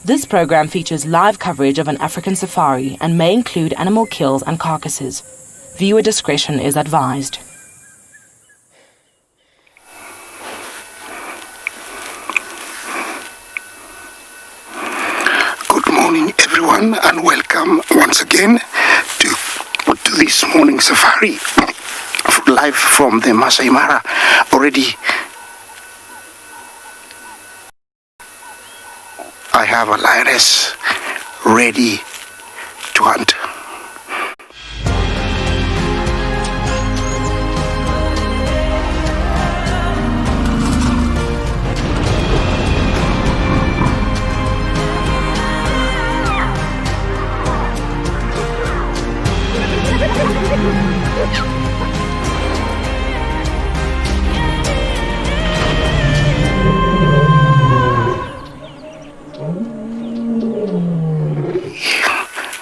This program features live coverage of an African safari and may include animal kills and carcasses. Viewer discretion is advised. Good morning, everyone, and welcome once again to this morning safari live from the Masai Mara. Already I have a lioness ready to hunt.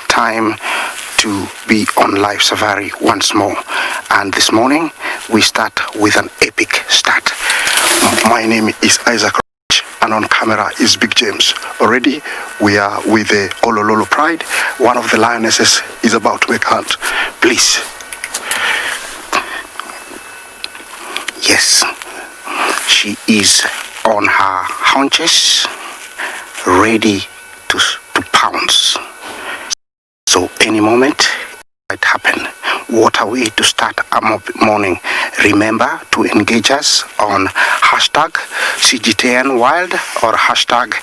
Time to be on live safari once more, and this morning we start with an epic start. My name is Isaac and on camera is Big James. Already we are with the Olololo Pride. One of the lionesses is about to make hunt. Please. Yes, she is on her haunches, ready to pounce. So any moment it might happen. What a way to start a morning. Remember to engage us on hashtag CGTNWild or hashtag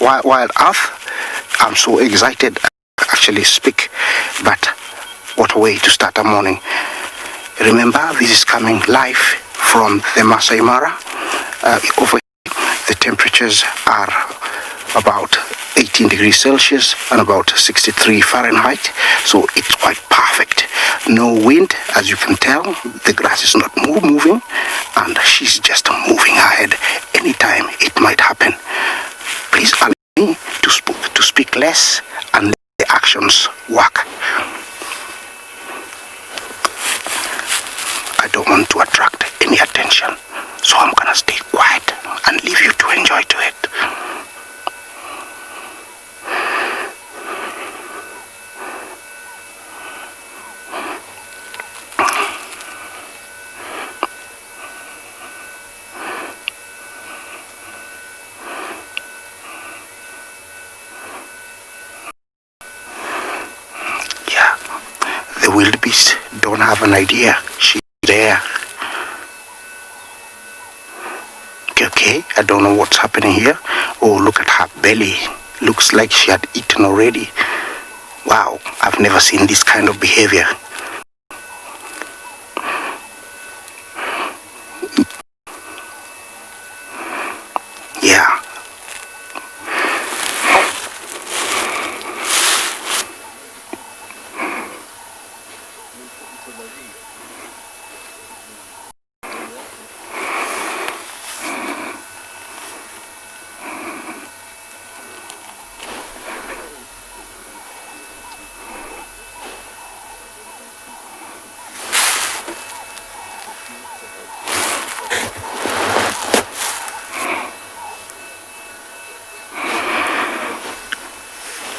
Wild Earth. I'm so excited to actually speak, but what a way to start a morning. Remember, this is coming live from the Masai Mara. Over here, the temperatures are about 18 degrees Celsius and about 63 Fahrenheit, so it's quite perfect. No wind, as you can tell. The grass is not moving, and she's just moving ahead. Anytime it might happen. Please allow me to speak less and let the actions work. I don't want to attract any attention, so I'm gonna stay quiet and leave you to enjoy to it. The wildebeest don't have an idea she's there. Okay, I don't know what's happening here. Oh, look at her belly. Looks like she had eaten already. Wow, I've never seen this kind of behavior. Yeah.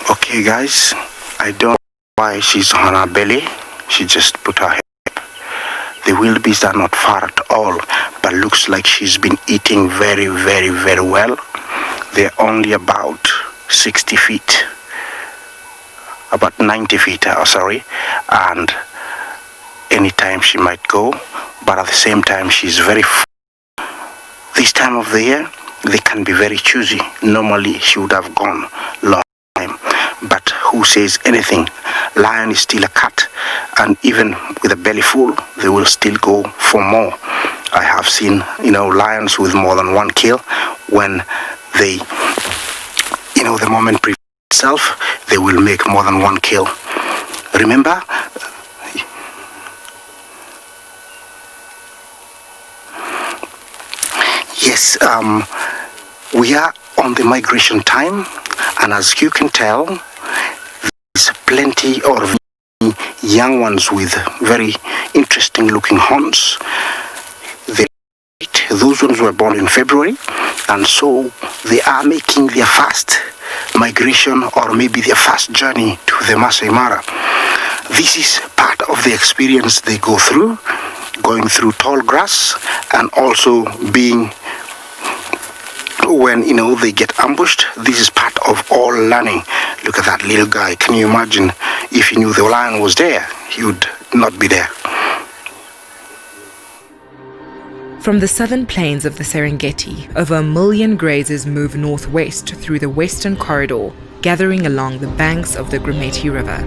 Okay guys, I don't know why she's on her belly. She just put her head. The wildebeest are not far at all, but looks like she's been eating very well. They're only about 60 feet, about 90 feet, sorry, and anytime she might go, but at the same time she's very this time of the year they can be very choosy. Normally she would have gone long time, but who says anything? Lion is still a cat, and even with a belly full they will still go for more. I have seen lions with more than one kill. When they the moment itself, they will make more than one kill. Remember, yes, we are on the migration time, and as you can tell, there's plenty of young ones with very interesting looking horns. They eat those those ones were born in February, and so they are making their first migration or maybe their first journey to the Masai Mara. This is part of the experience they go through, going through tall grass, and also being, when they get ambushed. This is part of all learning. Look at that little guy. Can you imagine if he knew the lion was there? He would not be there. From the southern plains of the Serengeti, over 1 million grazers move northwest through the Western Corridor, gathering along the banks of the Grumeti River.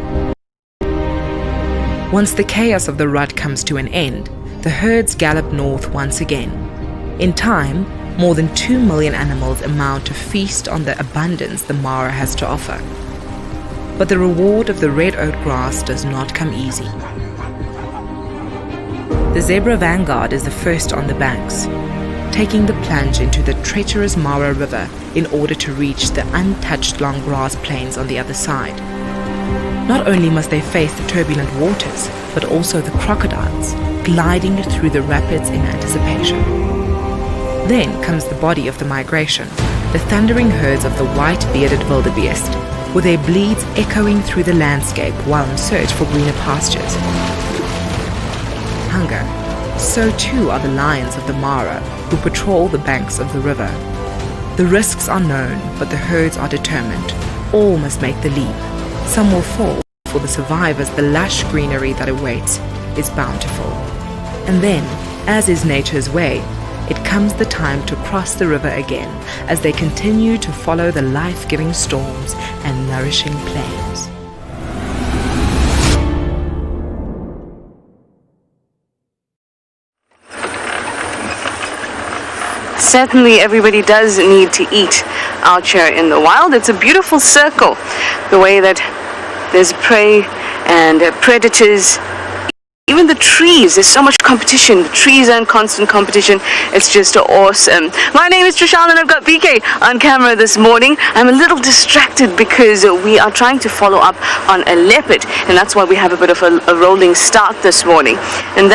Once the chaos of the rut comes to an end, the herds gallop north once again. In time, more than 2 million animals amount to feast on the abundance the Mara has to offer. But the reward of the red oat grass does not come easy. The zebra vanguard is the first on the banks, taking the plunge into the treacherous Mara River in order to reach the untouched long grass plains on the other side. Not only must they face the turbulent waters, but also the crocodiles, gliding through the rapids in anticipation. Then comes the body of the migration, the thundering herds of the white-bearded wildebeest, with their bleats echoing through the landscape while in search for greener pastures. Hunger, so too are the lions of the Mara who patrol the banks of the river. The risks are known, but the herds are determined. All must make the leap. Some will fall. For the survivors, the lush greenery that awaits is bountiful. And then, as is nature's way, it comes the time to cross the river again as they continue to follow the life-giving storms and nourishing plains. Certainly everybody does need to eat out here in the wild. It's a beautiful circle, the way that there's prey and predators. Even the trees, there's so much competition. The trees are in constant competition. It's just awesome. My name is Trishal and I've got BK on camera this morning. I'm a little distracted because we are trying to follow up on a leopard, and that's why we have a bit of a rolling start this morning. And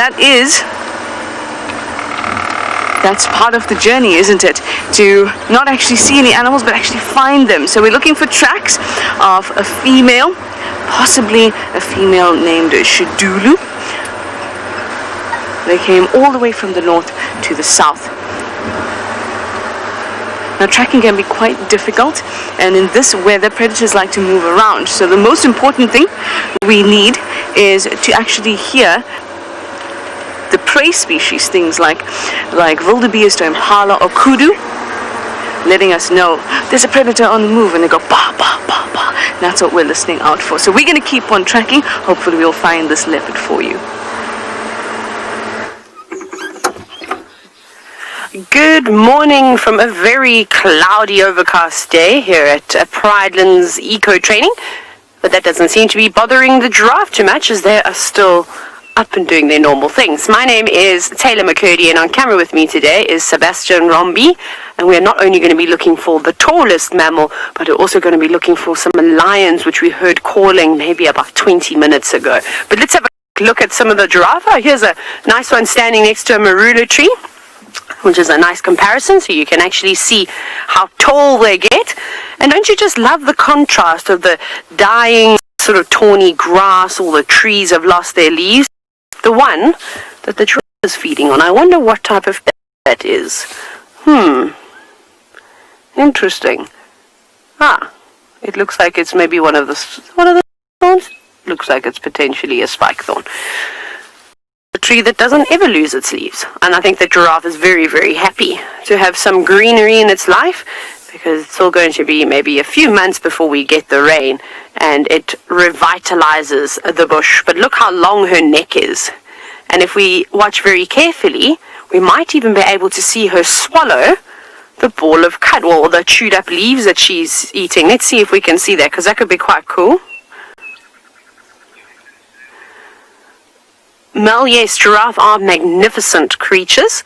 that's part of the journey, isn't it? To not actually see any animals, but actually find them. So we're looking for tracks of a female, possibly a female named Shidulu. They came all the way from the north to the south. Now, tracking can be quite difficult, and in this weather, predators like to move around. So the most important thing we need is to actually hear the prey species, things like wildebeest or impala or kudu, letting us know there's a predator on the move, and they go ba ba ba ba. That's what we're listening out for. So we're going to keep on tracking. Hopefully we'll find this leopard for you. Good morning from a very cloudy, overcast day here at Pridelands Eco Training, but that doesn't seem to be bothering the giraffe too much, as they are still up and doing their normal things. My name is Taylor McCurdy, and on camera with me today is Sebastian Rombi, and we're not only going to be looking for the tallest mammal, but we're also going to be looking for some lions, which we heard calling maybe about 20 minutes ago. But let's have a look at some of the giraffe. Oh, here's a nice one standing next to a marula tree, which is a nice comparison, so you can actually see how tall they get. And don't you just love the contrast of the dying sort of tawny grass? All the trees have lost their leaves. The one that the giraffe is feeding on, I wonder what type of that is. Interesting. It looks like it's maybe one of the thorns. Looks like it's potentially a spike thorn. A tree that doesn't ever lose its leaves. And I think the giraffe is very, very happy to have some greenery in its life, because it's still going to be maybe a few months before we get the rain, and it revitalizes the bush. But look how long her neck is. And if we watch very carefully, we might even be able to see her swallow the ball of cud, or the chewed up leaves that she's eating. Let's see if we can see that, because that could be quite cool. Yes, giraffe are magnificent creatures,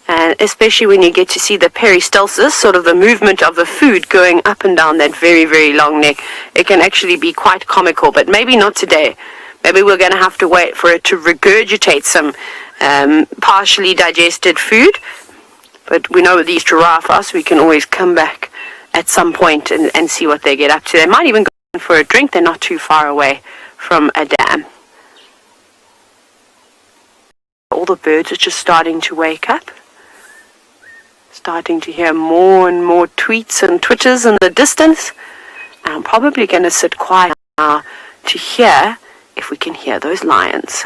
and especially when you get to see the peristalsis, sort of the movement of the food going up and down that very, very long neck. It can actually be quite comical, but maybe not today. Maybe we're going to have to wait for it to regurgitate some partially digested food. But we know what these giraffe are, so we can always come back at some point and see what they get up to. They might even go in for a drink. They're not too far away from a dam. All the birds are just starting to wake up. Starting to hear more and more tweets and twitters in the distance. And I'm probably going to sit quiet now to hear if we can hear those lions.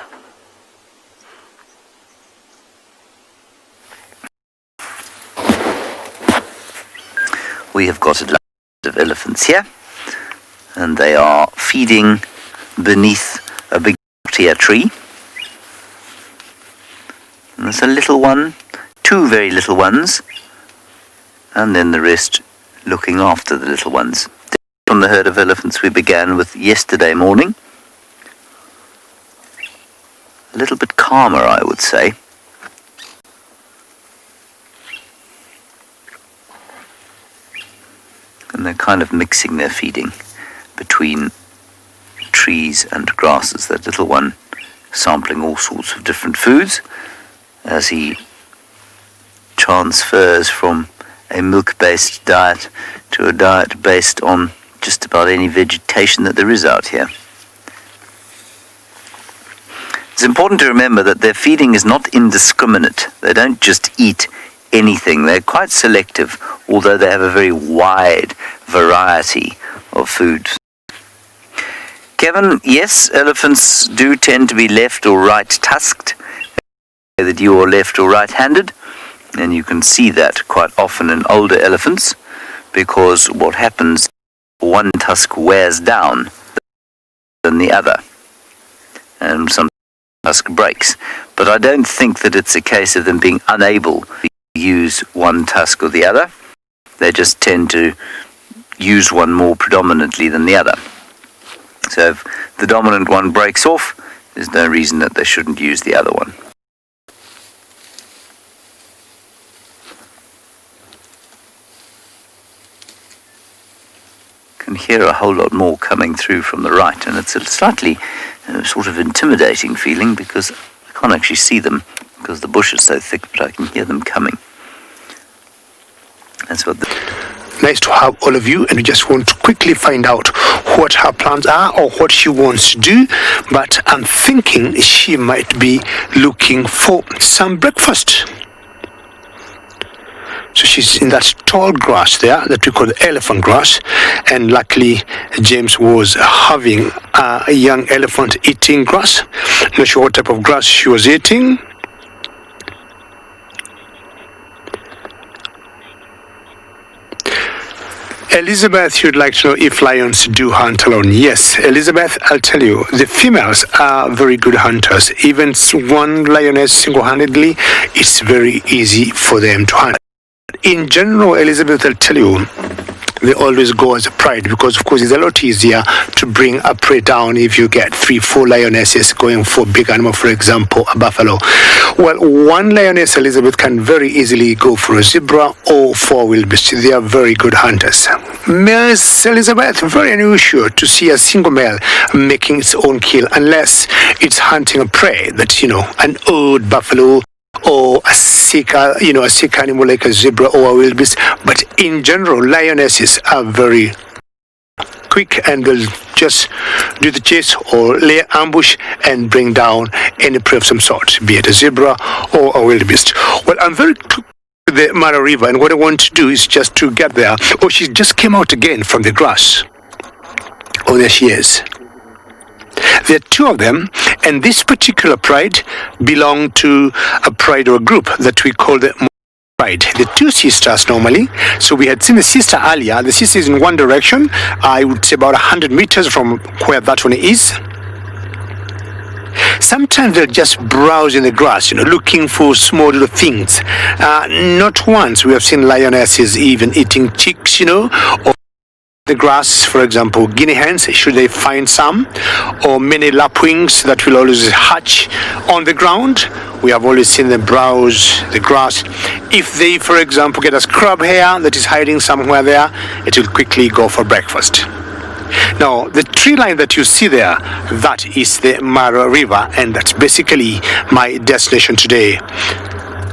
We have got a lot of elephants here, and they are feeding beneath a big tia tree. And there's a little one, two very little ones, and then the rest looking after the little ones. From the herd of elephants we began with yesterday morning. A little bit calmer, I would say. And they're kind of mixing their feeding between trees and grasses. That little one sampling all sorts of different foods as he transfers from a milk-based diet to a diet based on just about any vegetation that there is out here. It's important to remember that their feeding is not indiscriminate. They don't just eat anything. They're quite selective, although they have a very wide variety of food. Kevin, yes, elephants do tend to be left or right tusked, that you are left or right-handed, and you can see that quite often in older elephants, because what happens, one tusk wears down than the other, and some tusk breaks. But I don't think that it's a case of them being unable to use one tusk or the other. They just tend to use one more predominantly than the other. So if the dominant one breaks off, there's no reason that they shouldn't use the other one. Can hear a whole lot more coming through from the right, and it's a slightly sort of intimidating feeling because I can't actually see them because the bush is so thick, but I can hear them coming. That's what. Nice to have all of you, and we just want to quickly find out what her plans are or what she wants to do. But I'm thinking she might be looking for some breakfast. So she's in that tall grass there that we call the elephant grass, and luckily James was having a young elephant eating grass. Not sure what type of grass she was eating. Elizabeth, you'd like to know if lions do hunt alone. Yes, Elizabeth, I'll tell you, the females are very good hunters. Even one lioness single-handedly, it's very easy for them to hunt. In general, Elizabeth, I'll tell you, they always go as a pride because, of course, it's a lot easier to bring a prey down if you get 3-4 lionesses going for big animal, for example, a buffalo. Well, one lioness, Elizabeth, can very easily go for a zebra or for a wildebeest. They are very good hunters. Males, Elizabeth, very unusual to see a single male making its own kill unless it's hunting a prey that, an old buffalo or a sick animal like a zebra or a wildebeest. But in general, lionesses are very quick and will just do the chase or lay ambush and bring down any prey of some sort, be it a zebra or a wildebeest. Well, I'm very close to the Mara River, and what I want to do is just to get there. Oh, she just came out again from the grass. Oh, there she is. There are two of them, and this particular pride belonged to a pride or a group that we call the pride. The two sisters normally. So we had seen the sister earlier. The sister is in one direction. I would say about 100 meters from where that one is. Sometimes they'll just browse in the grass, looking for small little things. Not once we have seen lionesses even eating chicks, or the grass, for example, guinea hens, should they find some, or many lapwings that will always hatch on the ground. We have always seen them browse the grass. If they, for example, get a scrub hare that is hiding somewhere there, it will quickly go for breakfast. Now, the tree line that you see there, that is the Mara River, and that's basically my destination today.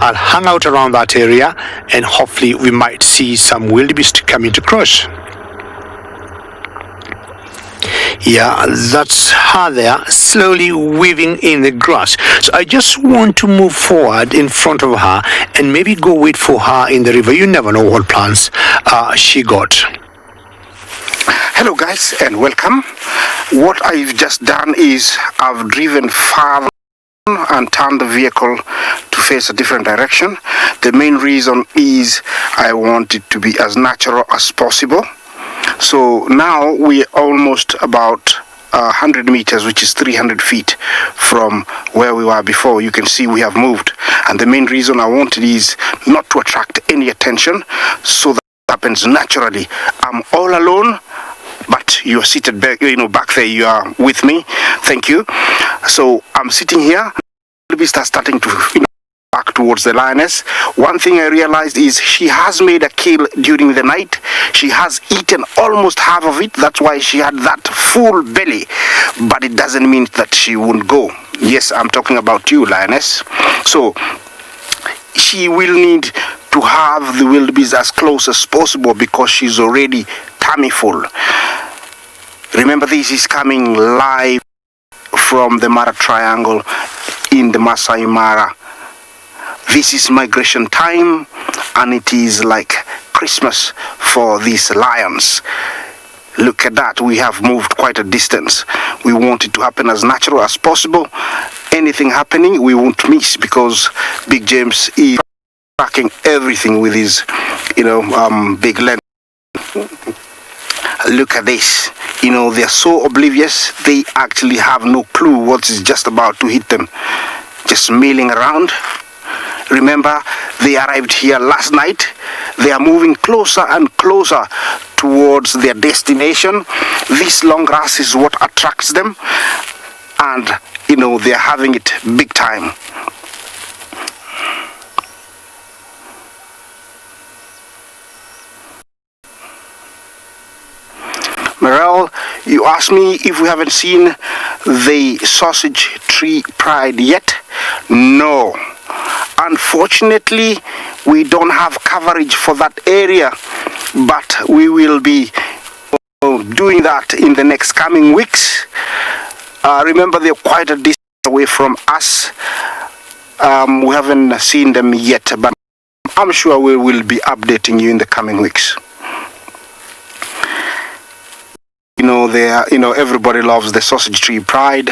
I'll hang out around that area and hopefully we might see some wildebeest coming to cross. Yeah, that's her there, slowly weaving in the grass. So I just want to move forward in front of her and maybe go wait for her in the river. You never know what plans she got. Hello guys and welcome. What I've just done is I've driven far and turned the vehicle to face a different direction. The main reason is I want it to be as natural as possible. So now we're almost about 100 meters, which is 300 feet from where we were before. You can see we have moved, and the main reason I wanted is not to attract any attention, so that happens naturally. I'm all alone, but you're seated back, back there. You are with me. Thank you. So I'm sitting here. The beast are starting to back towards the lioness. One thing I realized is she has made a kill during the night. She has eaten almost half of it. That's why she had that full belly. But it doesn't mean that she won't go. Yes, I'm talking about you, lioness. So she will need to have the wildebeest as close as possible because she's already tummy full. Remember, this is coming live from the Mara Triangle in the Masai Mara. This is migration time, and it is like Christmas for these lions. Look at that, we have moved quite a distance. We want it to happen as natural as possible. Anything happening, we won't miss, because Big James is tracking everything with his, big lens. Look at this. They're so oblivious, they actually have no clue what is just about to hit them. Just milling around. Remember, they arrived here last night. They are moving closer and closer towards their destination. This long grass is what attracts them, and they're having it big time. Morel, you asked me if we haven't seen the Sausage Tree Pride yet. No. Unfortunately, we don't have coverage for that area, but we will be doing that in the next coming weeks. Remember, they're quite a distance away from us. We haven't seen them yet, but I'm sure we will be updating you in the coming weeks. Everybody loves the Sausage Tree Pride.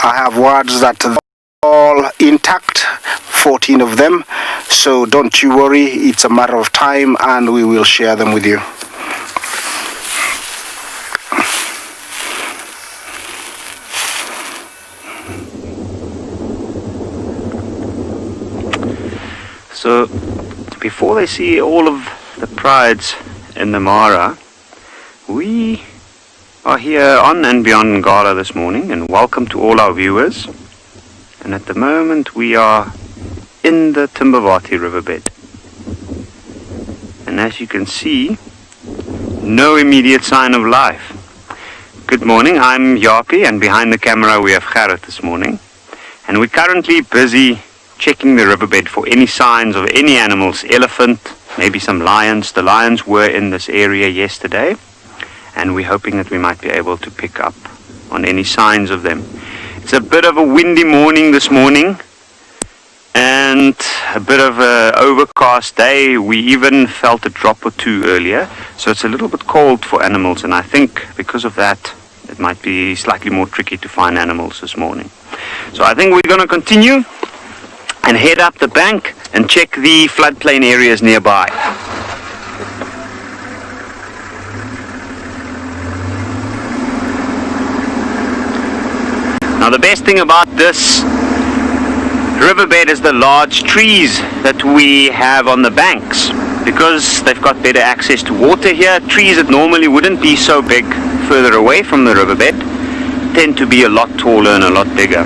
I have words that are all intact, 14 of them, so don't you worry, it's a matter of time and we will share them with you. So before they see all of the prides in the Mara, we are here on and beyond Ngala this morning, and welcome to all our viewers. And at the moment we are in the Timbavati riverbed. And as you can see, no immediate sign of life. Good morning, I'm Yapi, and behind the camera we have Gerrit this morning. And we're currently busy checking the riverbed for any signs of any animals, elephant, maybe some lions. The lions were in this area yesterday, and we're hoping that we might be able to pick up on any signs of them. It's a bit of a windy morning this morning, and a bit of an overcast day. We even felt a drop or two earlier, so it's a little bit cold for animals, and I think because of that it might be slightly more tricky to find animals this morning. So I think we're going to continue and head up the bank and check the floodplain areas nearby. Now the best thing about this riverbed is the large trees that we have on the banks, because they've got better access to water here. Trees that normally wouldn't be so big further away from the riverbed tend to be a lot taller and a lot bigger.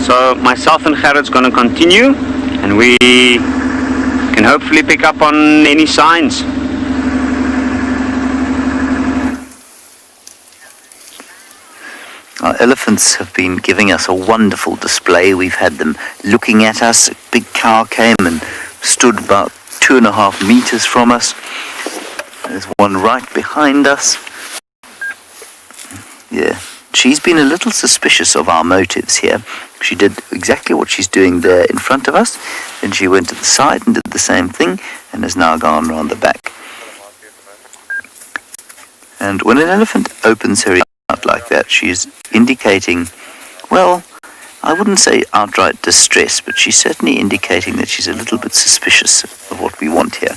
So myself and Gerrit's going to continue, and we can hopefully pick up on any signs. Our elephants have been giving us a wonderful display. We've had them looking at us. A big cow came and stood about 2.5 meters from us. There's one right behind us. Yeah, she's been a little suspicious of our motives here. She did exactly what she's doing there in front of us. Then she went to the side and did the same thing and has now gone round the back. And when an elephant opens her out like that, she's indicating, well, I wouldn't say outright distress, but she's certainly indicating that she's a little bit suspicious of what we want here.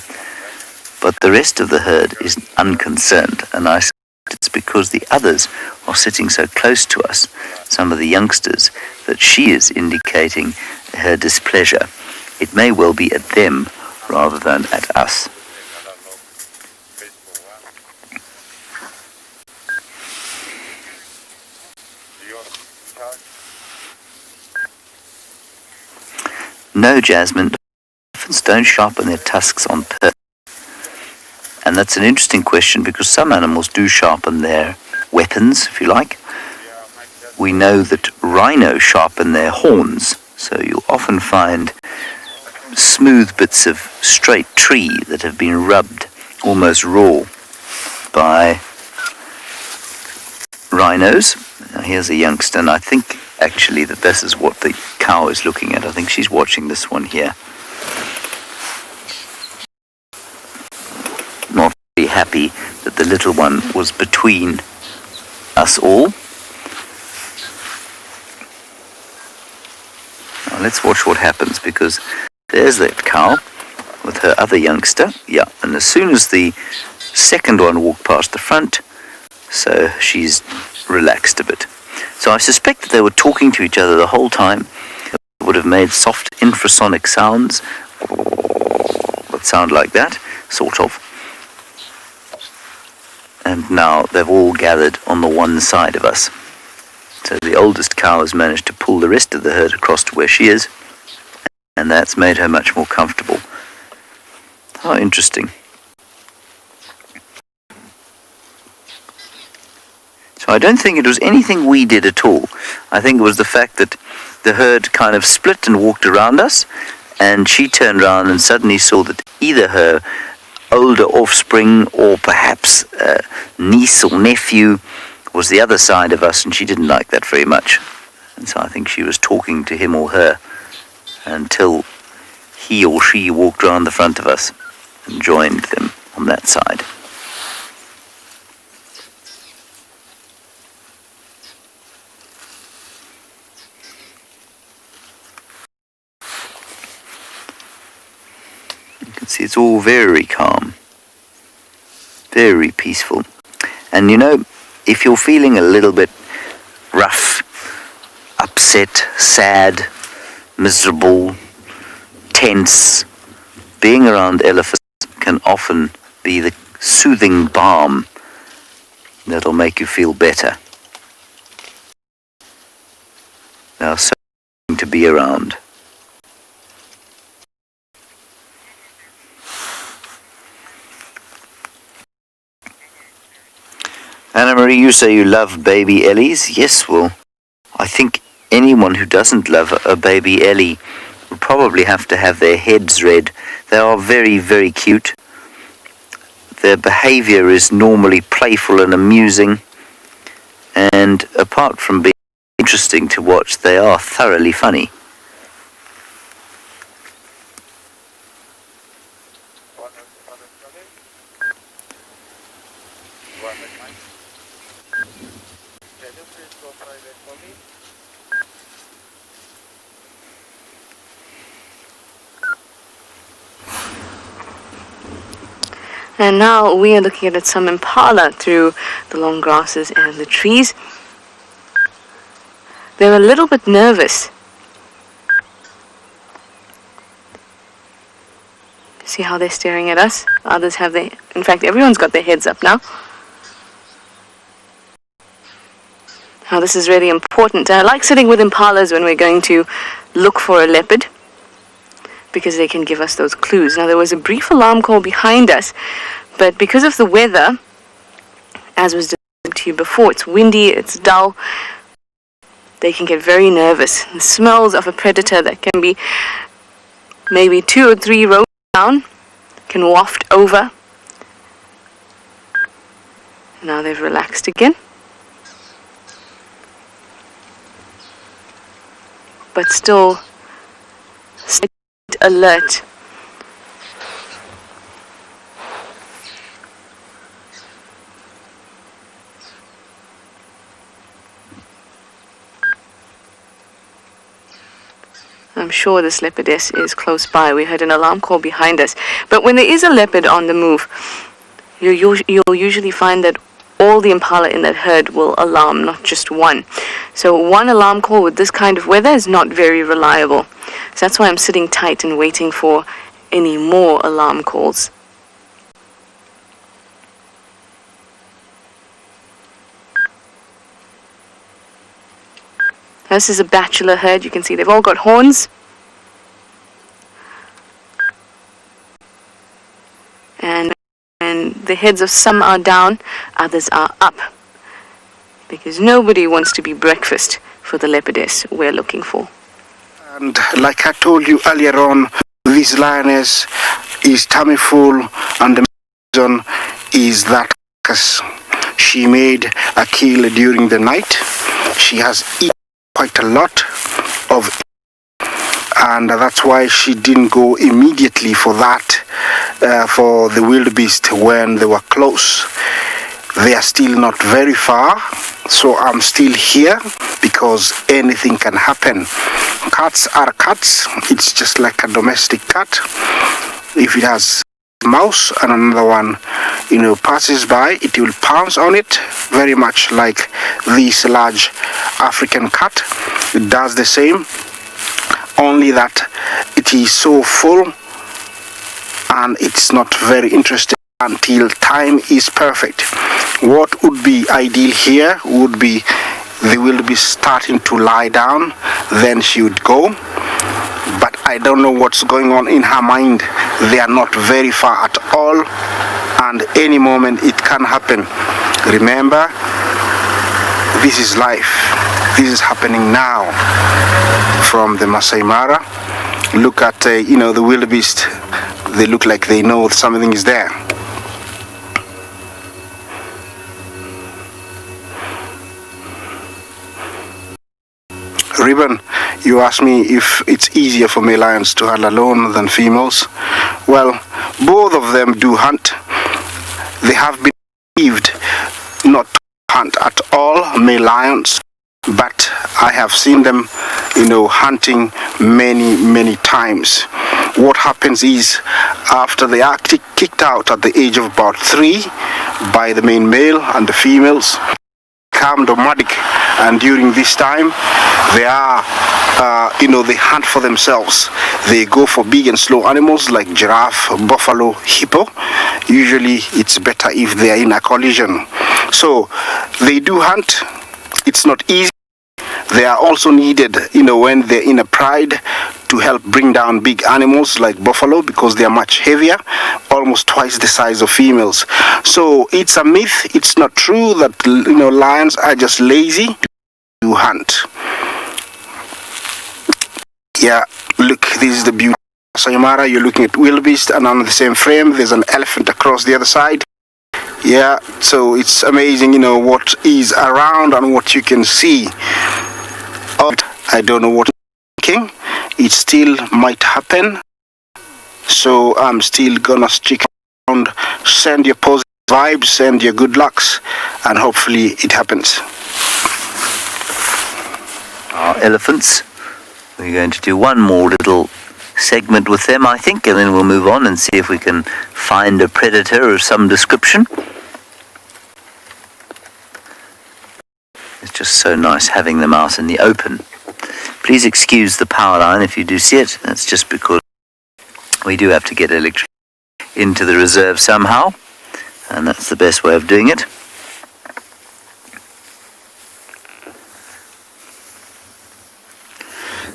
But the rest of the herd is unconcerned, and I suspect it's because the others are sitting so close to us, some of the youngsters, that she is indicating her displeasure. It may well be at them rather than at us. No, Jasmine, elephants don't sharpen their tusks on purpose. And that's an interesting question because some animals do sharpen their weapons, if you like. We know that rhinos sharpen their horns, so you'll often find smooth bits of straight tree that have been rubbed almost raw by rhinos. Now here's a youngster, and I think actually that this is what the cow is looking at. I think she's watching this one here. Not very happy that the little one was between us all. Now let's watch what happens, because there's that cow with her other youngster. Yeah, and as soon as the second one walked past the front, so she's relaxed a bit. So I suspect that they were talking to each other the whole time. They would have made soft infrasonic sounds that sound like that, sort of. And now they've all gathered on the one side of us. So the oldest cow has managed to pull the rest of the herd across to where she is, and that's made her much more comfortable. How interesting. So I don't think it was anything we did at all. I think it was the fact that the herd kind of split and walked around us, and she turned around and suddenly saw that either her older offspring or perhaps niece or nephew was the other side of us, and she didn't like that very much. And so I think she was talking to him or her until he or she walked around the front of us and joined them on that side. You can see it's all very calm, very peaceful. And you know, if you're feeling a little bit rough, upset, sad, miserable, tense, being around elephants can often be the soothing balm that'll make you feel better. They're so to be around. Anna-Marie, you say you love baby Ellies. Yes, well, I think anyone who doesn't love a baby Ellie will probably have to have their heads read. They are very, very cute. Their behavior is normally playful and amusing. And apart from being interesting to watch, they are thoroughly funny. And now we are looking at some impala through the long grasses and the trees. They're a little bit nervous. See how they're staring at us? Others have their... In fact, everyone's got their heads up now. Now, this is really important. I like sitting with impalas when we're going to look for a leopard, because they can give us those clues. Now, there was a brief alarm call behind us, but because of the weather, as was described to you before, it's windy, it's dull, they can get very nervous. The smells of a predator that can be maybe 2 or 3 rows down can waft over. Now they've relaxed again. But still alert. I'm sure this leopardess is close by. We heard an alarm call behind us. But when there is a leopard on the move, you'll usually find that all the impala in that herd will alarm, not just one. So one alarm call with this kind of weather is not very reliable. So that's why I'm sitting tight and waiting for any more alarm calls. This is a bachelor herd. You can see they've all got horns. And the heads of some are down, others are up. Because nobody wants to be breakfast for the leopardess we're looking for. And like I told you earlier on, this lioness is tummy full, and the reason is that she made a kill during the night. She has eaten quite a lot of it, and that's why she didn't go immediately for that, for the wildebeest when they were close. They are still not very far, so I'm still here because anything can happen. Cats are cats. It's just like a domestic cat. If it has a mouse and another one, passes by, it will pounce on it, very much like this large African cat. It does the same, only that it is so full and it's not very interesting until time is perfect. What would be ideal here would be the wildebeest starting to lie down, then she would go. But I don't know what's going on in her mind. They are not very far at all, and any moment it can happen. Remember, this is life. This is happening now from the Masai Mara. Look at the wildebeest. They look like they know something is there. Ribbon, you asked me if it's easier for male lions to hunt alone than females. Well, both of them do hunt. They have been believed not to hunt at all, male lions, but I have seen them, hunting many times. What happens is, after they are kicked out at the age of about 3 by the main male and the females, become nomadic, and during this time they are they hunt for themselves. They go for big and slow animals like giraffe, buffalo, hippo. Usually it's better if they are in a collision. So they do hunt. It's not easy. They are also needed, when they're in a pride, to help bring down big animals like buffalo, because they are much heavier, almost twice the size of females. So it's a myth. It's not true that lions are just lazy to hunt. Yeah, look, this is the beauty of Masai Mara. You're looking at wildebeest, and on the same frame there's an elephant across the other side. Yeah, so it's amazing, what is around and what you can see. I don't know what I'm thinking. It still might happen. So I'm still gonna stick around, send your positive vibes, send your good lucks, and hopefully it happens. Our elephants. We're going to do one more little segment with them, I think, and then we'll move on and see if we can find a predator of some description. It's just so nice having them out in the open. Please excuse the power line if you do see it. That's just because we do have to get electricity into the reserve somehow, and that's the best way of doing it.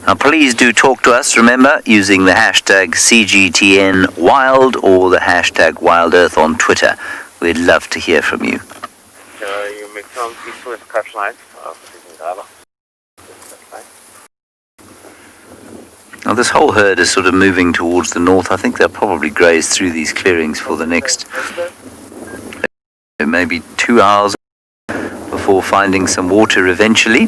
Now please do talk to us, remember, using the hashtag CGTNWild or the hashtag WildEarth on Twitter. We'd love to hear from you. You make some peaceful cut lines of Now this whole herd is sort of moving towards the north. I think they'll probably graze through these clearings for the next maybe 2 hours before finding some water eventually.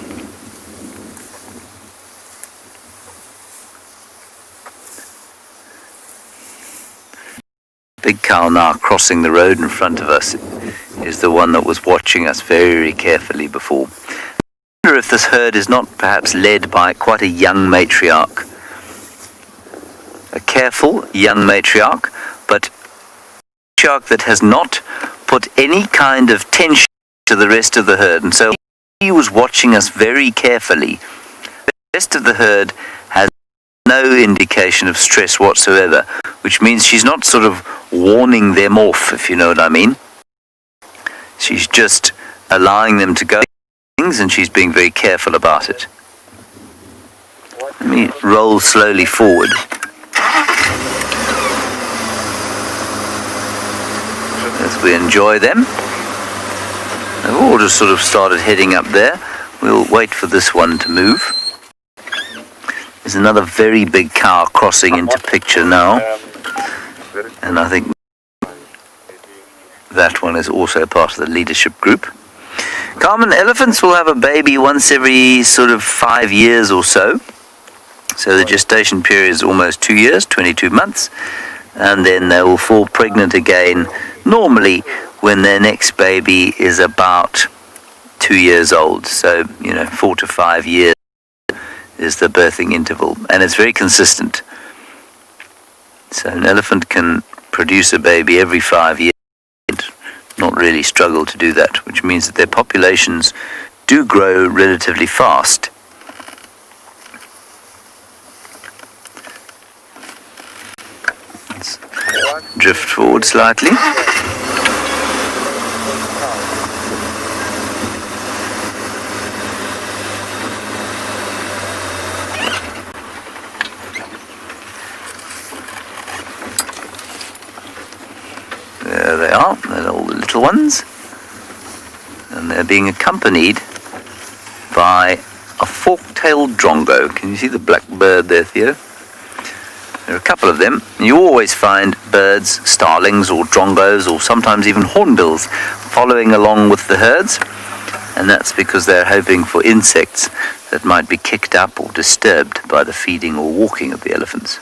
Big cow now crossing the road in front of us is the one that was watching us very carefully before. I wonder if this herd is not perhaps led by quite a young matriarch. A careful young matriarch, but a matriarch that has not put any kind of tension to the rest of the herd. And so he was watching us very carefully. The rest of the herd has no indication of stress whatsoever, which means she's not sort of warning them off, if you know what I mean. She's just allowing them to go things, and she's being very careful about it. Let me roll slowly forward. As we enjoy them. They've all just sort of started heading up there. We'll wait for this one to move. There's another very big cow crossing into picture now. And I think that one is also part of the leadership group. Common elephants will have a baby once every sort of 5 years or so. So the gestation period is almost 2 years, 22 months. And then they will fall pregnant again, normally when their next baby is about 2 years old. So, 4 to 5 years is the birthing interval. And it's very consistent. So an elephant can produce a baby every 5 years, and not really struggle to do that, which means that their populations do grow relatively fast. Let's drift forward slightly. There they are, they're all the little ones. And they're being accompanied by a fork-tailed drongo. Can you see the black bird there, Theo? There are a couple of them. You always find birds, starlings or drongos, or sometimes even hornbills following along with the herds. And that's because they're hoping for insects that might be kicked up or disturbed by the feeding or walking of the elephants.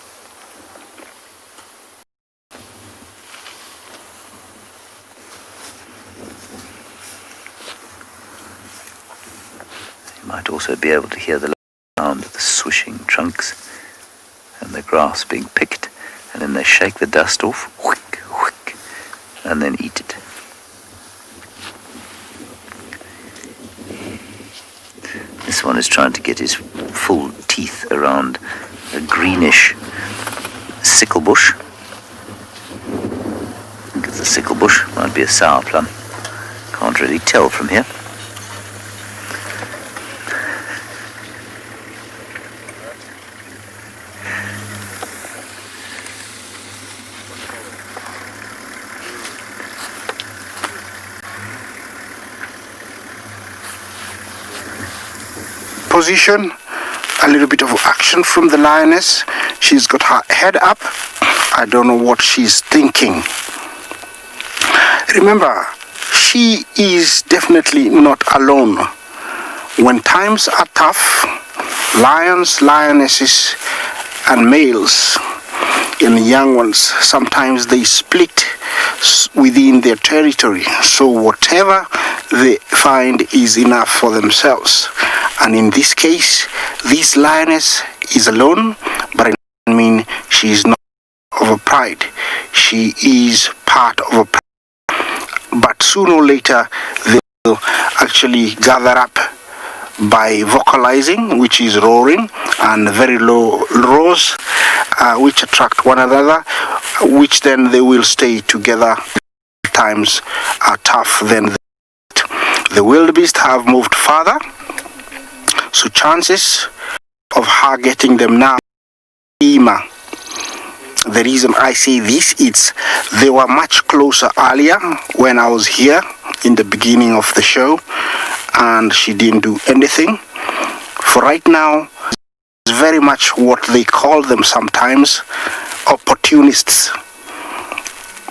You might also be able to hear the sound of the swishing trunks and the grass being picked, and then they shake the dust off, whick, whick, and then eat it. This one is trying to get his full teeth around a greenish sickle bush. I think it's a sickle bush, might be a sour plum. Can't really tell from here. Position, a little bit of action from the lioness. She's got her head up. I don't know what she's thinking. Remember, she is definitely not alone. When times are tough, lions, lionesses, and males and young ones, sometimes they split within their territory. So whatever they find is enough for themselves. And in this case, this lioness is alone, but I mean, she is not of a pride. She is part of a pride. But sooner or later, they will actually gather up by vocalizing, which is roaring, and very low roars, which attract one another, which then they will stay together. Times are tough, then the wildebeest have moved further. So chances of her getting them now, the reason I say this, they were much closer earlier when I was here in the beginning of the show, and she didn't do anything. For right now, very much what they call them sometimes, opportunists.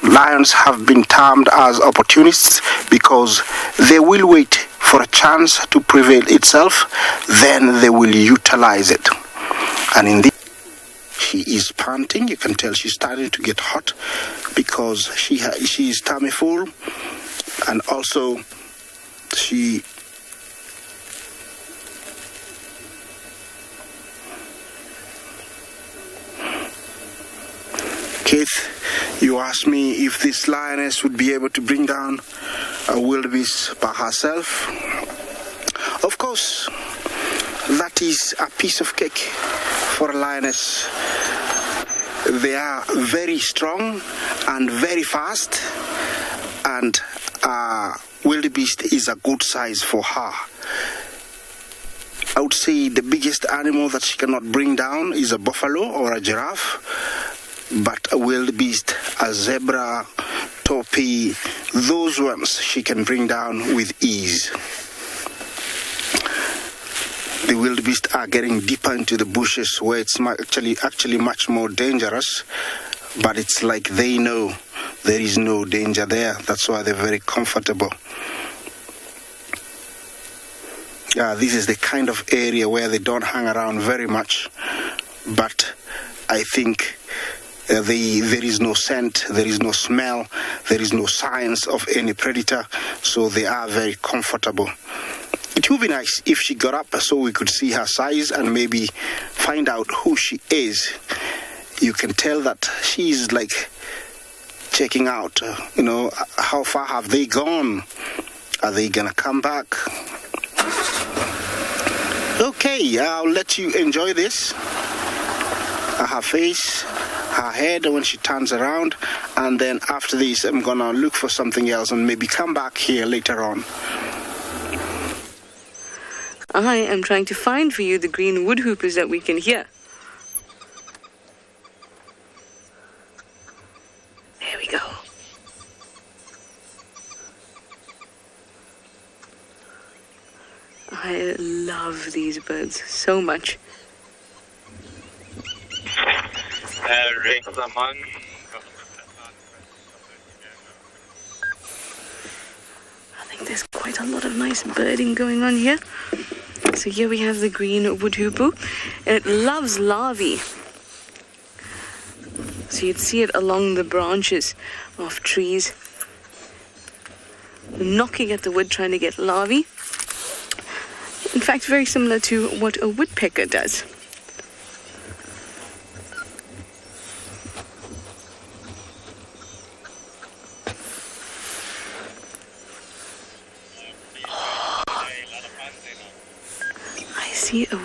Lions have been termed as opportunists because they will wait for a chance to prevail itself, then they will utilize it. And in this, she is panting. You can tell she's starting to get hot because she is tummy full, and also she Keith, you asked me if this lioness would be able to bring down a wildebeest by herself. Of course, that is a piece of cake for a lioness. They are very strong and very fast, and wildebeest is a good size for her. I would say the biggest animal that she cannot bring down is a buffalo or a giraffe. But a wildebeest, a zebra, topi, those ones she can bring down with ease. The wildebeest are getting deeper into the bushes where it's actually much more dangerous, but it's like they know there is no danger there. That's why they're very comfortable. This is the kind of area where they don't hang around very much, but I think there is no scent, there is no smell, there is no signs of any predator, so they are very comfortable. It would be nice if she got up so we could see her size and maybe find out who she is. You can tell that she's like checking out, how far have they gone? Are they gonna come back? Okay, I'll let you enjoy this. Her face, her head when she turns around, and then after this I'm gonna look for something else and maybe come back here later on. I am trying to find for you the green woodhoopers that we can hear. There we go. I love these birds so much. I think there's quite a lot of nice birding going on here. So here we have the green woodhooper. It loves larvae. So you'd see it along the branches of trees, knocking at the wood trying to get larvae. In fact, very similar to what a woodpecker does. See a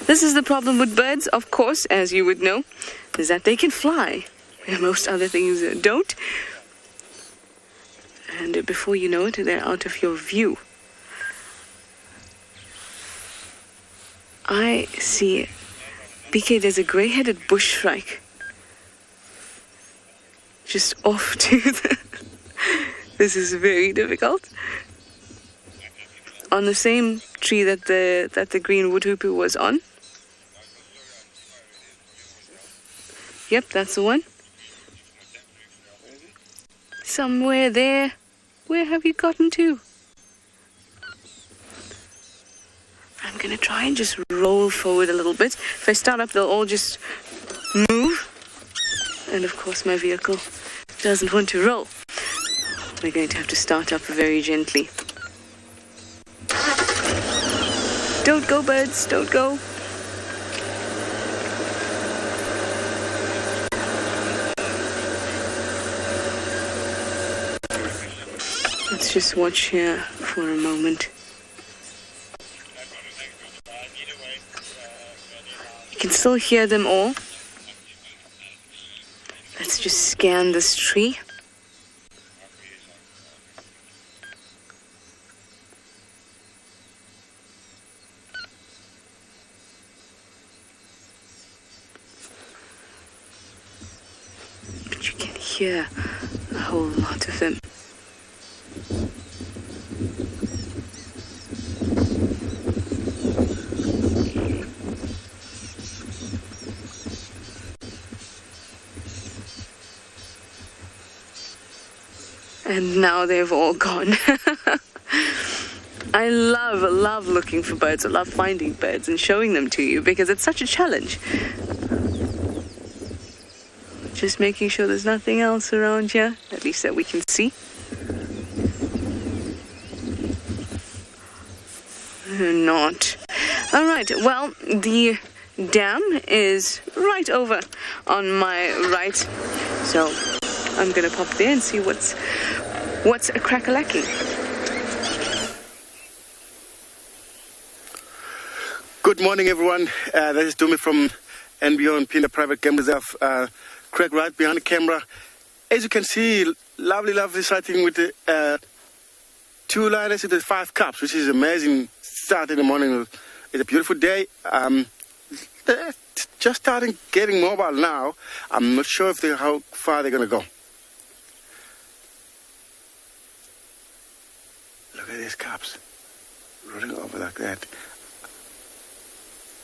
this is the problem with birds, of course, as you would know, is that they can fly, where most other things don't. And before you know it, they're out of your view. I see. BK, there's a grey-headed bushshrike just off to the... This is very difficult. On the same tree that the green woodhooper was on. Yep, that's the one. Somewhere there. Where have you gotten to? I'm gonna try and just roll forward a little bit. If I start up, they'll all just move. And of course my vehicle doesn't want to roll. We're going to have to start up very gently. Don't go, birds, don't go. Let's just watch here for a moment. You can still hear them all. Let's just scan this tree. Hear a whole lot of them. And now they've all gone. I love looking for birds. I love finding birds and showing them to you because it's such a challenge. Just making sure there's nothing else around here, at least that we can see. Not. All right, well, the dam is right over on my right. So I'm going to pop there and see what's a crack-a-lacking. Good morning, everyone. This is Dumi from NBO and Pina Private Game Reserve. Craig right behind the camera. As you can see, lovely sighting with the 2 lionesses with 5 cubs, which is amazing start in the morning. It's a beautiful day. They're just starting getting mobile now. I'm not sure how far they're going to go. Look at these cubs running over like that.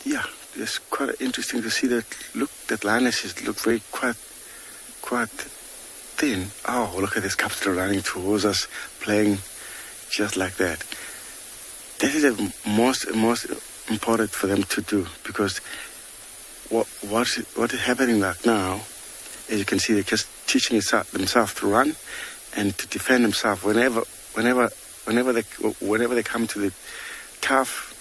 Yeah, it's quite interesting to see that. Look, that lionesses look very quite thin. Oh, look at these cubs that are running towards us, playing just like that. This is the most important for them to do, because what is happening like now, as you can see, they're just teaching themselves to run and to defend themselves whenever they come to the tough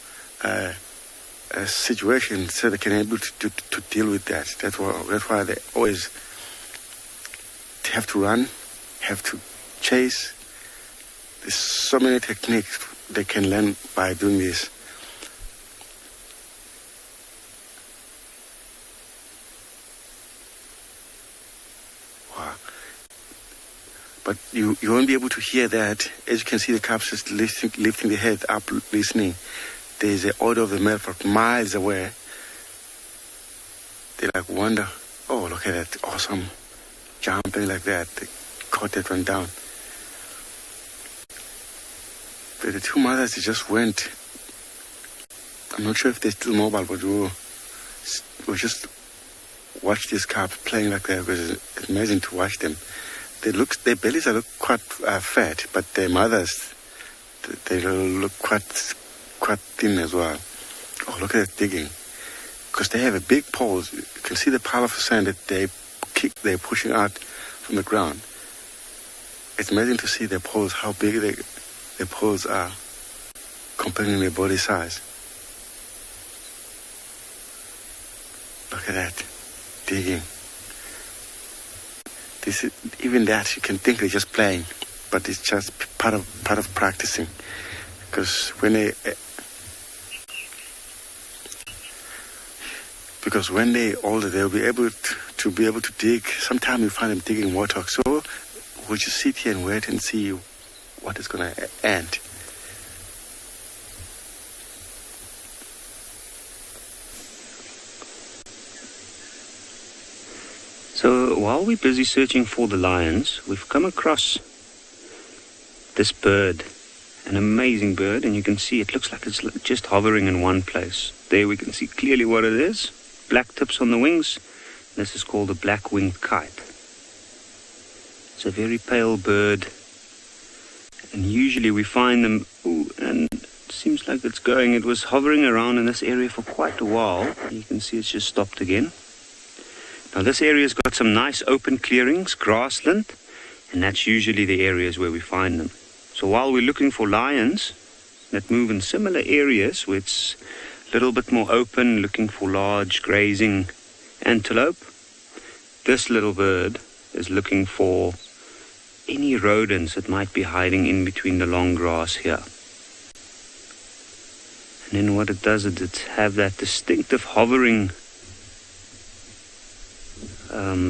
situation, so they can be able to deal with that. That's why they always have to run, have to chase. There's so many techniques they can learn by doing this. Wow. But you won't be able to hear that. As you can see, the cubs just lifting their head up, listening. There's an order of the male from miles away. They wonder, oh, look at that, awesome, jumping like that. They caught that one down. But the 2 mothers, they just went. I'm not sure if they're still mobile, but we'll just watch these cubs playing like that, because it's amazing to watch them. Their bellies look quite fat, but their mothers, they look quite thin as well. Oh, look at that digging. Because they have a big poles. You can see the pile of sand that they're pushing out from the ground. It's amazing to see their poles, how big their poles are comparing their body size. Look at that, digging. Even that, you can think they're just playing, but it's just part of practicing. Because when they're older, they'll be able to dig. Sometimes you find them digging water. So we'll just sit here and wait and see what is going to end. So while we're busy searching for the lions, we've come across this bird, an amazing bird, and you can see it looks like it's just hovering in one place. There we can see clearly what it is. Black tips on the wings. This is called a black-winged kite. It's a very pale bird, and usually we find them, and it seems like it was hovering around in this area for quite a while. You can see it's just stopped again. Now this area's got some nice open clearings, grassland, and that's usually the areas where we find them. So while we're looking for lions that move in similar areas where it's a little bit more open, looking for large grazing antelope, this little bird is looking for any rodents that might be hiding in between the long grass here. And then what it does is it have that distinctive hovering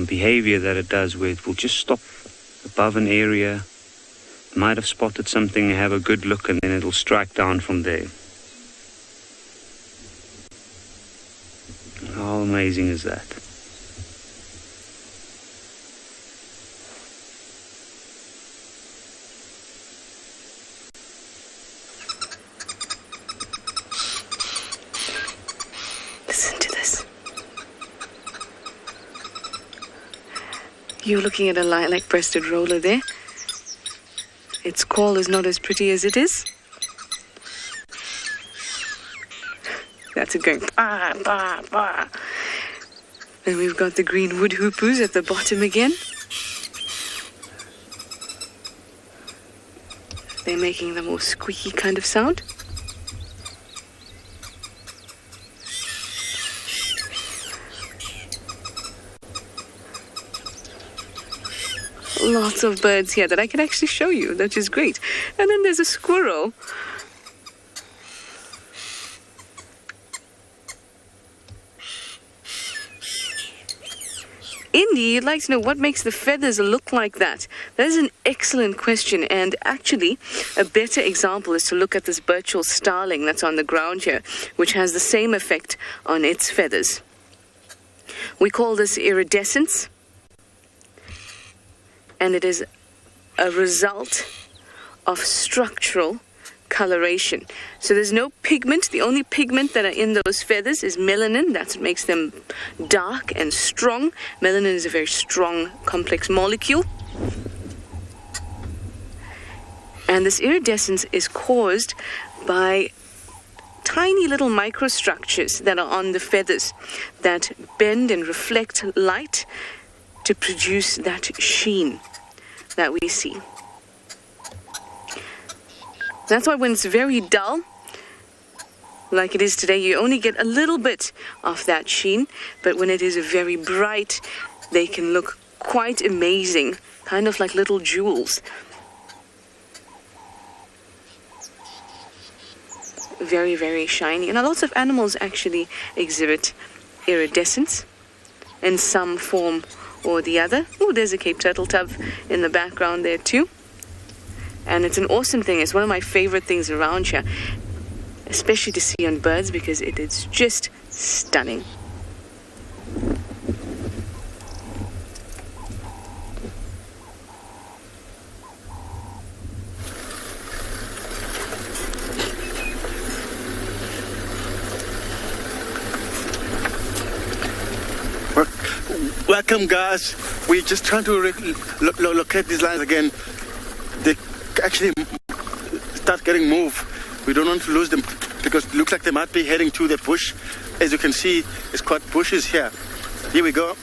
behavior that it does, where it will just stop above an area, might have spotted something, have a good look, and then it'll strike down from there. How amazing is that? Listen to this. You're looking at a lilac-breasted roller there. its call is not as pretty as it is. That's it going bah, bah, bah. Then we've got the green wood hoopoes at the bottom again. They're making the more squeaky kind of sound. Lots of birds here that I can actually show you, which is great. And then there's a squirrel. Indy, you'd like to know what makes the feathers look like that? That is an excellent question, and actually a better example is to look at this Burchell starling that's on the ground here, which has the same effect on its feathers. We call this iridescence, and it is a result of structural coloration. So there's no pigment. The only pigment that are in those feathers is melanin. That's what makes them dark and strong. Melanin is a very strong, complex molecule. And this iridescence is caused by tiny little microstructures that are on the feathers that bend and reflect light to produce that sheen that we see. That's why when it's very dull, like it is today, you only get a little bit of that sheen, but when it is very bright, they can look quite amazing, kind of like little jewels. Very, very shiny. And lots of animals actually exhibit iridescence in some form or the other. Oh, there's a Cape turtle tub in the background there too. And it's an awesome thing. It's one of my favorite things around here, especially to see on birds because it is just stunning. Welcome, guys. We're just trying to locate these lines again. They actually start getting moved. We don't want to lose them because it looks like they might be heading to the bush. As you can see, it's quite bushes here. Here we go.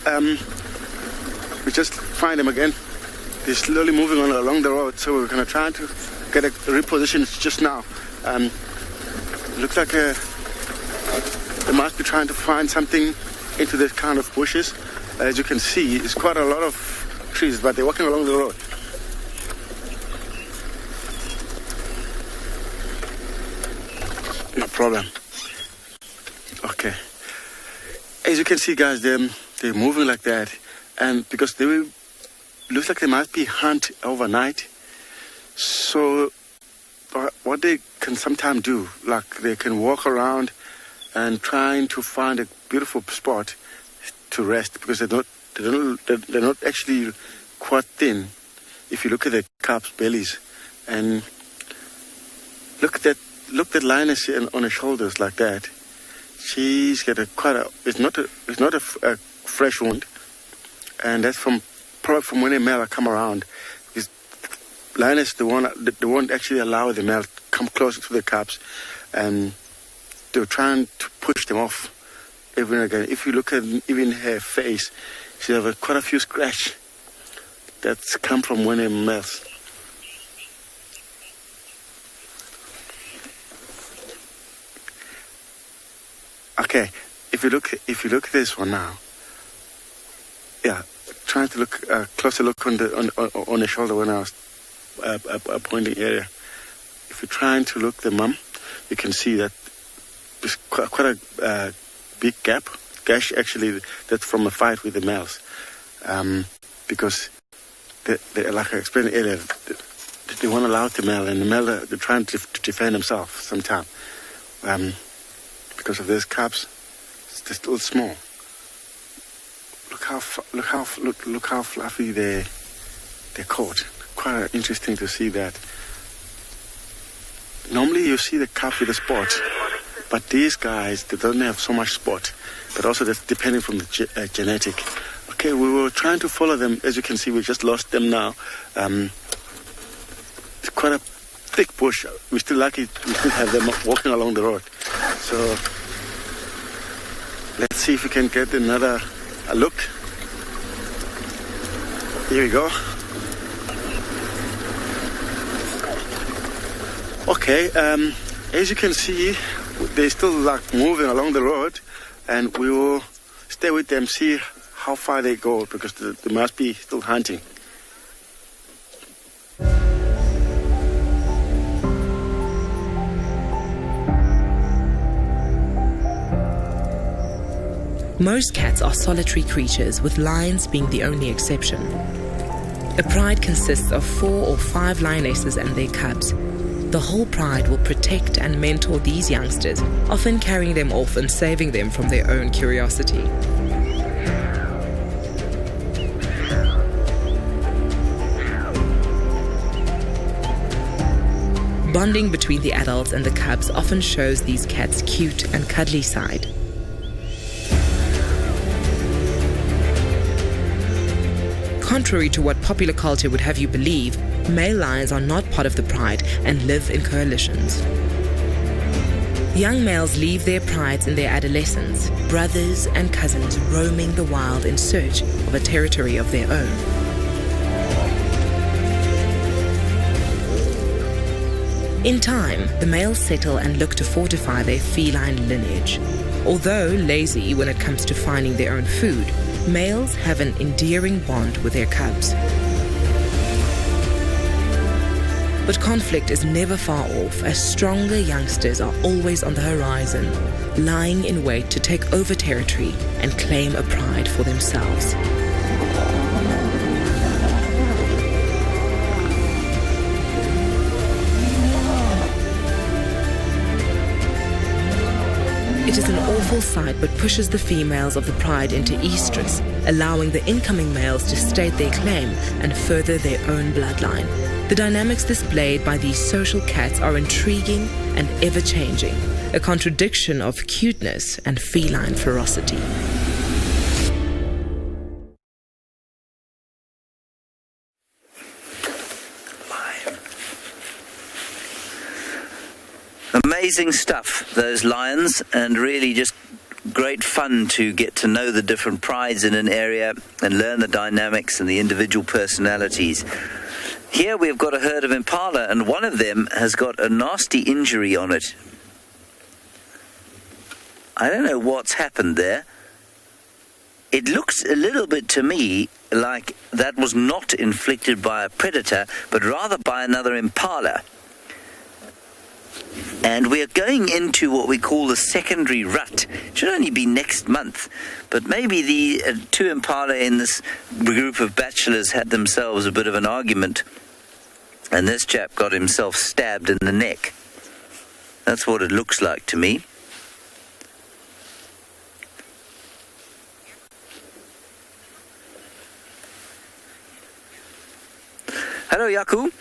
We just find them again. They're slowly moving on along the road, so we're going to try to get a reposition just now. Looks like they must be trying to find something into this kind of bushes. As you can see, it's quite a lot of trees, but they're walking along the road. No problem. Okay. As you can see, guys, they're moving like that, and because looks like they might be hunt overnight. So what they can sometimes do, like they can walk around and trying to find a beautiful spot to rest, because they're not actually quite thin. If you look at the calf's bellies, and look at that lioness on her shoulders like that. She's got it's not a fresh wound, and that's probably from when a male come around. Because lioness, they won't actually allow the male to come closer to the calves, and they're trying to push them off every and again. If you look at even her face, she has quite a few scratches that's come from when a males. Okay, if you look at this one now, yeah, trying to look closer look on the shoulder when I was pointing area. If you're trying to look the mum, you can see that there's quite a big gash actually. That's from a fight with the males, because they like I explained earlier, they won't allow the male, and the male they're trying to defend himself sometimes. Because of these calves, they're still small. Look how fluffy they're coat. Quite interesting to see that. Normally you see the calf with a spot, but these guys, they don't have so much spot. But also that's depending from the genetic. Okay, we were trying to follow them. As you can see, we just lost them now. It's quite a thick bush. We're still lucky we still have them walking along the road. So let's see if we can get a look. Here we go. Okay, as you can see, they're still like moving along the road, and we will stay with them, see how far they go, because they must be still hunting. Most cats are solitary creatures, with lions being the only exception. A pride consists of 4 or 5 lionesses and their cubs. The whole pride will protect and mentor these youngsters, often carrying them off and saving them from their own curiosity. Bonding between the adults and the cubs often shows these cats' cute and cuddly side. Contrary to what popular culture would have you believe, male lions are not part of the pride and live in coalitions. Young males leave their prides in their adolescence, brothers and cousins roaming the wild in search of a territory of their own. In time, the males settle and look to fortify their feline lineage. Although lazy when it comes to finding their own food, males have an endearing bond with their cubs. But conflict is never far off, as stronger youngsters are always on the horizon, lying in wait to take over territory and claim a pride for themselves. It is an awful sight, but pushes the females of the pride into estrus, allowing the incoming males to state their claim and further their own bloodline. The dynamics displayed by these social cats are intriguing and ever-changing, a contradiction of cuteness and feline ferocity. Amazing stuff, those lions, and really just great fun to get to know the different prides in an area and learn the dynamics and the individual personalities. Here we've got a herd of impala, and one of them has got a nasty injury on it. I don't know what's happened there. It looks a little bit to me like that was not inflicted by a predator, but rather by another impala. And we are going into what we call the secondary rut. It should only be next month, but maybe the 2 impala in this group of bachelors had themselves a bit of an argument, and this chap got himself stabbed in the neck. That's what it looks like to me. Hello, Yaku.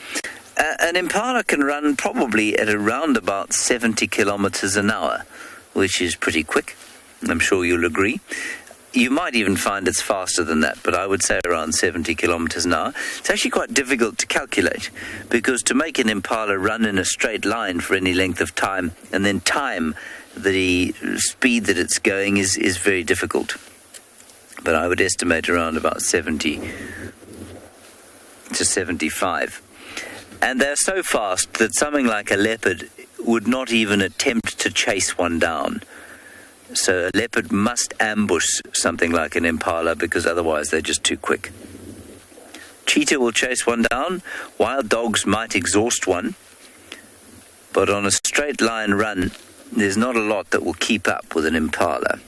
An impala can run probably at around about 70 kilometers an hour, which is pretty quick. I'm sure you'll agree. You might even find it's faster than that, but I would say around 70 kilometers an hour. It's actually quite difficult to calculate, because to make an impala run in a straight line for any length of time and then time the speed that it's going is very difficult. But I would estimate around about 70 to 75. And they're so fast that something like a leopard would not even attempt to chase one down. So a leopard must ambush something like an impala, because otherwise they're just too quick. Cheetah will chase one down. Wild dogs might exhaust one. But on a straight line run, there's not a lot that will keep up with an impala.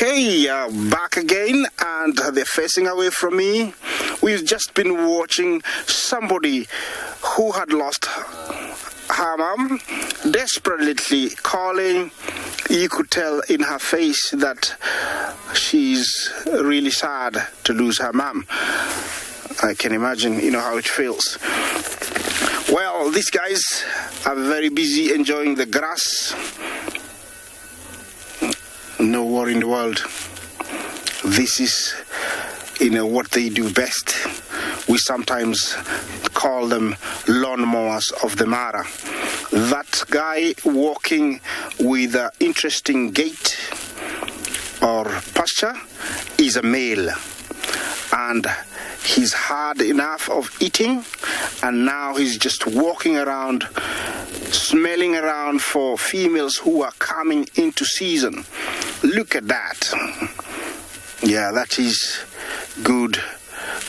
Okay, back again, and they're facing away from me. We've just been watching somebody who had lost her mom, desperately calling. You could tell in her face that she's really sad to lose her mom. I can imagine, you know, how it feels. Well, these guys are very busy enjoying the grass. No worry in the world. This is, you know, what they do best. We sometimes call them lawnmowers of the Mara. That guy walking with an interesting gait or posture is a male, and he's had enough of eating, and now he's just walking around, smelling around for females who are coming into season. Look at that. Yeah, that is good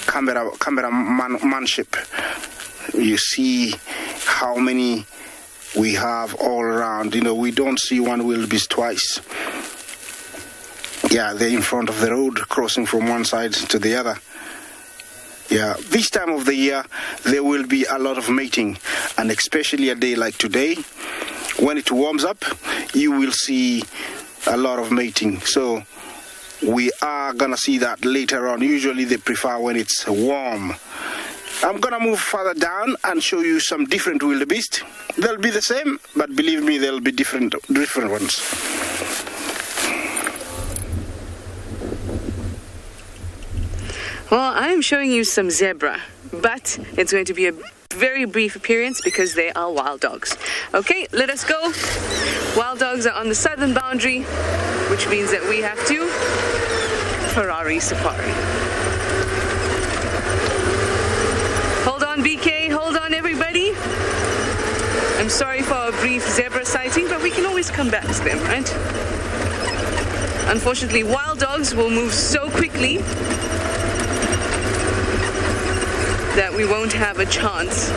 cameramanship. You see how many we have all around. You know, we don't see one wildebeest twice. Yeah, they're in front of the road, crossing from one side to the other. Yeah, this time of the year, there will be a lot of mating, and especially a day like today, when it warms up, you will see a lot of mating. So we are gonna see that later on. Usually they prefer when it's warm. I'm gonna move further down and show you some different wildebeest. They'll be the same, but believe me, they'll be different ones. Well, I'm showing you some zebra, but it's going to be a very brief appearance because they are wild dogs. Okay, let us go. Wild dogs are on the southern boundary, which means that we have to Ferrari safari. Hold on, BK. Hold on, everybody. I'm sorry for a brief zebra sighting, but we can always come back to them, right? Unfortunately, wild dogs will move so quickly that we won't have a chance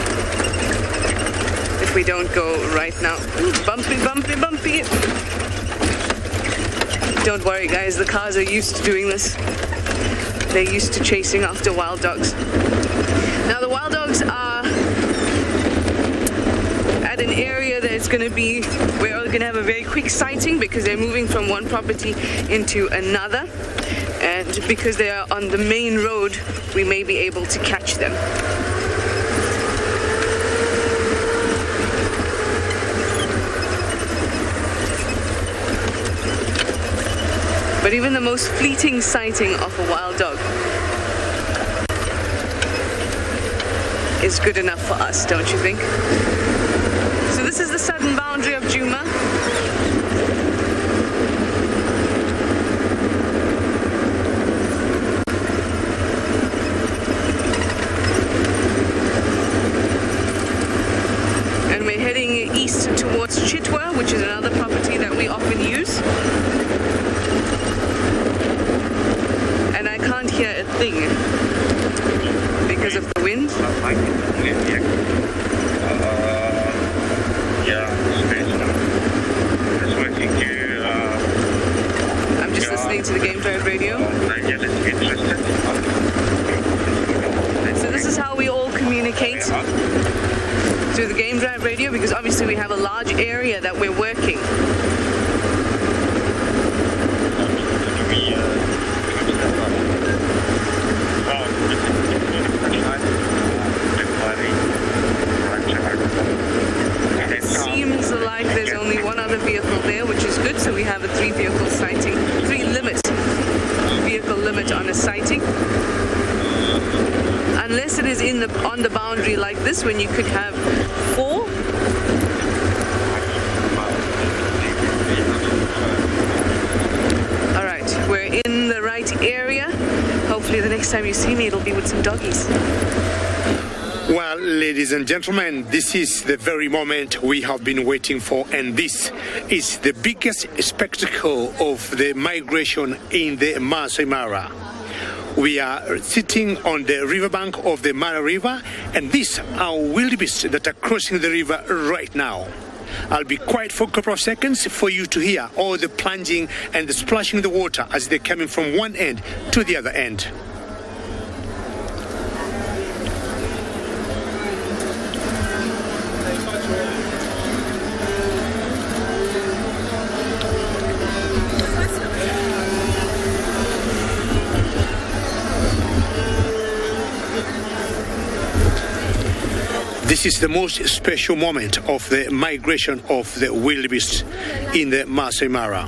if we don't go right now. Ooh, bumpy, bumpy, bumpy. Don't worry, guys, the cars are used to doing this. They're used to chasing after wild dogs. Now, the wild dogs are at an area that it's going to be, we're going to have a very quick sighting because they're moving from one property into another. And because they are on the main road, we may be able to catch them. But even the most fleeting sighting of a wild dog is good enough for us, don't you think? So this is the southern boundary of Djuma. And we're heading east towards Chitwa, which is another property that we often use. And I can't hear a thing because of the wind. I'm just listening to the Game Drive radio. So this is how we all communicate through the Game Drive radio, because obviously we have a large area that we're working. It seems like there's only one other vehicle there, which is good, so we have a 3-vehicle sighting, 3-vehicle limit on a sighting. Unless it is on the boundary like this, when you could have 4. Alright, we're in the right area. Hopefully the next time you see me, it'll be with some doggies. Well, ladies and gentlemen, this is the very moment we have been waiting for, and this is the biggest spectacle of the migration in the Masai Mara. We are sitting on the riverbank of the Mara River, and these are wildebeest that are crossing the river right now. I'll be quiet for a couple of seconds for you to hear all the plunging and the splashing the water as they're coming from one end to the other end. This is the most special moment of the migration of the wildebeest in the Masai Mara.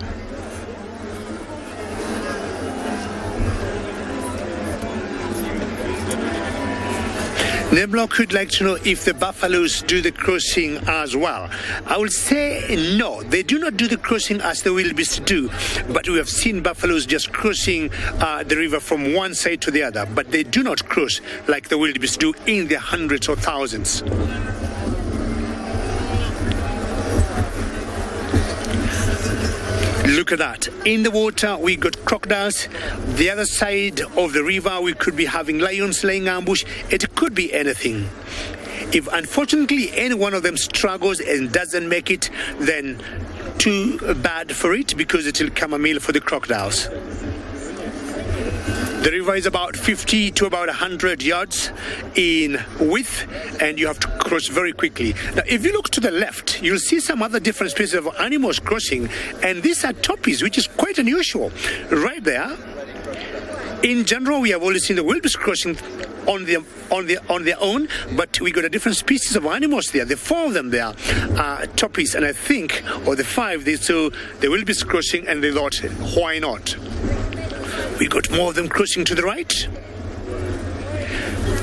Neblock would like to know if the buffaloes do the crossing as well. I will say no, they do not do the crossing as the wildebeest do, but we have seen buffaloes just crossing the river from one side to the other, but they do not cross like the wildebeest do in their hundreds or thousands. Look at that. In the water, we got crocodiles. The other side of the river, we could be having lions laying ambush. It could be anything. If unfortunately any one of them struggles and doesn't make it, then too bad for it, because it will come a meal for the crocodiles. The river is about 50 to about 100 yards in width, and you have to cross very quickly. Now, if you look to the left, you'll see some other different species of animals crossing, and these are toppies, which is quite unusual. Right there. In general, we have only seen the wildebeest crossing on their own, but we got a different species of animals there. The four of them there are toppies, and I think, or the five, they saw the wildebeest crossing, and they thought, why not? We got more of them crossing to the right.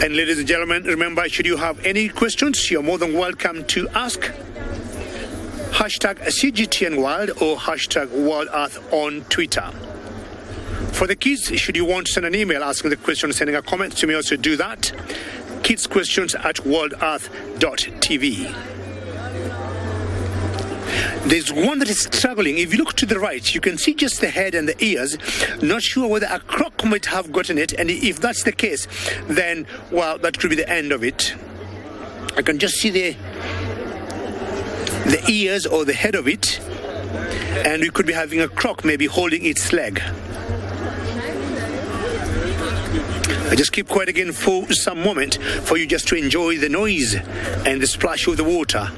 And ladies and gentlemen, remember, should you have any questions, you're more than welcome to ask. Hashtag CGTNWild or hashtag Wild Earth on Twitter. For the kids, should you want to send an email asking the question, sending a comment, you may also do that. kidsquestions@worldearth.tv. There's one that is struggling. If you look to the right, you can see just the head and the ears. Not sure whether a croc might have gotten it, and if that's the case, then, well, that could be the end of it. I can just see the ears or the head of it, and we could be having a croc maybe holding its leg. I just keep quiet again for some moment for you just to enjoy the noise and the splash of the water.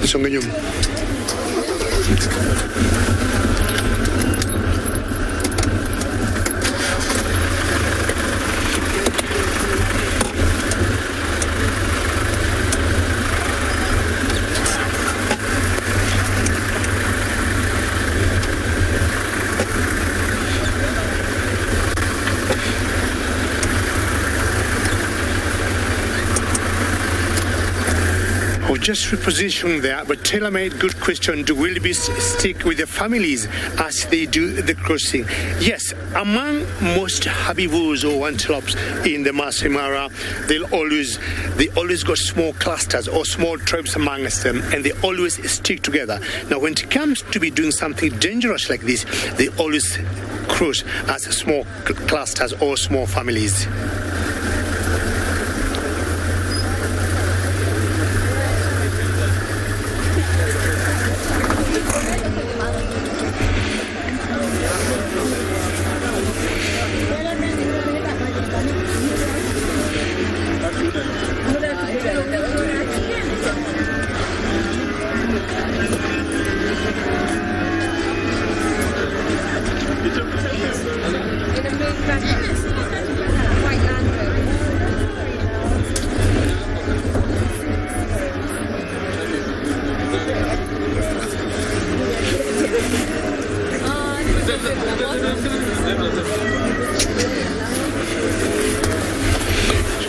Songenyum. Just repositioned there, but tailor-made. Good question. Do wildebeest stick with their families as they do the crossing? Yes, among most herbivores or antelopes in the Masai Mara, they always got small clusters or small tribes amongst them, and they always stick together. Now, when it comes to be doing something dangerous like this, they always cross as small clusters or small families.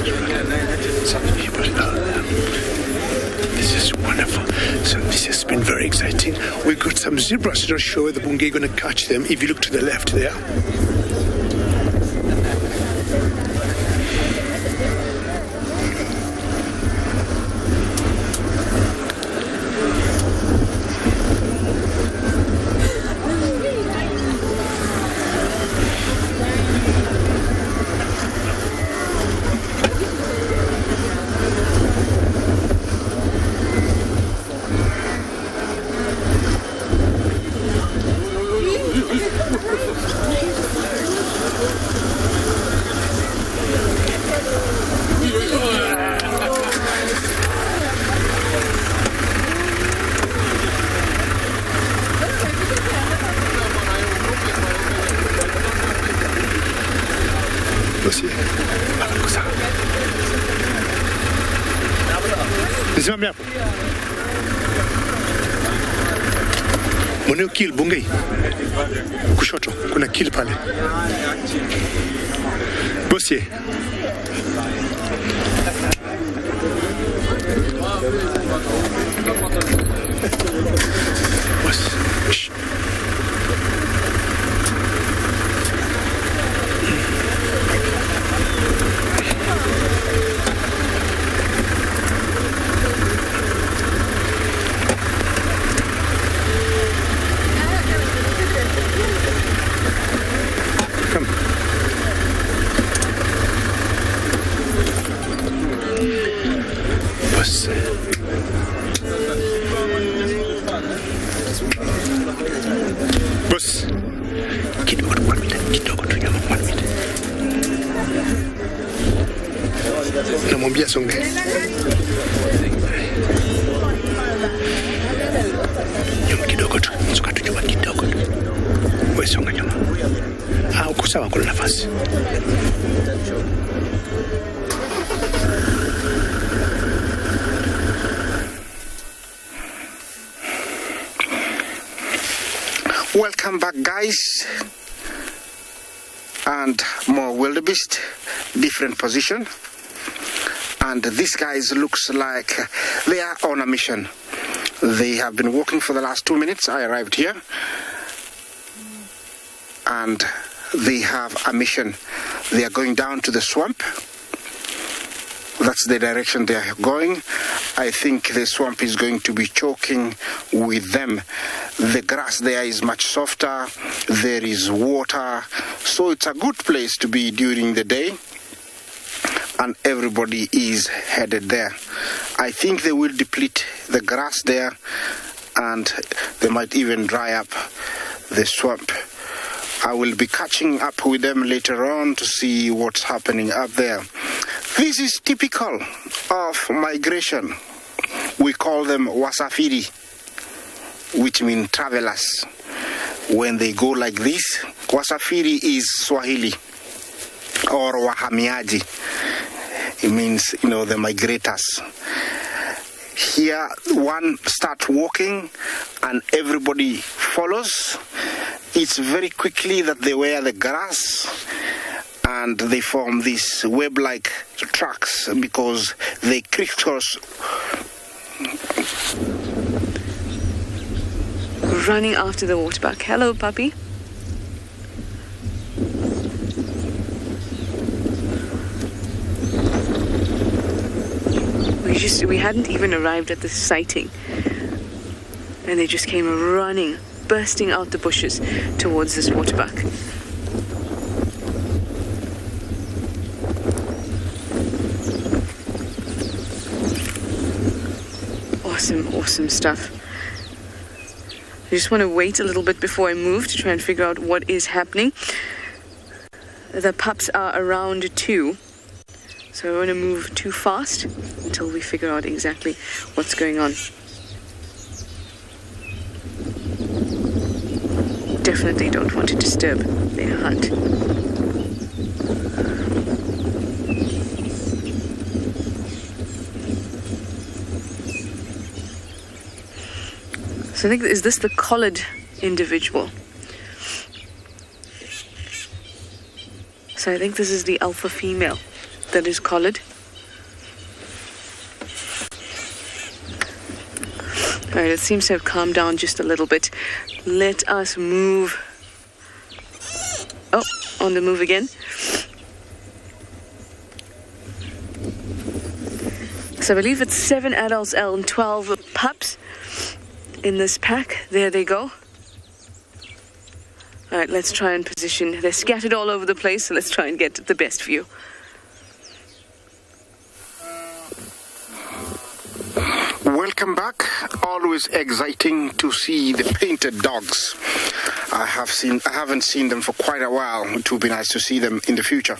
Some people this is wonderful. So this has been very exciting. We got some zebras. Not sure whether Bungay going to catch them. If you look to the left there. Nisimame hapo. Mweneo kill Bungay. Kushoto kuna kill pale. Bosie. Boss. Boss. Kidogo tu 1 minute. Kidogo tu jamaa 1 minute. Namwambia songe. Nyuma kidogo tu. Suka tu nyuma kidogo tu. Wewe songa nyuma. Uko sawa kuna nafasi. Welcome back, guys, and more wildebeest, different position, and these guys looks like they are on a mission. They have been walking for the last 2 minutes. I arrived here, and they have a mission. They are going down to the swamp. That's the direction they are going. I think the swamp is going to be choking with them. The grass there is much softer. There is water. So it's a good place to be during the day. And everybody is headed there. I think they will deplete the grass there. And they might even dry up the swamp. I will be catching up with them later on to see what's happening up there. This is typical of migration. We call them wasafiri, which means travelers. When they go like this, wasafiri is Swahili or wahamiaji. It means, the migrators. Here, one starts walking and everybody follows. It's very quickly that they wear the grass and they form these web-like tracks because they crisscross. Running after the waterbuck. Hello, puppy. We hadn't even arrived at the sighting, and they just came running, bursting out the bushes towards this waterbuck. Awesome stuff. I just want to wait a little bit before I move to try and figure out what is happening. The pups are around 2, so I don't want to move too fast until we figure out exactly what's going on. Definitely don't want to disturb their hunt. So I think, is this the collared individual? So I think this is the alpha female that is collared. Alright, it seems to have calmed down just a little bit. Let us move. Oh, on the move again. So I believe it's 7 adults and 12 pups in this pack. There they go. Alright, let's try and position. They're scattered all over the place, so let's try and get the best view. Welcome back. Always exciting to see the painted dogs. I haven't seen them for quite a while. It would be nice to see them in the future.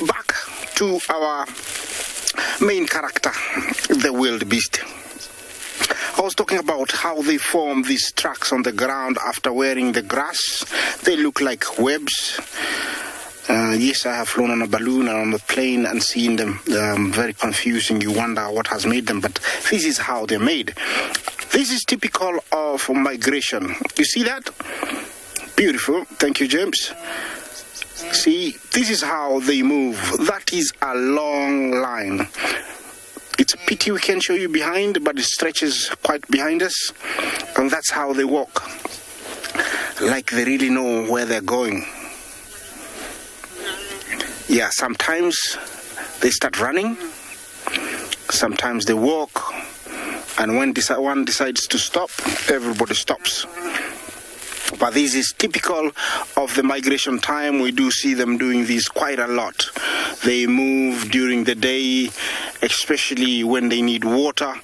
Back to our main character, the wildebeest. I was talking about how they form these tracks on the ground after wearing the grass. They look like webs. Yes, I have flown on a balloon and on a plane and seen them. Very confusing. You wonder what has made them, but this is how they're made. This is typical of migration. You see that? Beautiful. Thank you, James. See, this is how they move. That is a long line. It's a pity we can't show you behind, but it stretches quite behind us. And that's how they walk. Like they really know where they're going. Yeah, sometimes they start running. Sometimes they walk. And when one decides to stop, everybody stops. But this is typical of the migration time. We do see them doing this quite a lot. They move during the day, especially when they need water.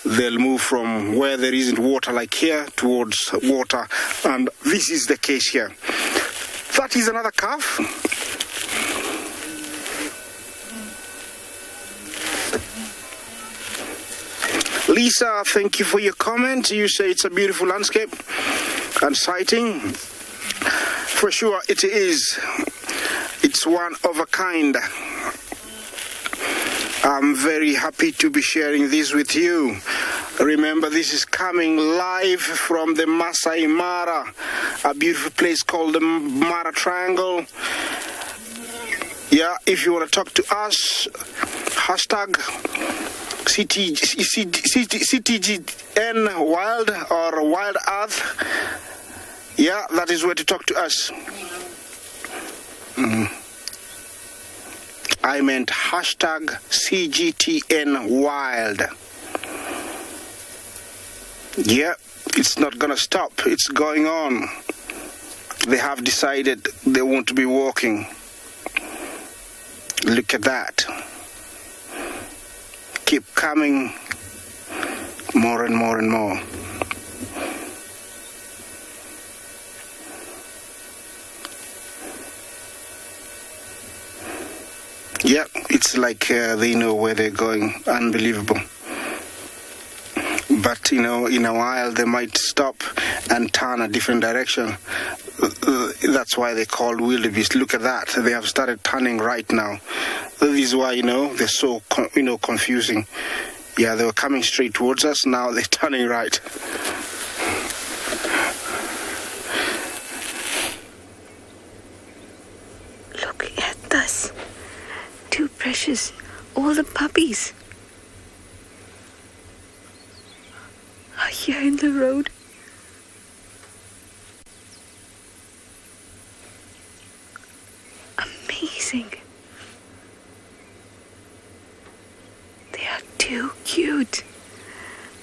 They'll move from where there isn't water, like here, towards water. And this is the case here. That is another calf. Lisa, thank you for your comment. You say it's a beautiful landscape and sighting. For sure it is. It's one of a kind. I'm very happy to be sharing this with you. Remember, this is coming live from the Masai Mara, a beautiful place called the Mara Triangle. Yeah, if you want to talk to us, hashtag CTGN Wild or Wild Earth. Yeah, that is where to talk to us. I meant hashtag CGTN Wild. Yeah, it's not gonna stop. It's going on. They have decided they want to be walking. Look at that. Keep coming more and more and more. Yeah, it's like they know where they're going. Unbelievable. But, you know, in a while they might stop and turn a different direction. That's why they're called wildebeest. Look at that. They have started turning right now. This is why, you know, they're so, confusing. Yeah, they were coming straight towards us. Now they're turning right. Look at this. Too precious. All the puppies are here in the road. Amazing. They are too cute.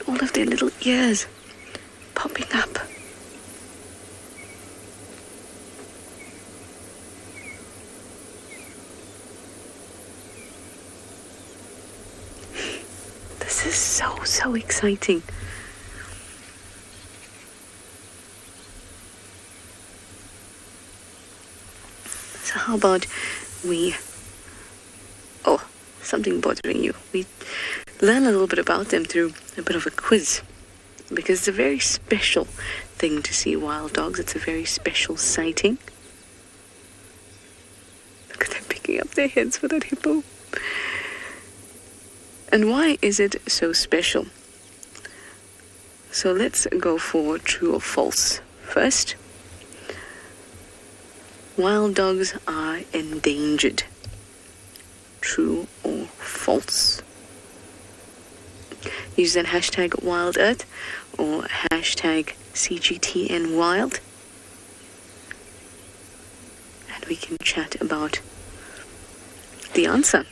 All of their little ears popping up. This is so exciting. So how about we... Oh, something bothering you. We learn a little bit about them through a bit of a quiz. Because it's a very special thing to see wild dogs. It's a very special sighting. Look at them picking up their heads for that hippo. And why is it so special? So let's go for true or false first. Wild dogs are endangered. True or false? use that hashtag WildEarth or hashtag CGTNWild, and we can chat about the answer.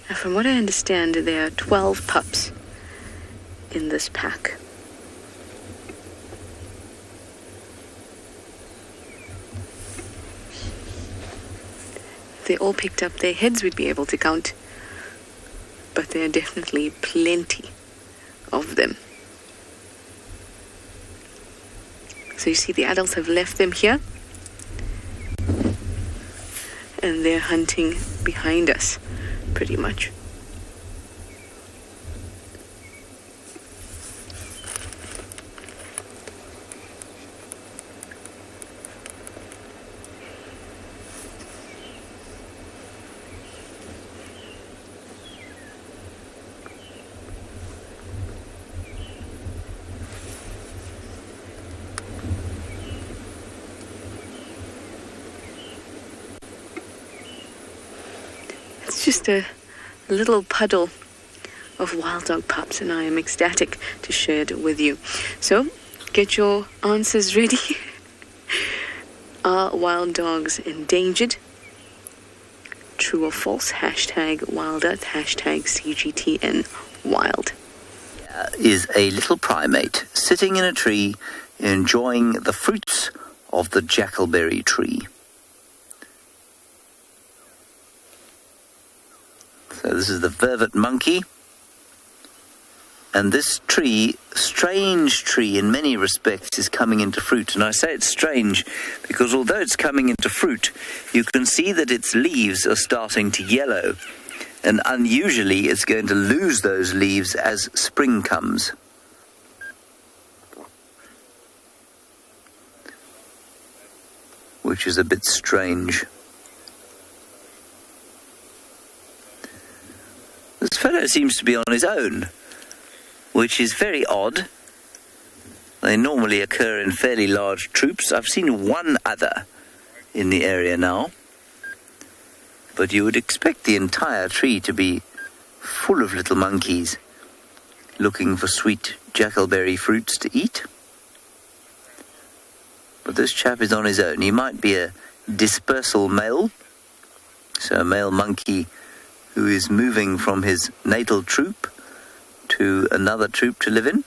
Now, from what I understand, there are 12 pups in this pack. If they all picked up their heads, we'd be able to count. But there are definitely plenty of them. So you see the adults have left them here. And they're hunting behind us, pretty much. It's just a little puddle of wild dog pups, and I am ecstatic to share it with you. So, get your answers ready. Are wild dogs endangered? True or false? Hashtag WildEarth, hashtag CGTNWild. Is a little primate sitting in a tree enjoying the fruits of the jackalberry tree. So this is the vervet monkey. And this tree, strange tree in many respects, is coming into fruit. And I say it's strange because although it's coming into fruit, you can see that its leaves are starting to yellow. And unusually, it's going to lose those leaves as spring comes. Which is a bit strange. This fellow seems to be on his own, which is very odd. They normally occur in fairly large troops. I've seen one other in the area now. But you would expect the entire tree to be full of little monkeys looking for sweet jackalberry fruits to eat. But this chap is on his own. He might be a dispersal male, so a male monkey who is moving from his natal troop to another troop to live in.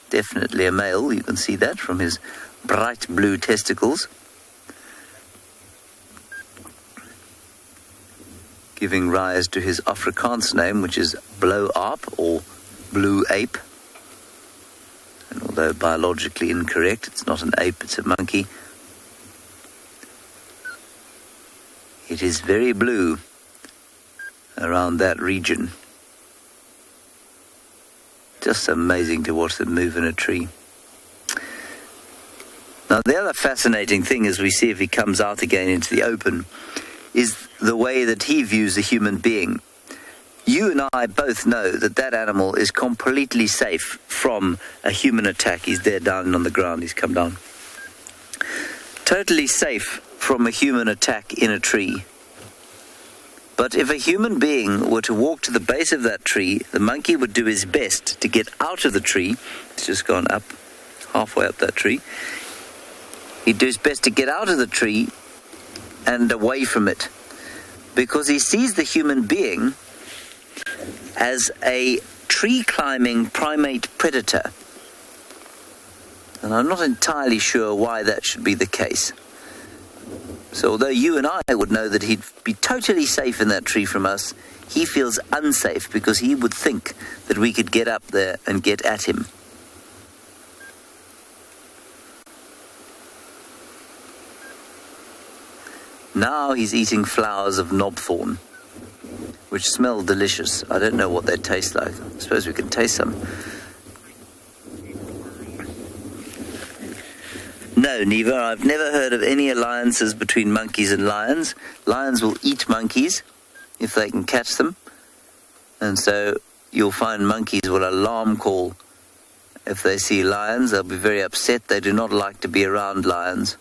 Definitely a male, you can see that from his bright blue testicles. Giving rise to his Afrikaans name, which is Blauwap or blue ape. And although biologically incorrect, it's not an ape, it's a monkey. It is very blue around that region. Just amazing to watch them move in a tree. Now, the other fascinating thing as we see if he comes out again into the open is the way that he views a human being. You and I both know that that animal is completely safe from a human attack. He's there down on the ground. He's come down. Totally safe from a human attack in a tree. But if a human being were to walk to the base of that tree, the monkey would do his best to get out of the tree. It's just gone up, halfway up that tree. He'd do his best to get out of the tree and away from it, because he sees the human being as a tree-climbing primate predator. And I'm not entirely sure why that should be the case. So although you and I would know that he'd be totally safe in that tree from us, he feels unsafe because he would think that we could get up there and get at him. Now he's eating flowers of knobthorn, which smell delicious. I don't know what they taste like. I suppose we can taste some. No, Neva, I've never heard of any alliances between monkeys and lions. Lions will eat monkeys if they can catch them. And so you'll find monkeys will alarm call If they see lions, they'll be very upset. They do not like to be around lions.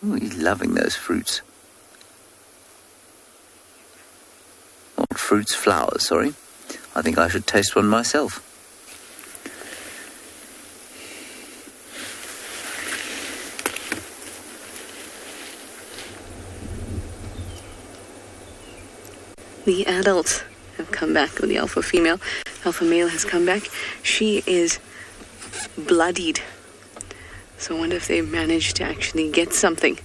Oh, he's loving those fruits. Not fruits, flowers, sorry. I think I should taste one myself. The adults have come back, or the alpha female. Alpha male has come back. She is bloodied. So I wonder if they managed to actually get something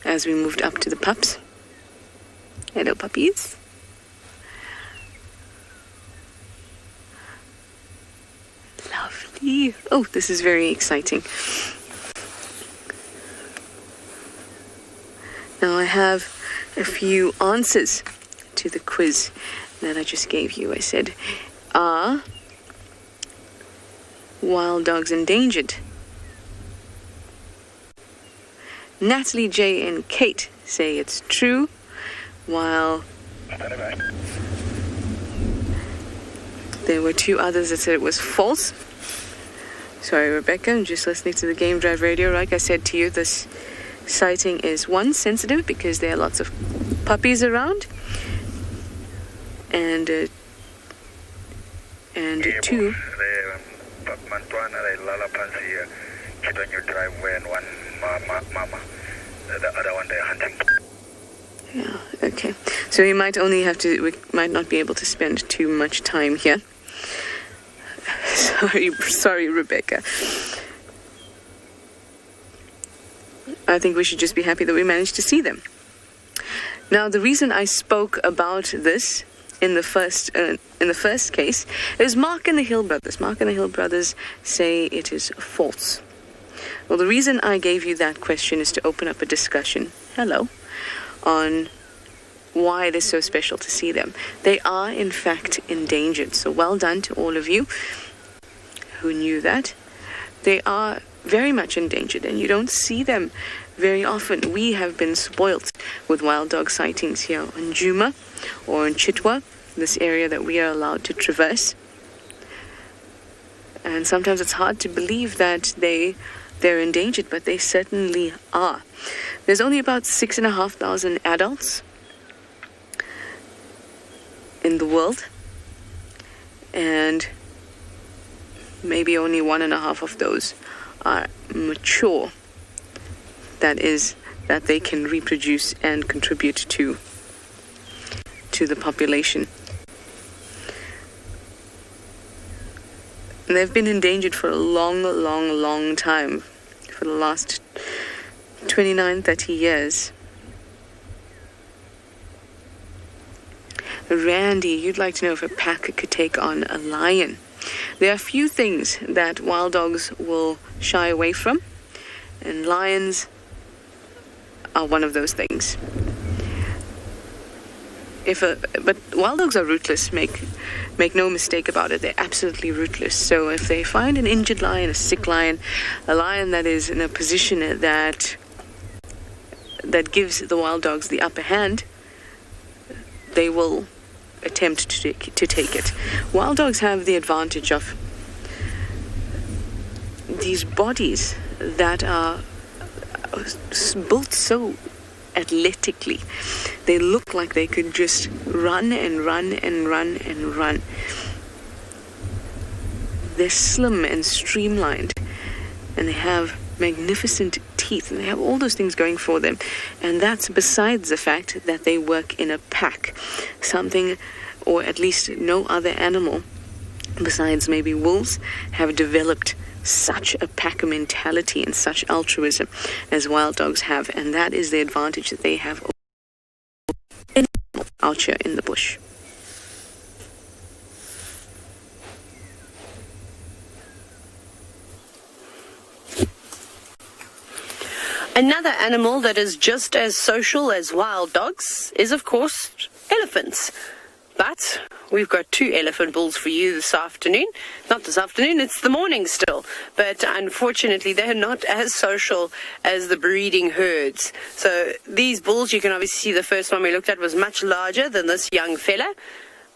as we moved up to the pups. Hello, puppies. Lovely. Oh, this is very exciting. Now I have a few answers to the quiz that I just gave you. I said, are wild dogs endangered? Natalie, Jay, and Kate say it's true, while there were two others that said it was false. Sorry, Rebecca, I'm just listening to the Game Drive radio. Like I said to you, this sighting is, one, sensitive because there are lots of puppies around, and two, kid on your driveway and one mama. The other one they're hunting. yeah, okay. So we might not be able to spend too much time here. Sorry, Rebecca. I think we should just be happy that we managed to see them. Now, the reason I spoke about this in the first case is Mark and the Hill brothers. Mark and the Hill brothers say it is false. Well, the reason I gave you that question is to open up a discussion, on why it is so special to see them. They are, in fact, endangered. So well done to all of you who knew that. They are very much endangered, and you don't see them very often. We have been spoilt with wild dog sightings here on Djuma or in Chitwa, this area that we are allowed to traverse. And sometimes it's hard to believe that they're endangered, but they certainly are. There's only about 6,500 adults in the world, and maybe only 1.5 of those are mature. That is, that they can reproduce and contribute to the population. And they've been endangered for a long time, for the last 29-30 years. Randy, you'd like to know if a pack could take on a lion. There are a few things that wild dogs will shy away from, and lions are one of those things. But wild dogs are ruthless, make no mistake about it. They're absolutely ruthless. So if they find an injured lion, a sick lion, a lion that is in a position that gives the wild dogs the upper hand, they will attempt to take it. Wild dogs have the advantage of these bodies that are built so athletically. They look like they could just run and run and run and run. They're slim and streamlined, and they have magnificent teeth, and they have all those things going for them. And that's besides the fact that they work in a pack. Something, or at least no other animal besides maybe wolves, have developed such a pack mentality and such altruism as wild dogs have, and that is the advantage that they have out here in the bush. Another animal that is just as social as wild dogs is, of course, elephants. But we've got 2 elephant bulls for you this afternoon. Not this afternoon, it's the morning still. But unfortunately, they're not as social as the breeding herds. So these bulls, you can obviously see the first one we looked at was much larger than this young fella.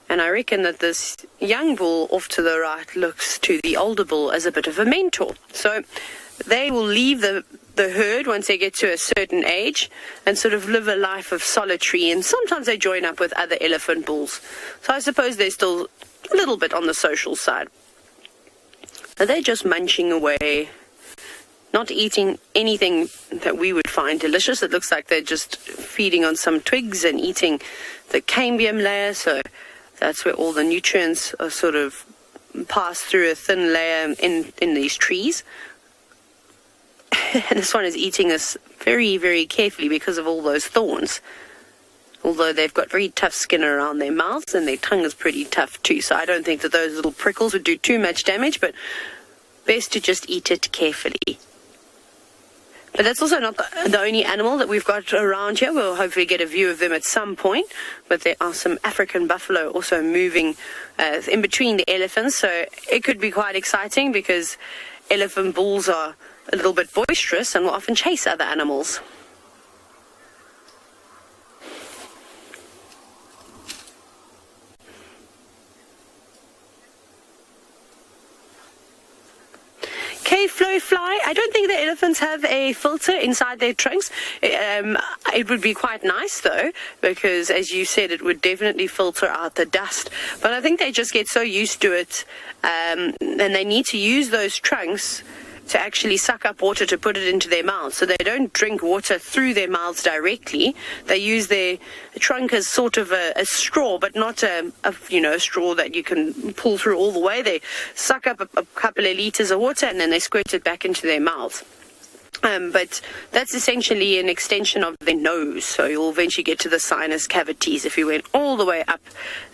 And I reckon that this young bull off to the right looks to the older bull as a bit of a mentor. So they will leave the herd once they get to a certain age and sort of live a life of solitary, and sometimes they join up with other elephant bulls. So I suppose they're still a little bit on the social side. But they're just munching away, not eating anything that we would find delicious. It looks like they're just feeding on some twigs and eating the cambium layer, so that's where all the nutrients are sort of pass through a thin layer in these trees. And this one is eating this very, very carefully because of all those thorns. Although they've got very tough skin around their mouths and their tongue is pretty tough too. So I don't think that those little prickles would do too much damage, but best to just eat it carefully. But that's also not the only animal that we've got around here. We'll hopefully get a view of them at some point. But there are some African buffalo also moving in between the elephants. So it could be quite exciting because elephant bulls are a little bit boisterous and will often chase other animals. Cave flow fly. I don't think the elephants have a filter inside their trunks. It would be quite nice though, because as you said, it would definitely filter out the dust. But I think they just get so used to it, and they need to use those trunks to actually suck up water to put it into their mouths. So they don't drink water through their mouths directly. They use their trunk as sort of a straw, but not a straw that you can pull through all the way. They suck up a couple of liters of water and then they squirt it back into their mouths. But that's essentially an extension of their nose, so you'll eventually get to the sinus cavities if you went all the way up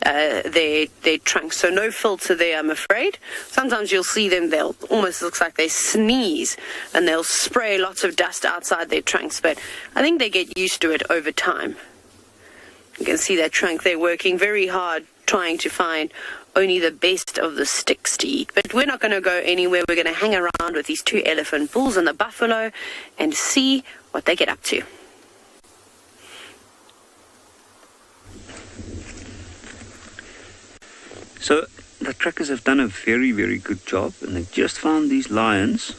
their trunks. So no filter there, I'm afraid. Sometimes you'll see them, they'll almost looks like they sneeze and they'll spray lots of dust outside their trunks, but I think they get used to it over time. You can see that trunk, they're working very hard trying to find only the best of the sticks to eat. But we're not going to go anywhere. We're going to hang around with these two elephant bulls and the buffalo and see what they get up to. So the trackers have done a very, very good job, and they've just found these lions.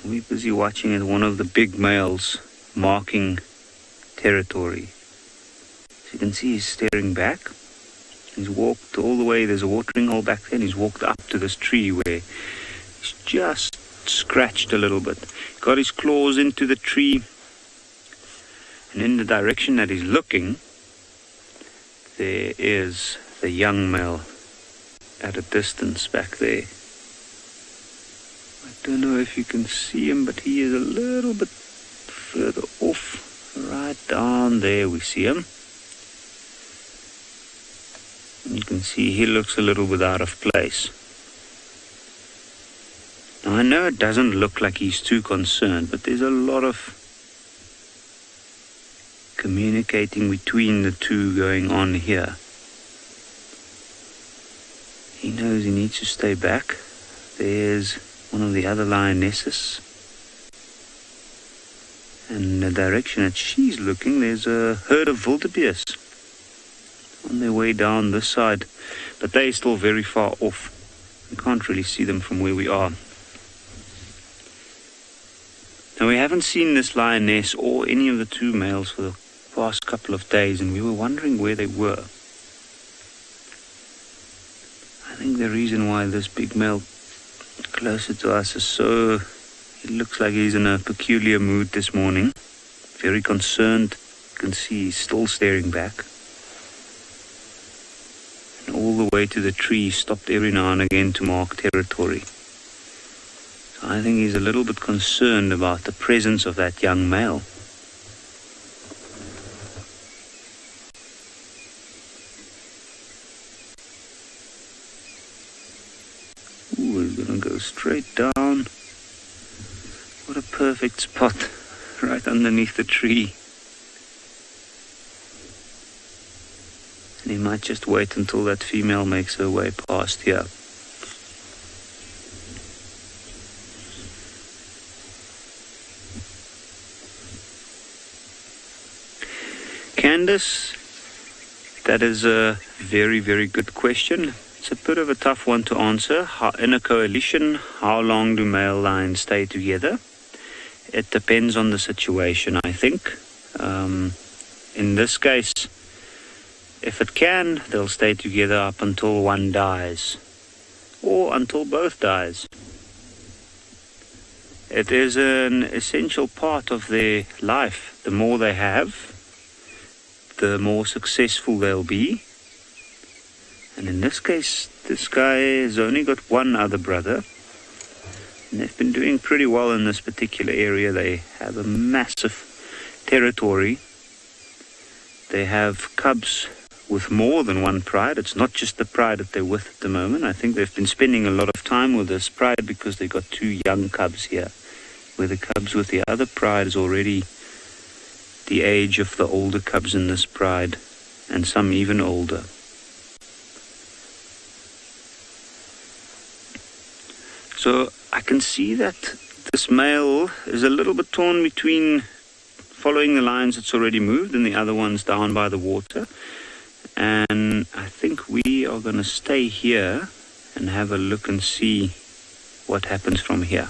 We're busy watching as one of the big males marking territory. So you can see he's staring back. He's walked all the way, there's a watering hole back there, and he's walked up to this tree where he's just scratched a little bit. Got his claws into the tree, and in the direction that he's looking, there is the young male at a distance back there. I don't know if you can see him, but he is a little bit further off. Right down there we see him. You can see he looks a little bit out of place. Now I know it doesn't look like he's too concerned, but there's a lot of communicating between the two going on here. He knows he needs to stay back. There's one of the other lionesses. And in the direction that she's looking, there's a herd of wildebeest on their way down this side, but they're still very far off. We can't really see them from where we are. Now we haven't seen this lioness or any of the two males for the past couple of days, and we were wondering where they were. I think the reason why this big male closer to us is so, it looks like he's in a peculiar mood this morning, very concerned. You can see he's still staring back. All the way to the tree, stopped every now and again to mark territory. So I think he's a little bit concerned about the presence of that young male. Ooh, he's gonna go straight down. What a perfect spot, right underneath the tree. And he might just wait until that female makes her way past here. Candace That is a very, very good question. It's a bit of a tough one to answer. In a coalition, how long do male lions stay together? It depends on the situation, I think. In this case, if it can, they'll stay together up until one dies, or until both dies. It is an essential part of their life. The more they have, the more successful they'll be. And in this case, this guy has only got one other brother. And they've been doing pretty well in this particular area. They have a massive territory. They have cubs with more than one pride. It's not just the pride that they're with at the moment. I think they've been spending a lot of time with this pride because they got 2 young cubs here, where the cubs with the other pride is already the age of the older cubs in this pride, and some even older. So I can see that this male is a little bit torn between following the lines that's already moved and the other ones down by the water. And I think we are going to stay here and have a look and see what happens from here.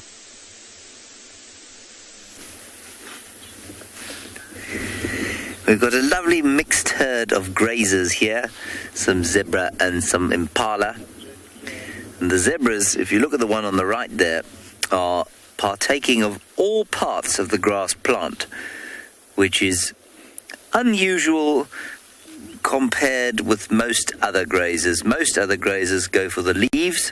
We've got a lovely mixed herd of grazers here, some zebra and some impala. And the zebras, if you look at the one on the right there, are partaking of all parts of the grass plant, which is unusual compared with most other grazers. Most other grazers go for the leaves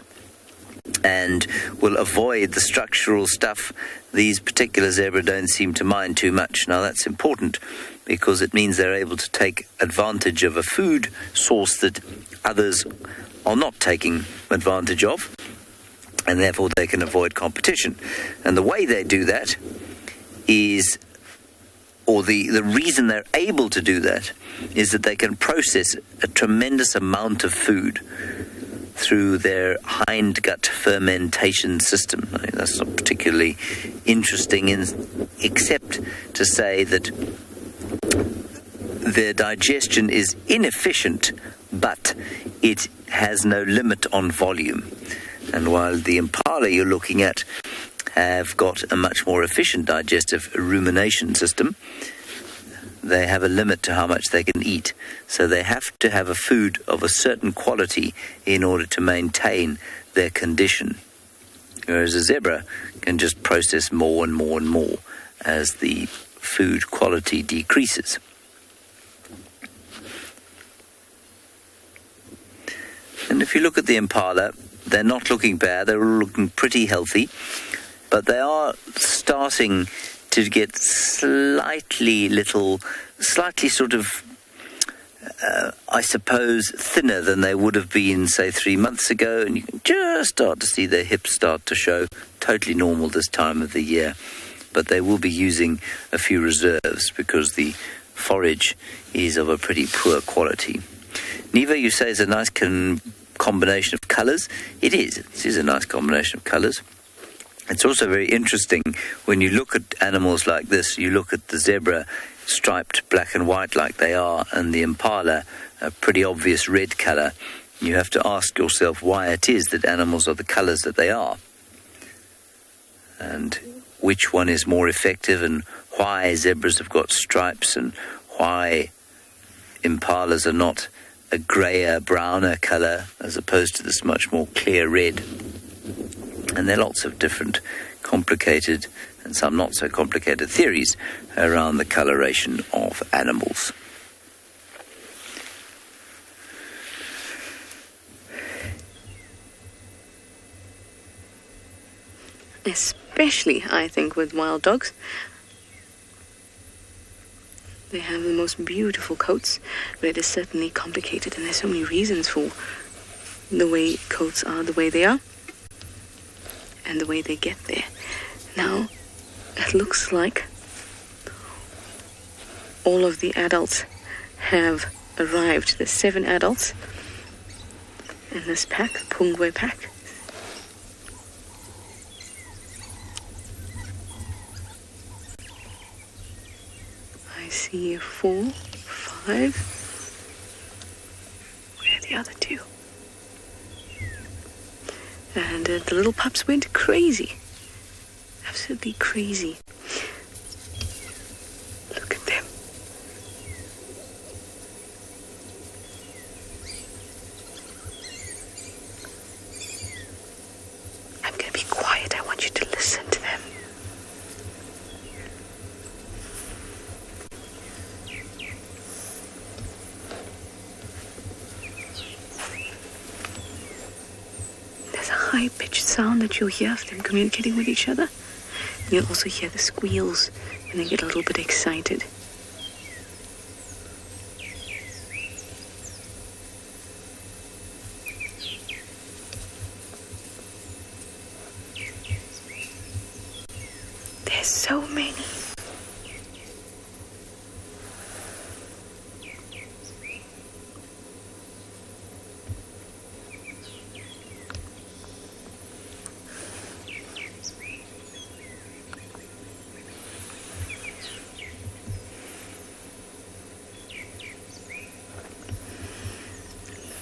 and will avoid the structural stuff. These particular zebra don't seem to mind too much. Now that's important because it means they're able to take advantage of a food source that others are not taking advantage of, and therefore they can avoid competition. And the way they do that is, or the reason they're able to do that, is that they can process a tremendous amount of food through their hindgut fermentation system. I mean, that's not particularly interesting, except to say that their digestion is inefficient, but it has no limit on volume. And while the impala you're looking at have got a much more efficient digestive rumination system, they have a limit to how much they can eat. So they have to have a food of a certain quality in order to maintain their condition. Whereas a zebra can just process more and more and more as the food quality decreases. And if you look at the impala, they're not looking bad, they're looking pretty healthy, but they are starting to get slightly sort of, I suppose, thinner than they would have been, say, 3 months ago, and you can just start to see their hips start to show. Totally normal this time of the year, but they will be using a few reserves because the forage is of a pretty poor quality. Neva, you say, is a nice combination of colours. It is. It is a nice combination of colours. It's also very interesting when you look at animals like this. You look at the zebra striped black and white like they are, and the impala a pretty obvious red colour. You have to ask yourself why it is that animals are the colours that they are, and which one is more effective, and why zebras have got stripes, and why impalas are not a greyer, browner colour as opposed to this much more clear red. And there are lots of different complicated and some not so complicated theories around the coloration of animals. Especially, I think, with wild dogs. They have the most beautiful coats, but it is certainly complicated, and there's so many reasons for the way coats are the way they are and the way they get there. Now, it looks like all of the adults have arrived. There's 7 adults in this pack, Pungwe pack. I see 4, 5, the other two. And the little pups went crazy. Absolutely crazy. Look at them. I'm going to be quiet. I want you to listen to them. There's a high-pitched sound that you'll hear of them communicating with each other. You'll also hear the squeals when they get a little bit excited. There's so many.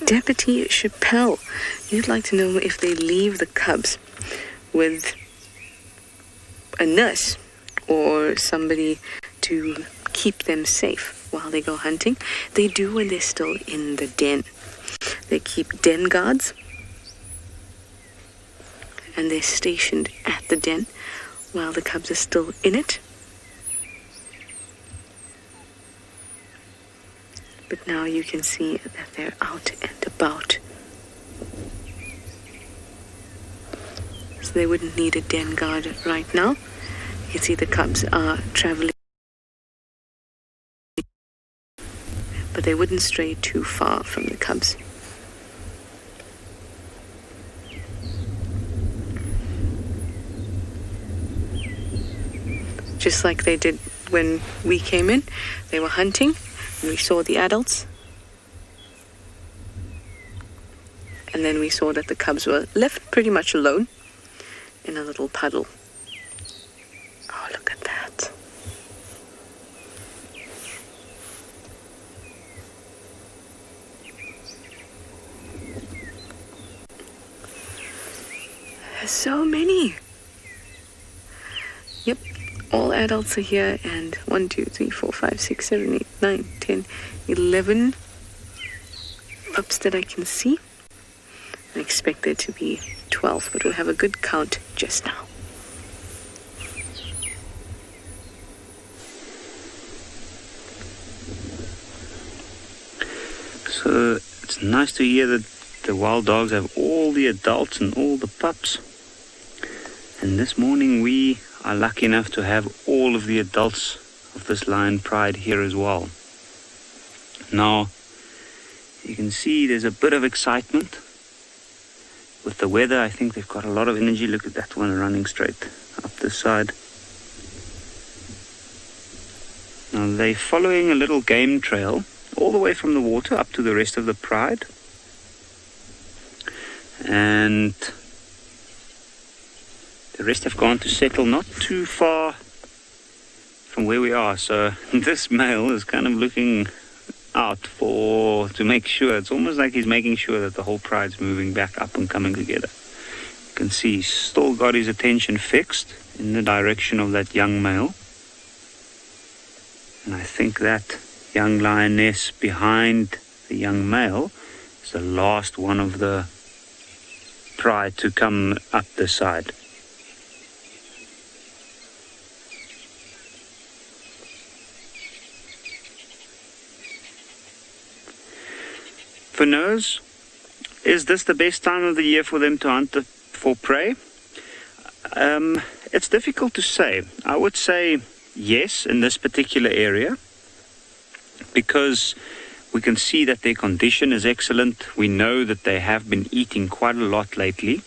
Deputy Chappelle, you'd like to know if they leave the cubs with a nurse or somebody to keep them safe while they go hunting. They do when they're still in the den. They keep den guards, and they're stationed at the den while the cubs are still in it. But now you can see that they're out and about. So they wouldn't need a den guard right now. You can see the cubs are traveling, but they wouldn't stray too far from the cubs. Just like they did when we came in, they were hunting. We saw the adults, and then we saw that the cubs were left pretty much alone in a little puddle. Oh, look at that. There's so many. Yep. All adults are here, and 1, 2, 3, 4, 5, 6, 7, 8, 9, 10, 11 pups that I can see. I expect there to be 12, but we'll have a good count just now. So it's nice to hear that the wild dogs have all the adults and all the pups. And this morning we are lucky enough to have all of the adults of this lion pride here as well. Now, you can see there's a bit of excitement with the weather. I think they've got a lot of energy. Look at that one running straight up this side. Now, they're following a little game trail all the way from the water up to the rest of the pride. And the rest have gone to settle not too far from where we are. So this male is kind of looking out to make sure. It's almost like he's making sure that the whole pride's moving back up and coming together. You can see he's still got his attention fixed in the direction of that young male. And I think that young lioness behind the young male is the last one of the pride to come up the side. For nose, is this the best time of the year for them to hunt for prey? It's difficult to say. I would say yes in this particular area, because we can see that their condition is excellent. We know that they have been eating quite a lot lately.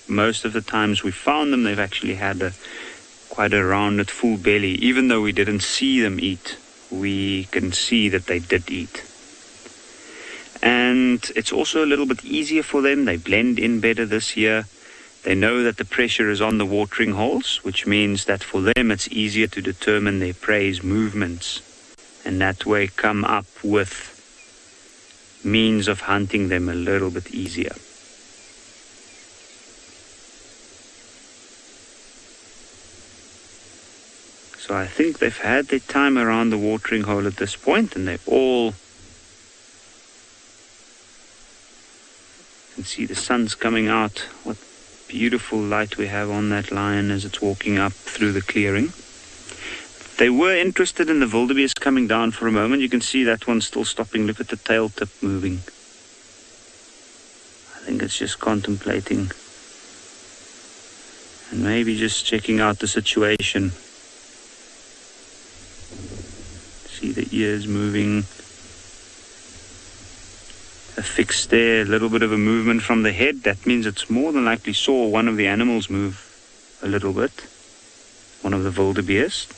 Most of the times we found them, they've actually had quite a rounded full belly. Even though we didn't see them eat, we can see that they did eat. And it's also a little bit easier for them. They blend in better this year. They know that the pressure is on the watering holes, which means that for them it's easier to determine their prey's movements, and that way come up with means of hunting them a little bit easier. So I think they've had their time around the watering hole at this point, and they've all... You can see the sun's coming out. What beautiful light we have on that lion as it's walking up through the clearing. They were interested in the wildebeest coming down for a moment. You can see that one's still stopping. Look at the tail tip moving. I think it's just contemplating and maybe just checking out the situation. See the ears moving. A fixed stare, a little bit of a movement from the head. That means it's more than likely saw one of the animals move a little bit. One of the wildebeest.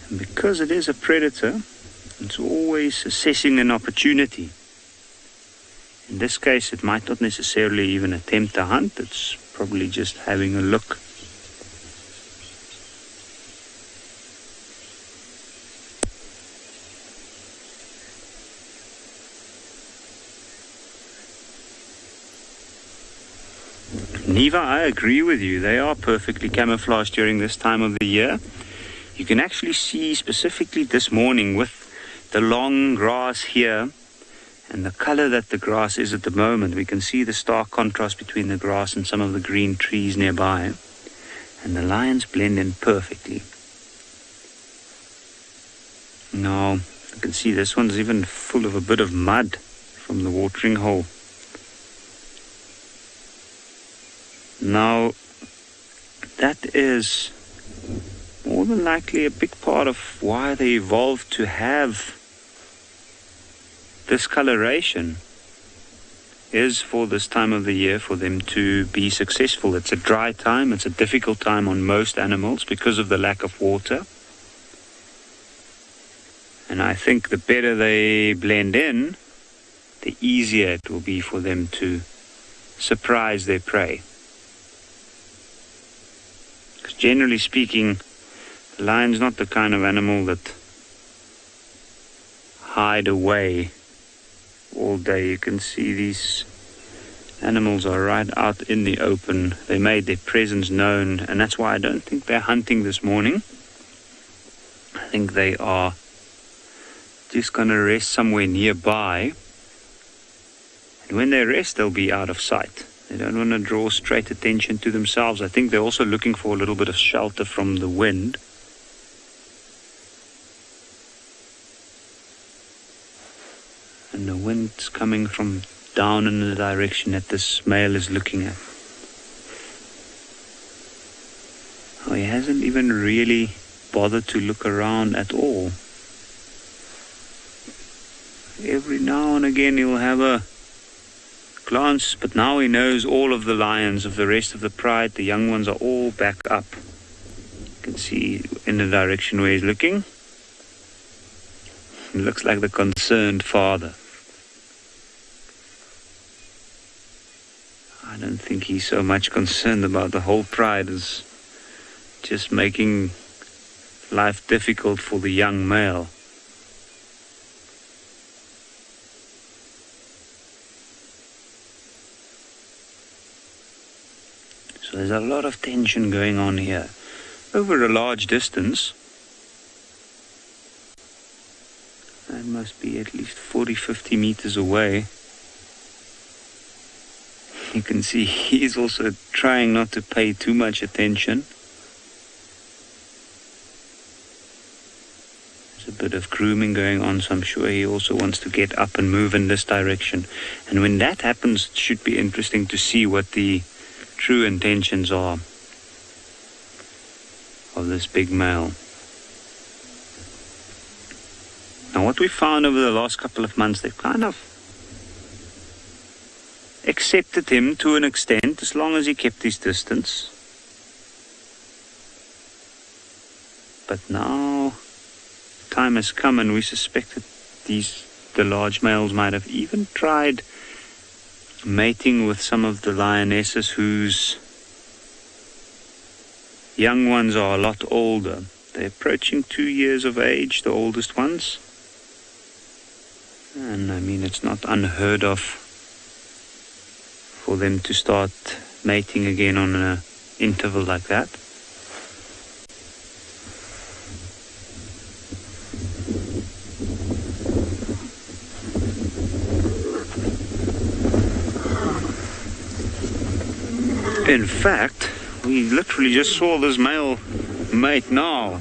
And because it is a predator, it's always assessing an opportunity. In this case, it might not necessarily even attempt a hunt. It's probably just having a look. Neva, I agree with you. They are perfectly camouflaged during this time of the year. You can actually see specifically this morning with the long grass here and the color that the grass is at the moment. We can see the stark contrast between the grass and some of the green trees nearby. And the lions blend in perfectly. Now, you can see this one's even full of a bit of mud from the watering hole. Now, that is more than likely a big part of why they evolved to have this coloration, is for this time of the year for them to be successful. It's a dry time, it's a difficult time on most animals because of the lack of water. And I think the better they blend in, the easier it will be for them to surprise their prey. Because generally speaking, the lion's not the kind of animal that hide away all day. You can see these animals are right out in the open. They made their presence known, and that's why I don't think they're hunting this morning. I think they are just going to rest somewhere nearby. And when they rest, they'll be out of sight. They don't want to draw straight attention to themselves. I think they're also looking for a little bit of shelter from the wind. And the wind's coming from down in the direction that this male is looking at. Oh, he hasn't even really bothered to look around at all. Every now and again he'll have a glance, but now he knows all of the lions of the rest of the pride. The young ones are all back up. You can see in the direction where he's looking. He looks like the concerned father. I don't think he's so much concerned about the whole pride as just making life difficult for the young male. So there's a lot of tension going on here over a large distance. That must be at least 40-50 meters away. You can see he's also trying not to pay too much attention. There's a bit of grooming going on, so I'm sure he also wants to get up and move in this direction. And when that happens, it should be interesting to see what the true intentions are of this big male. Now, what we found over the last couple of months, they've kind of accepted him to an extent, as long as he kept his distance. But now, time has come, and we suspect that the large males might have even tried mating with some of the lionesses whose young ones are a lot older. They're approaching 2 years of age, the oldest ones. And I mean, it's not unheard of for them to start mating again on an interval like that. In fact, we literally just saw this male mate now.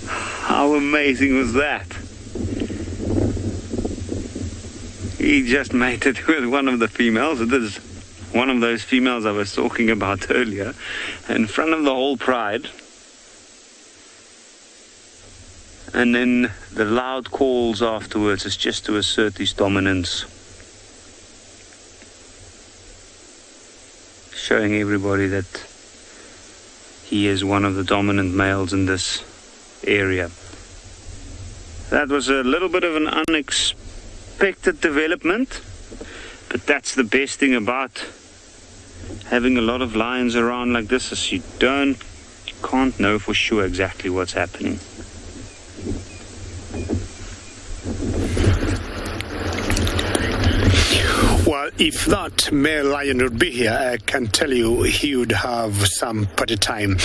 How amazing was that? He just mated with one of the females. It is one of those females I was talking about earlier, in front of the whole pride. And then the loud calls afterwards is just to assert his dominance, showing everybody that he is one of the dominant males in this area. That was a little bit of an unexpected development, but that's the best thing about having a lot of lions around like this, is you can't know for sure exactly what's happening. Well, if that male lion would be here, I can tell you he would have some party time.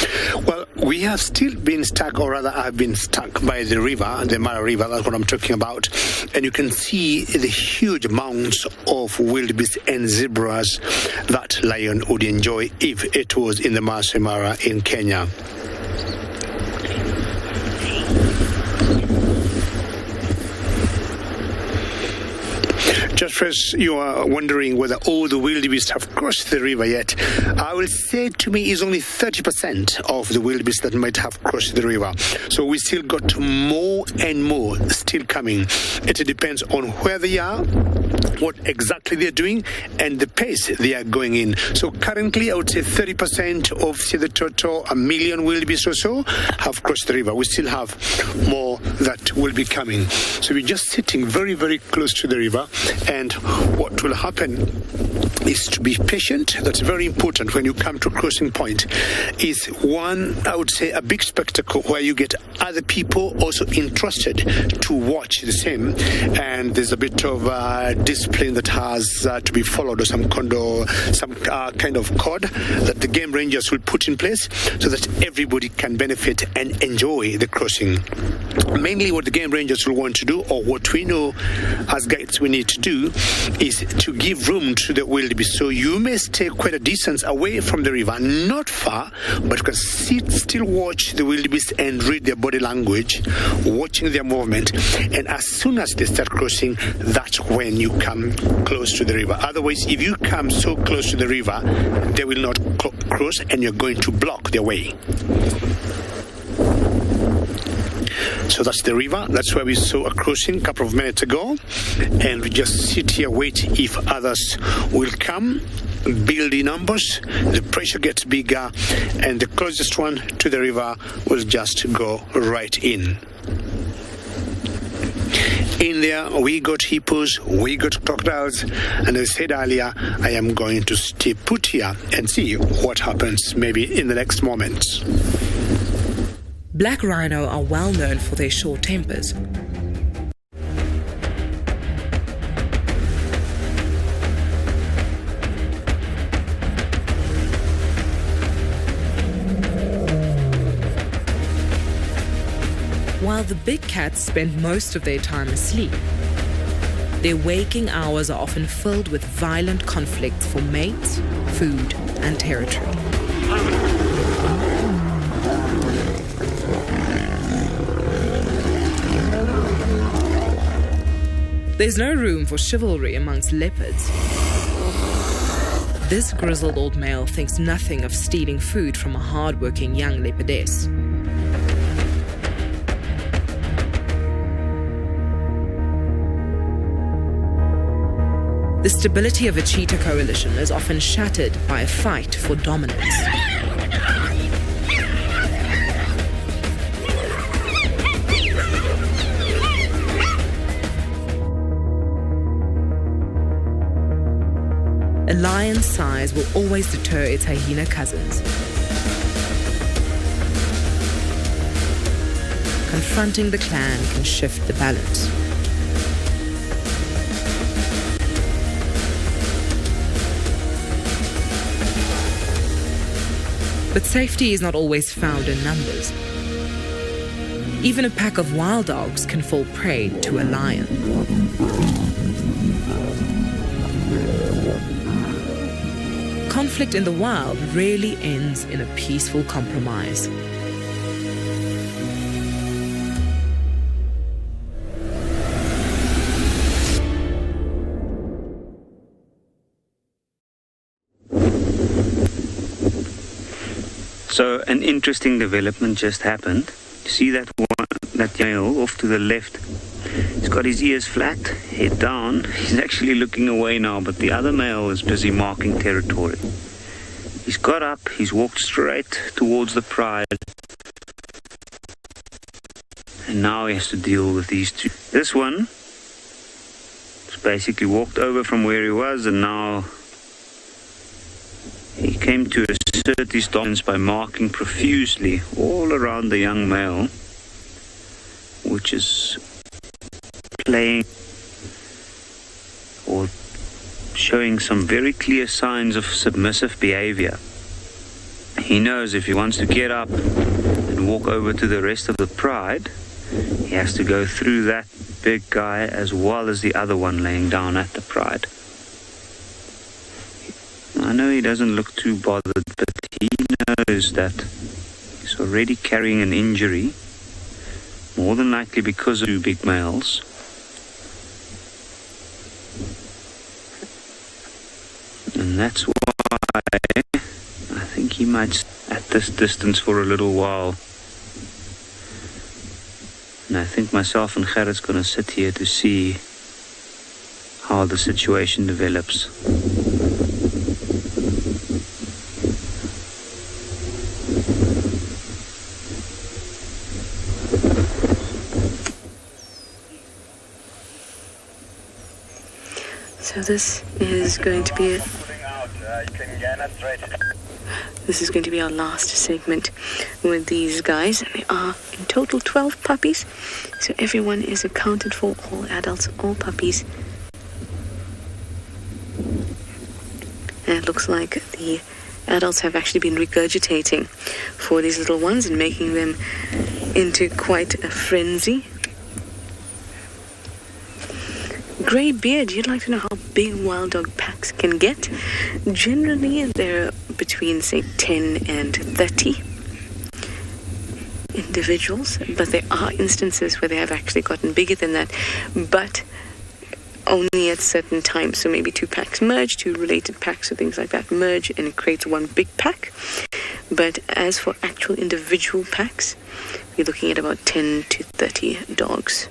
Well, we have still been stuck, or rather I've been stuck by the river, the Mara River, that's what I'm talking about. And you can see the huge mounds of wildebeest and zebras that lion would enjoy if it was in the Masai Mara in Kenya. Just as you are wondering whether all the wildebeest have crossed the river yet, I will say to me is only 30% of the wildebeest that might have crossed the river. So we still got more and more still coming. It depends on where they are, what exactly they're doing, and the pace they are going in. So currently, I would say 30% of the total, 1 million wildebeest or so, have crossed the river. We still have more that will be coming. So we're just sitting very, very close to the river. And what will happen is to be patient. That's very important when you come to a crossing point. Is one, I would say, a big spectacle where you get other people also interested to watch the same. And there's a bit of discipline that has to be followed, or some kind of code that the game rangers will put in place so that everybody can benefit and enjoy the crossing. Mainly what the game rangers will want to do, or what we know as guides we need to do, is to give room to the wildebeest. So you may stay quite a distance away from the river, not far, but you can still watch the wildebeest and read their body language, watching their movement. And as soon as they start crossing, that's when you come close to the river. Otherwise, if you come so close to the river, they will not cross, and you're going to block their way. So that's the river. That's where we saw a crossing a couple of minutes ago. And we just sit here, wait if others will come, build in numbers. The pressure gets bigger, and the closest one to the river will just go right in. In there, we got hippos, we got crocodiles, and as I said earlier, I am going to stay put here and see what happens maybe in the next moments. Black rhino are well known for their short tempers. While the big cats spend most of their time asleep, their waking hours are often filled with violent conflicts for mates, food, and territory. There's no room for chivalry amongst leopards. This grizzled old male thinks nothing of stealing food from a hard-working young leopardess. The stability of a cheetah coalition is often shattered by a fight for dominance. A lion's size will always deter its hyena cousins. Confronting the clan can shift the balance. But safety is not always found in numbers. Even a pack of wild dogs can fall prey to a lion. Conflict in the wild rarely ends in a peaceful compromise. So an interesting development just happened. You see that male off to the left? He's got his ears flat, head down. He's actually looking away now, but the other male is busy marking territory. He's got up, he's walked straight towards the pride. And now he has to deal with these two. This one has basically walked over from where he was, and now he came to assert his dominance by marking profusely all around the young male, which is playing or showing some very clear signs of submissive behavior. He knows if he wants to get up and walk over to the rest of the pride, he has to go through that big guy as well as the other one laying down at the pride. I know he doesn't look too bothered, but he knows that he's already carrying an injury, more than likely because of two big males. And that's why I think he might stay at this distance for a little while. And I think myself and Gerrit's going to sit here to see how the situation develops. So this is going to be our last segment with these guys. There are in total 12 puppies, so everyone is accounted for, all adults, all puppies. And it looks like the adults have actually been regurgitating for these little ones and making them into quite a frenzy. Grey Beard, you'd like to know how big wild dog packs can get? Generally, they're between, say, 10 and 30 individuals, but there are instances where they have actually gotten bigger than that, but only at certain times. So maybe two packs merge, two related packs or things like that merge, and it creates one big pack. But as for actual individual packs, you're looking at about 10 to 30 dogs.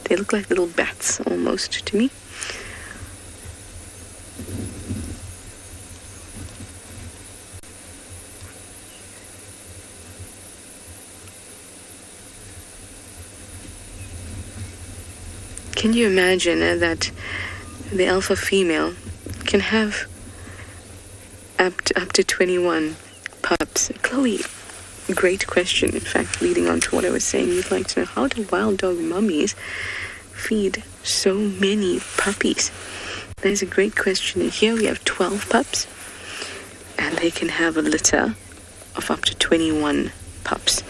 They look like little bats almost to me. Can you imagine that the alpha female can have up to 21 pups? Chloe, great question. In fact, leading on to what I was saying, you'd like to know, how do wild dog mummies feed so many puppies? That is a great question. And here we have 12 pups, and they can have a litter of up to 21 pups.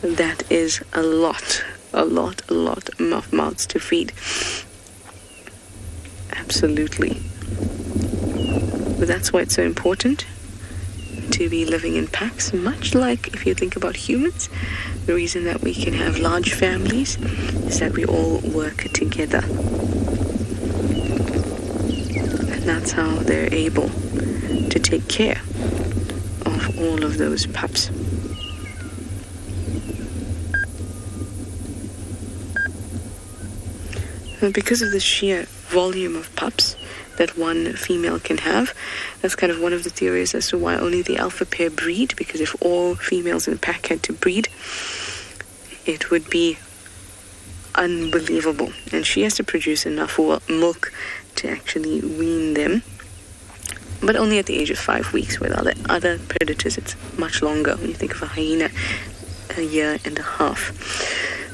That is a lot of mouths to feed. Absolutely. But that's why it's so important to be living in packs, much like if you think about humans. The reason that we can have large families is that we all work together. And that's how they're able to take care of all of those pups. And because of the sheer volume of pups that one female can have. That's kind of one of the theories as to why only the alpha pair breed, because if all females in the pack had to breed, it would be unbelievable. And she has to produce enough milk to actually wean them, but only at the age of 5 weeks. With other predators, it's much longer. When you think of a hyena, a year and a half.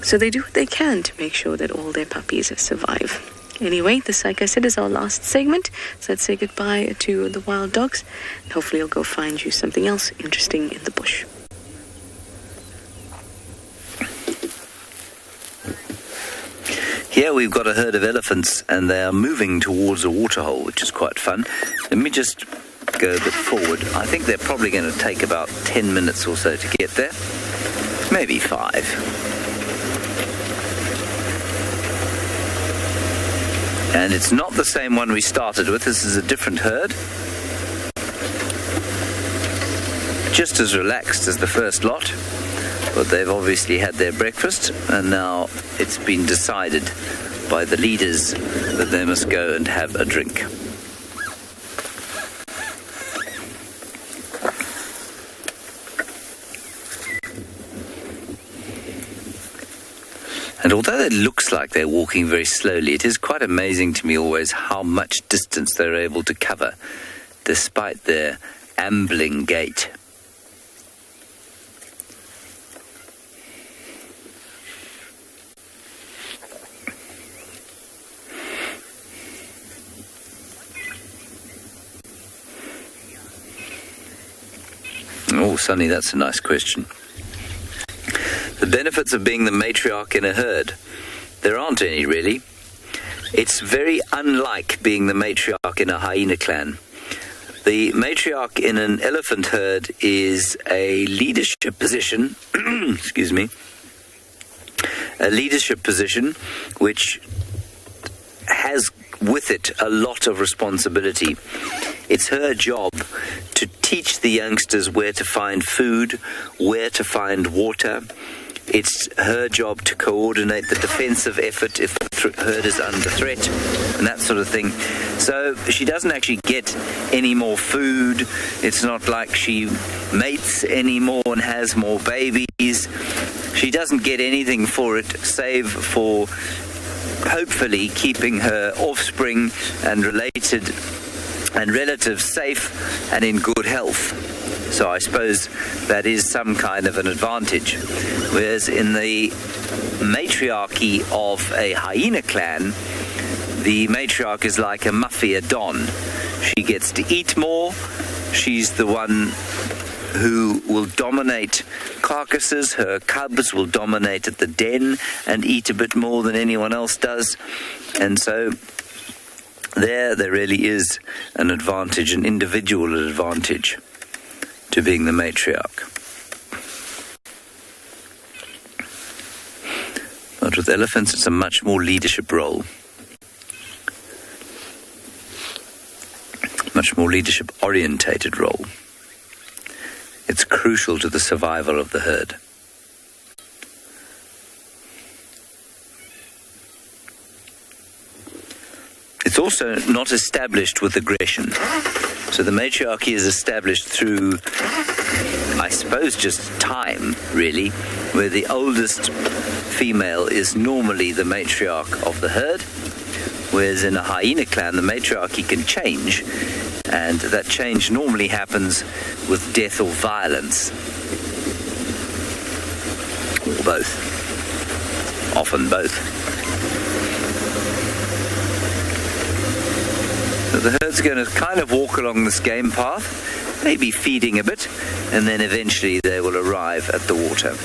So they do what they can to make sure that all their puppies survive. Anyway, this, like I said, is our last segment. So let's say goodbye to the wild dogs. And hopefully you'll go find you something else interesting in the bush. Here we've got a herd of elephants and they are moving towards a waterhole, which is quite fun. Let me just go a bit forward. I think they're probably going to take about 10 minutes or so to get there. Maybe 5. And it's not the same one we started with. This is a different herd. Just as relaxed as the first lot. But they've obviously had their breakfast, and now it's been decided by the leaders that they must go and have a drink. And although it looks like they're walking very slowly, it is quite amazing to me always how much distance they're able to cover, despite their ambling gait. Oh, Sonny, that's a nice question. The benefits of being the matriarch in a herd. There aren't any, really. It's very unlike being the matriarch in a hyena clan. The matriarch in an elephant herd is a leadership position, excuse me, a leadership position which has with it a lot of responsibility. It's her job to teach the youngsters where to find food, where to find water. It's her job to coordinate the defensive effort if the herd is under threat and that sort of thing. So she doesn't actually get any more food. It's not like she mates anymore and has more babies. She doesn't get anything for it save for hopefully keeping her offspring and related and relatives safe and in good health. So I suppose that is some kind of an advantage. Whereas in the matriarchy of a hyena clan, the matriarch is like a mafia don. She gets to eat more. She's the one who will dominate carcasses. Her cubs will dominate at the den and eat a bit more than anyone else does. And so there really is an advantage, an individual advantage to being the matriarch. But with elephants, it's a much more leadership role. Much more leadership-orientated role. It's crucial to the survival of the herd. It's also not established with aggression. So the matriarchy is established through, I suppose, just time, really, where the oldest female is normally the matriarch of the herd, whereas in a hyena clan, the matriarchy can change, and that change normally happens with death or violence, or both, often both. So the herd's going to kind of walk along this game path, maybe feeding a bit, and then eventually they will arrive at the water.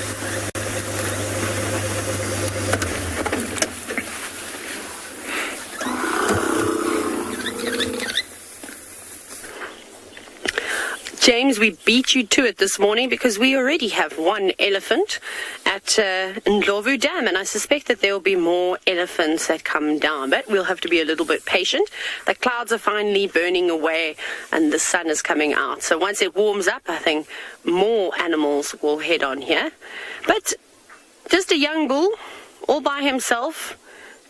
James, we beat you to it this morning because we already have one elephant at Ndlovu Dam, and I suspect that there will be more elephants that come down, but we'll have to be a little bit patient. The clouds are finally burning away and the sun is coming out. So once it warms up, I think more animals will head on here. But just a young bull all by himself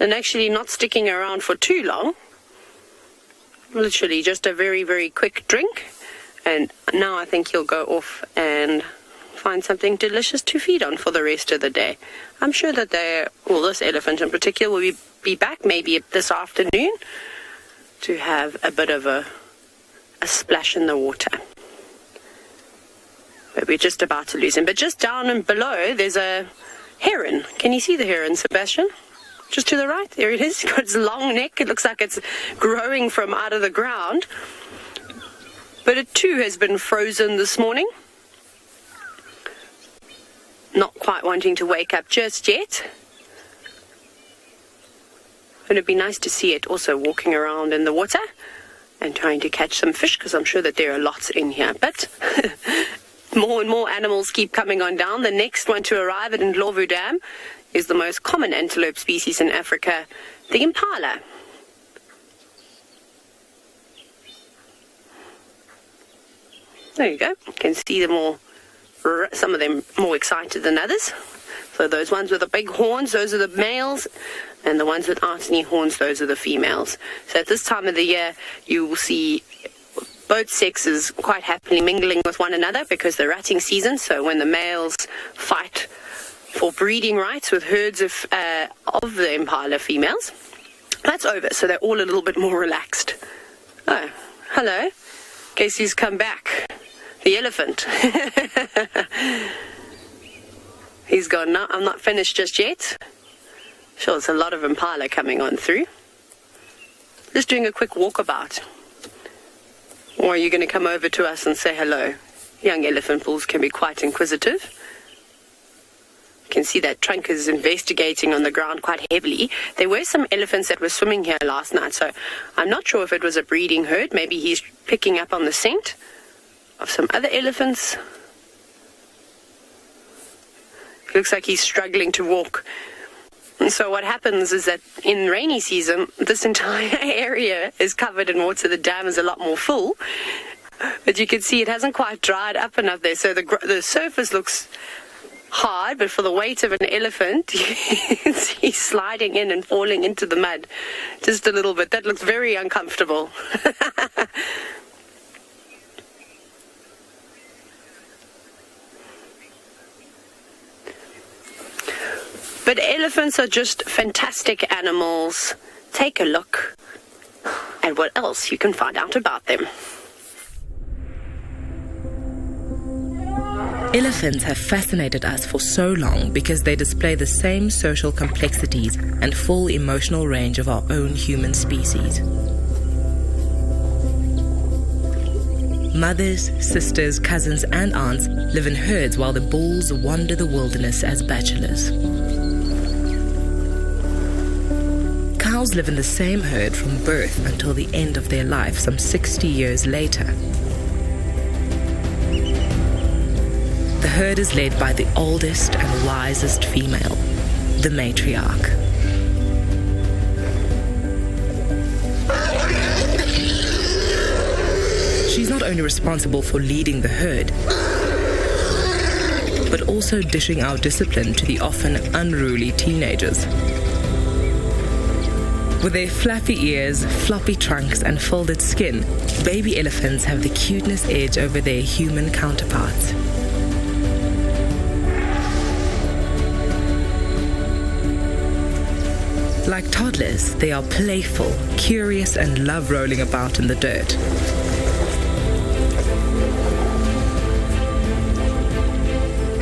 and actually not sticking around for too long. Literally just a very, very quick drink. And now I think he'll go off and find something delicious to feed on for the rest of the day. I'm sure that this elephant in particular will be back maybe this afternoon to have a bit of a splash in the water. But we're just about to lose him. But just down and below, there's a heron. Can you see the heron, Sebastian? Just to the right, there it is. It's got its long neck. It looks like it's growing from out of the ground. But it too has been frozen this morning. Not quite wanting to wake up just yet. And it'd be nice to see it also walking around in the water and trying to catch some fish, because I'm sure that there are lots in here. But more and more animals keep coming on down. The next one to arrive at Ndlovu Dam is the most common antelope species in Africa, the impala. There you go. You can see them all, some of them more excited than others. So those ones with the big horns, those are the males, and the ones without any horns, those are the females. So at this time of the year, you will see both sexes quite happily mingling with one another because the rutting season. So when the males fight for breeding rights with herds of the impala females, that's over. So they're all a little bit more relaxed. Oh, hello. Guess he's come back. The elephant. He's gone, no, I'm not finished just yet. Sure, there's a lot of impala coming on through. Just doing a quick walkabout. Or are you going to come over to us and say hello? Young elephant bulls can be quite inquisitive. You can see that trunk is investigating on the ground quite heavily. There were some elephants that were swimming here last night, so I'm not sure if it was a breeding herd. Maybe he's picking up on the scent of some other elephants. It looks like he's struggling to walk. And so what happens is that in rainy season, this entire area is covered in water. The dam is a lot more full. But you can see it hasn't quite dried up enough there. So the surface looks hard, but for the weight of an elephant, he's sliding in and falling into the mud just a little bit. That looks very uncomfortable. But elephants are just fantastic animals. Take a look at what else you can find out about them. Elephants have fascinated us for so long because they display the same social complexities and full emotional range of our own human species. Mothers, sisters, cousins, and aunts live in herds while the bulls wander the wilderness as bachelors. Cows live in the same herd from birth until the end of their life, some 60 years later. The herd is led by the oldest and wisest female, the matriarch. She's not only responsible for leading the herd, but also dishing out discipline to the often unruly teenagers. With their flappy ears, floppy trunks, and folded skin, baby elephants have the cuteness edge over their human counterparts. Like toddlers, they are playful, curious, and love rolling about in the dirt.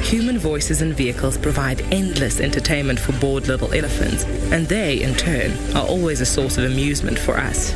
Human voices and vehicles provide endless entertainment for bored little elephants, and they, in turn, are always a source of amusement for us.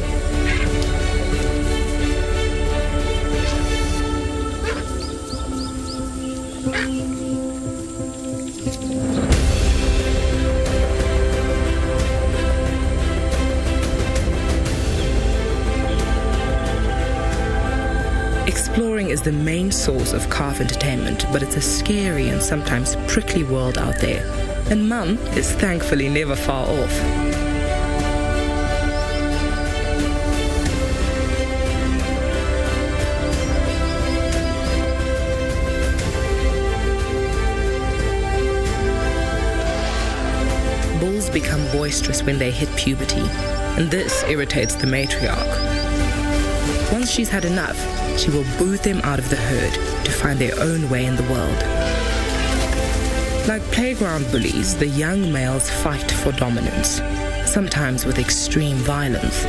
Exploring is the main source of calf entertainment, but it's a scary and sometimes prickly world out there. And Mum is thankfully never far off. Bulls become boisterous when they hit puberty, and this irritates the matriarch. Once she's had enough, she will boot them out of the herd to find their own way in the world. Like playground bullies, the young males fight for dominance, sometimes with extreme violence.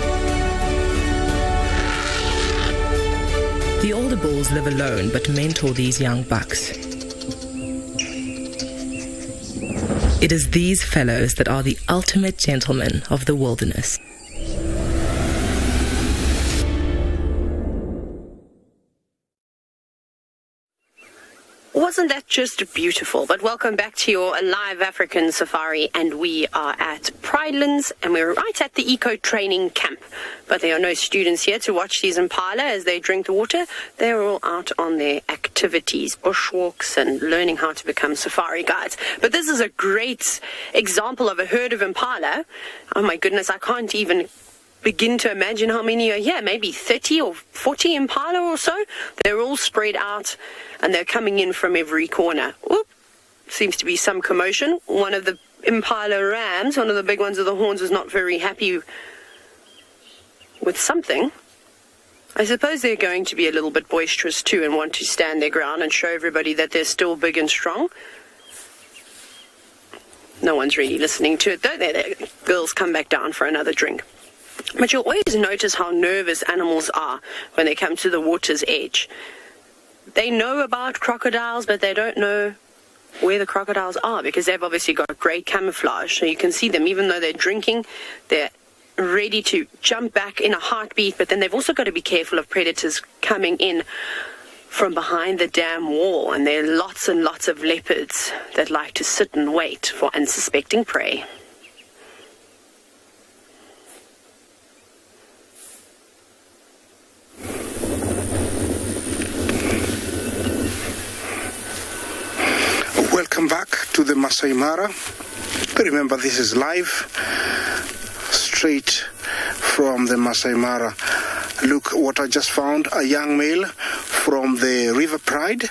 The older bulls live alone but mentor these young bucks. It is these fellows that are the ultimate gentlemen of the wilderness. Wasn't that just beautiful? But welcome back to your live African safari, and we are at Pridelands, and we're right at the eco training camp. But there are no students here to watch these impala as they drink the water. They're all out on their activities, bushwalks, and learning how to become safari guides. But this is a great example of a herd of impala. Oh my goodness, I can't even begin to imagine how many are here. Maybe 30 or 40 impala or so. They're all spread out and they're coming in from every corner. Oop, seems to be some commotion. One of the impala rams, one of the big ones with the horns, is not very happy with something. I suppose they're going to be a little bit boisterous too and want to stand their ground and show everybody that they're still big and strong. No one's really listening to it though. The girls come back down for another drink. But you'll always notice how nervous animals are when they come to the water's edge. They know about crocodiles, but they don't know where the crocodiles are because they've obviously got great camouflage. So you can see them, even though they're drinking, they're ready to jump back in a heartbeat. But then they've also got to be careful of predators coming in from behind the dam wall. And there are lots and lots of leopards that like to sit and wait for unsuspecting prey. Welcome back to the Masai Mara. Remember, this is live, straight from the Masai Mara. Look what I just found, a young male from the River Pride.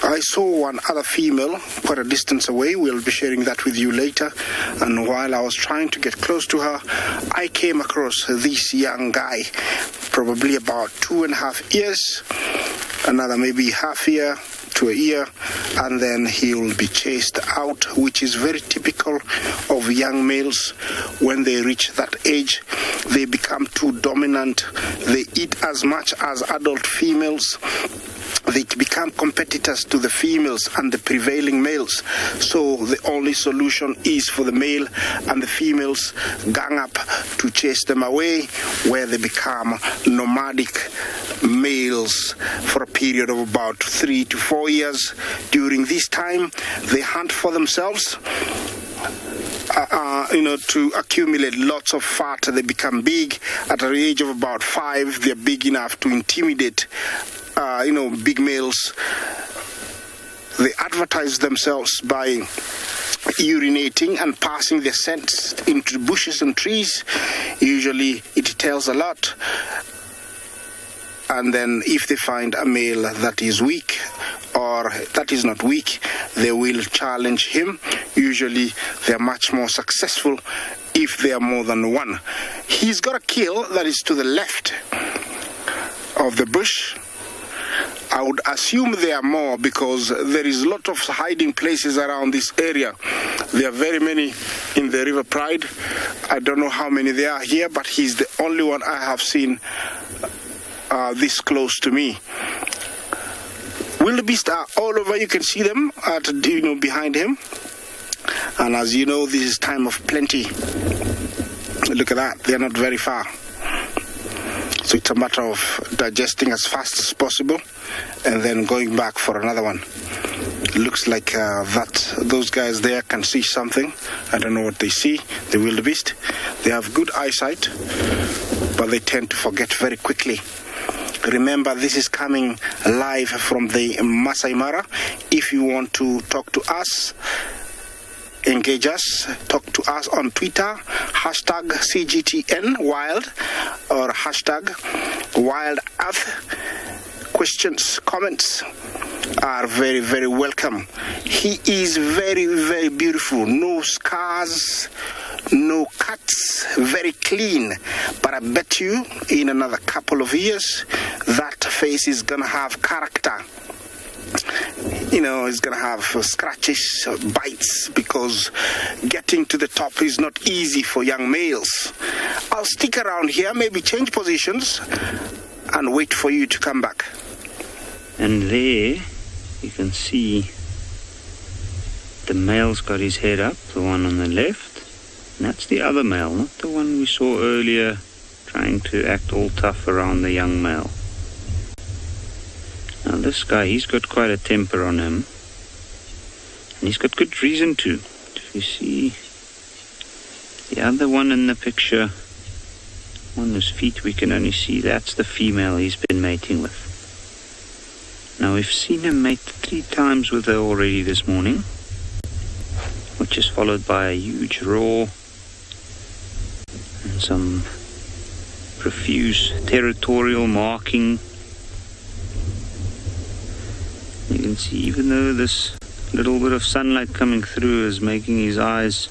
I saw one other female quite a distance away. We'll be sharing that with you later. And while I was trying to get close to her, I came across this young guy, probably about 2.5 years, another maybe half year to a year, and then he will be chased out, which is very typical of young males. When they reach that age, they become too dominant. They eat as much as adult females. They become competitors to the females and the prevailing males. So the only solution is for the male and the females gang up to chase them away, where they become nomadic males for a period of about 3 to 4 years. During this time, they hunt for themselves, to accumulate lots of fat. They become big. At the age of about 5, they're big enough to intimidate big males. They advertise themselves by urinating and passing their scents into bushes and trees. Usually it tells a lot. And then if they find a male that is weak or that is not weak, they will challenge him. Usually they're much more successful if they are more than one. He's got a kill that is to the left of the bush. I would assume there are more because there is a lot of hiding places around this area. There are very many in the River Pride. I don't know how many there are here, but he's the only one I have seen this close to me. Wildebeest are all over. You can see them behind him. And as you know, this is time of plenty. Look at that. They're not very far. So it's a matter of digesting as fast as possible and then going back for another one. It looks like those guys there can see something. I don't know what they see. The wildebeest. They have good eyesight, but they tend to forget very quickly. Remember, this is coming live from the Masai Mara. If you want to talk to us, engage us, talk to us on Twitter, hashtag CGTN Wild or hashtag Wild Earth. Questions, comments are very, very welcome. He is very, very beautiful. No scars, no cuts, very clean. But I bet you in another couple of years, that face is gonna have character. You know, it's gonna have scratches, bites, because getting to the top is not easy for young males. I'll stick around here, maybe change positions, and wait for you to come back. And there you can see the male's got his head up, the one on the left. And that's the other male, not the one we saw earlier trying to act all tough around the young male. Now this guy, he's got quite a temper on him. And he's got good reason to. If you see the other one in the picture, on his feet we can only see that's the female he's been mating with. Now we've seen him mate 3 times with her already this morning, which is followed by a huge roar and some profuse territorial marking. You can see, even though this little bit of sunlight coming through is making his eyes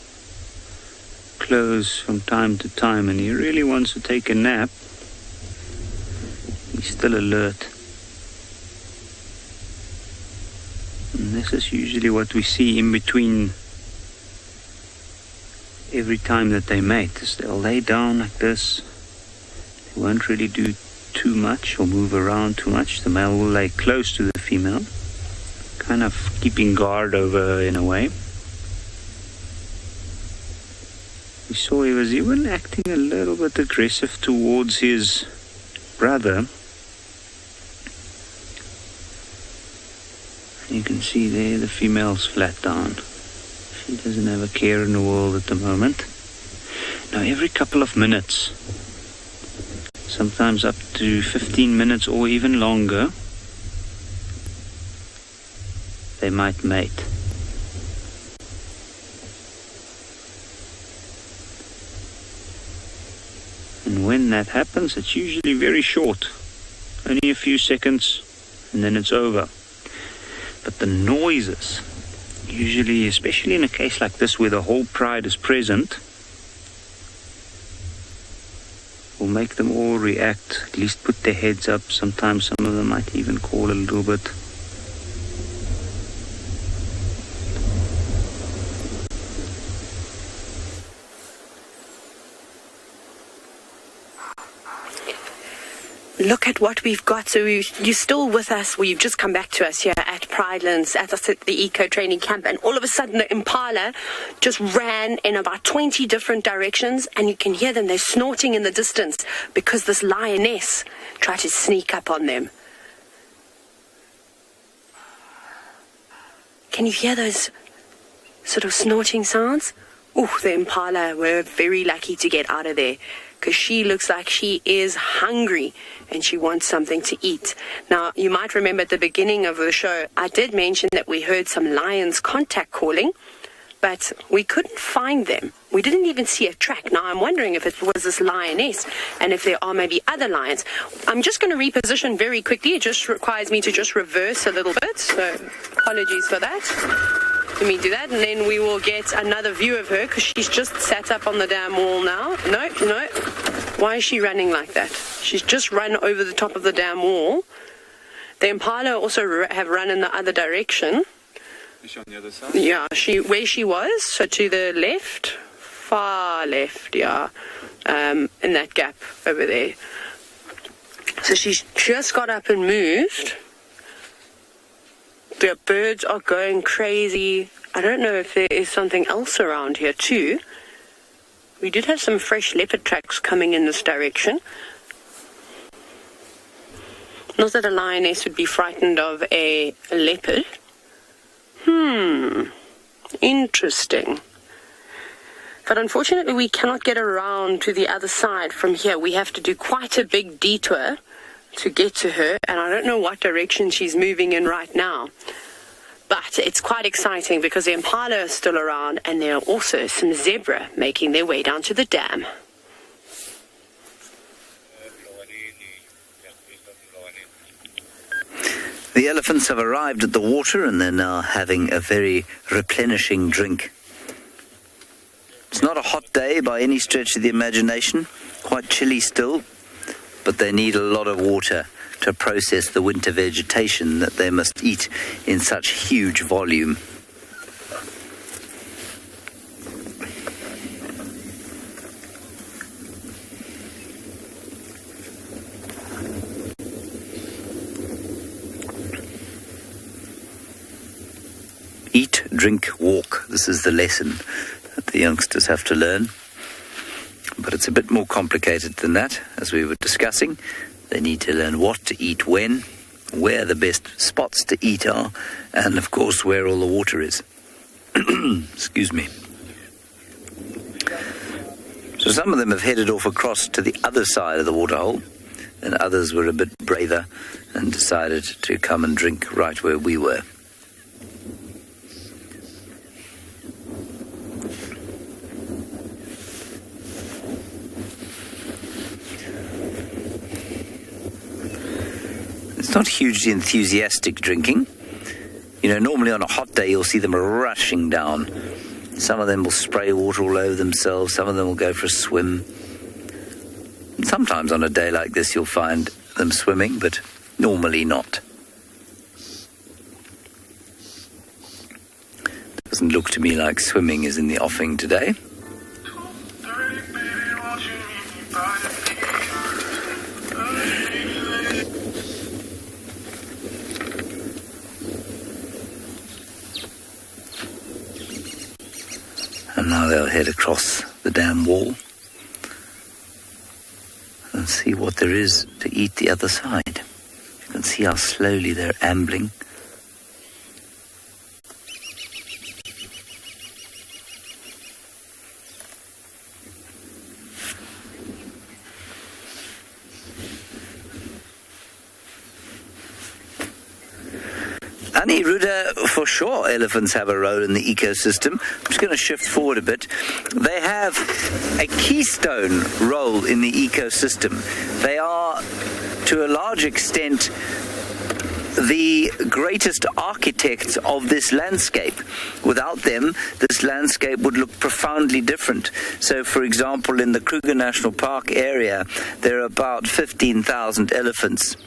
close from time to time, and he really wants to take a nap, he's still alert. And this is usually what we see in between every time that they mate, is they'll lay down like this. They won't really do too much or move around too much. The male will lay close to the female, kind of keeping guard over her in a way. We saw he was even acting a little bit aggressive towards his brother. You can see there the female's flat down. She doesn't have a care in the world at the moment. Now every couple of minutes, sometimes up to 15 minutes or even longer, they might mate. And when that happens, it's usually very short, only a few seconds, and then it's over. But the noises, usually, especially in a case like this where the whole pride is present, will make them all react, at least put their heads up. Sometimes some of them might even call a little bit. Look at what we've got. So you're still with us. Well, you've just come back to us here at Pridelands, at the Eco Training Camp, and all of a sudden the impala just ran in about 20 different directions, and you can hear them. They're snorting in the distance because this lioness tried to sneak up on them. Can you hear those sort of snorting sounds? Oh, the impala were very lucky to get out of there, because she looks like she is hungry and she wants something to eat. Now, you might remember at the beginning of the show, I did mention that we heard some lions contact calling, but we couldn't find them. We didn't even see a track. Now, I'm wondering if it was this lioness and if there are maybe other lions. I'm just going to reposition very quickly. It just requires me to just reverse a little bit, so apologies for that. Let me do that, and then we will get another view of her, because she's just sat up on the damn wall now. No. Why is she running like that? She's just run over the top of the damn wall. The impala also have run in the other direction. Is she on the other side? Yeah, where she was, so to the left, far left, yeah, in that gap over there. So she's just got up and moved. The birds are going crazy. I don't know if there is something else around here too. We did have some fresh leopard tracks coming in this direction. Not that a lioness would be frightened of a leopard. Interesting. But unfortunately we cannot get around to the other side from here. We have to do quite a big detour to get to her, and I don't know what direction she's moving in right now. But it's quite exciting because the impala is still around, and there are also some zebra making their way down to the dam. The elephants have arrived at the water and they're now having a very replenishing drink. It's not a hot day by any stretch of the imagination, quite chilly still, but they need a lot of water to process the winter vegetation that they must eat in such huge volume. Eat, drink, walk. This is the lesson that the youngsters have to learn. But it's a bit more complicated than that, as we were discussing. They need to learn what to eat when, where the best spots to eat are, and of course where all the water is. Excuse me. So some of them have headed off across to the other side of the waterhole, and others were a bit braver and decided to come and drink right where we were. It's not hugely enthusiastic drinking. You know, normally on a hot day you'll see them rushing down. Some of them will spray water all over themselves, some of them will go for a swim. And sometimes on a day like this you'll find them swimming, but normally not. Doesn't look to me like swimming is in the offing today. And now they'll head across the dam wall and see what there is to eat the other side. You can see how slowly they're ambling. Ruda, for sure, elephants have a role in the ecosystem. I'm just going to shift forward a bit. They have a keystone role in the ecosystem. They are, to a large extent, the greatest architects of this landscape. Without them, this landscape would look profoundly different. So, for example, in the Kruger National Park area, there are about 15,000 elephants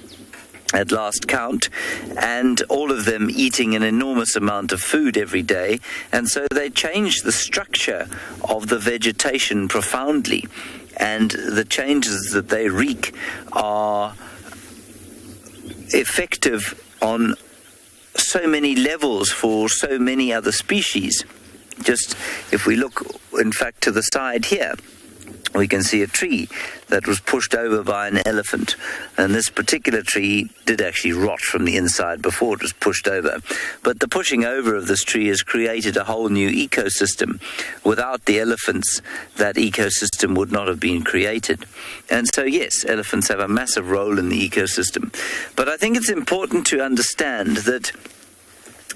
at last count, and all of them eating an enormous amount of food every day, and so they change the structure of the vegetation profoundly, and the changes that they wreak are effective on so many levels for so many other species. Just if we look, in fact, to the side here, we can see a tree that was pushed over by an elephant, and this particular tree did actually rot from the inside before it was pushed over. But the pushing over of this tree has created a whole new ecosystem. Without the elephants, that ecosystem would not have been created. And so yes, elephants have a massive role in the ecosystem. But I think it's important to understand that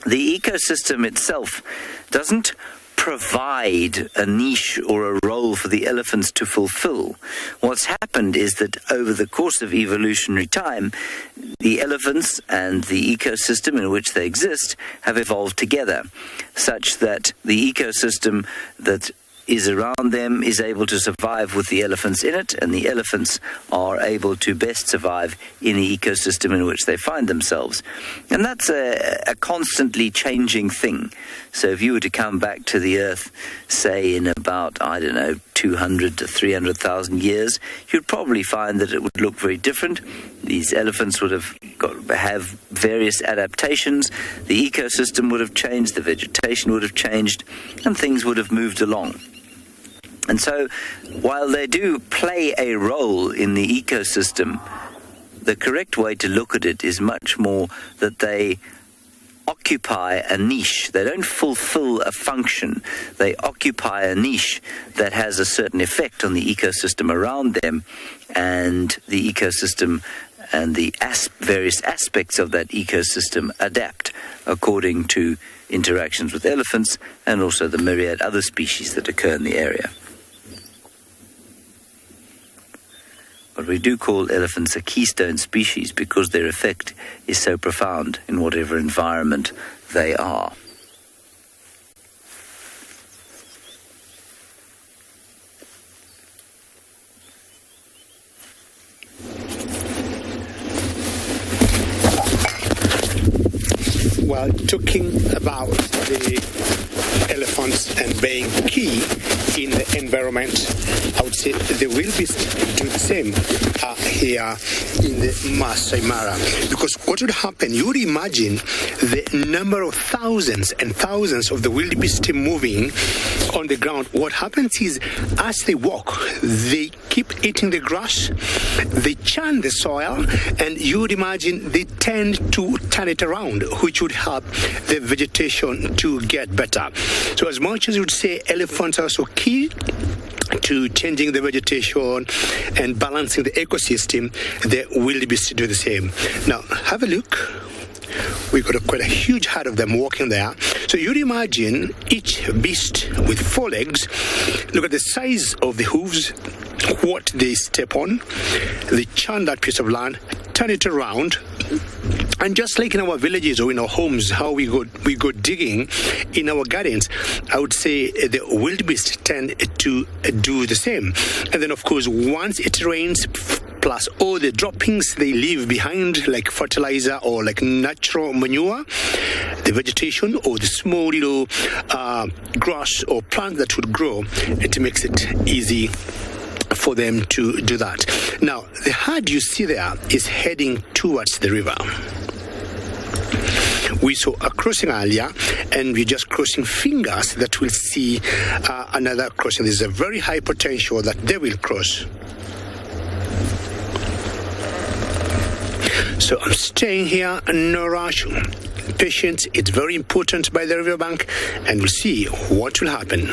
the ecosystem itself doesn't provide a niche or a role for the elephants to fulfill. What's happened is that over the course of evolutionary time, the elephants and the ecosystem in which they exist have evolved together, such that the ecosystem that is around them is able to survive with the elephants in it, and the elephants are able to best survive in the ecosystem in which they find themselves. And that's a constantly changing thing. So if you were to come back to the Earth, say in about, 200 to 300,000 years, you'd probably find that it would look very different. These elephants would have various adaptations. The ecosystem would have changed, the vegetation would have changed, and things would have moved along. And so, while they do play a role in the ecosystem, the correct way to look at it is much more that they occupy a niche. They don't fulfill a function. They occupy a niche that has a certain effect on the ecosystem around them, and the ecosystem and the various aspects of that ecosystem adapt according to interactions with elephants and also the myriad other species that occur in the area. But we do call elephants a keystone species because their effect is so profound in whatever environment they are. Well, talking about the elephants and being key in the environment, I would say the wildebeest do the same here in the Masai Mara. Because what would happen, you would imagine the number of thousands and thousands of the wildebeest moving on the ground. What happens is, as they walk, they keep eating the grass, they churn the soil, and you would imagine they tend to turn it around, which would help the vegetation to get better. So as much as you would say elephants are so key to changing the vegetation and balancing the ecosystem, the wildebeest do the same. Now, have a look. We've got quite a huge herd of them walking there. So you'd imagine each beast with 4 legs. Look at the size of the hooves, what they step on. They churn that piece of land, turn it around. And just like in our villages or in our homes, how we go digging in our gardens, I would say the wildebeest tend to do the same. And then, of course, once it rains, plus all the droppings they leave behind, like fertilizer or like natural manure, the vegetation or the small little grass or plant that would grow, it makes it easy for them to do that. Now, the herd you see there is heading towards the river. We saw a crossing earlier, and we're just crossing fingers that we'll see another crossing. There's a very high potential that they will cross. So I'm staying here, no rush. Patience, it's very important by the riverbank, and we'll see what will happen.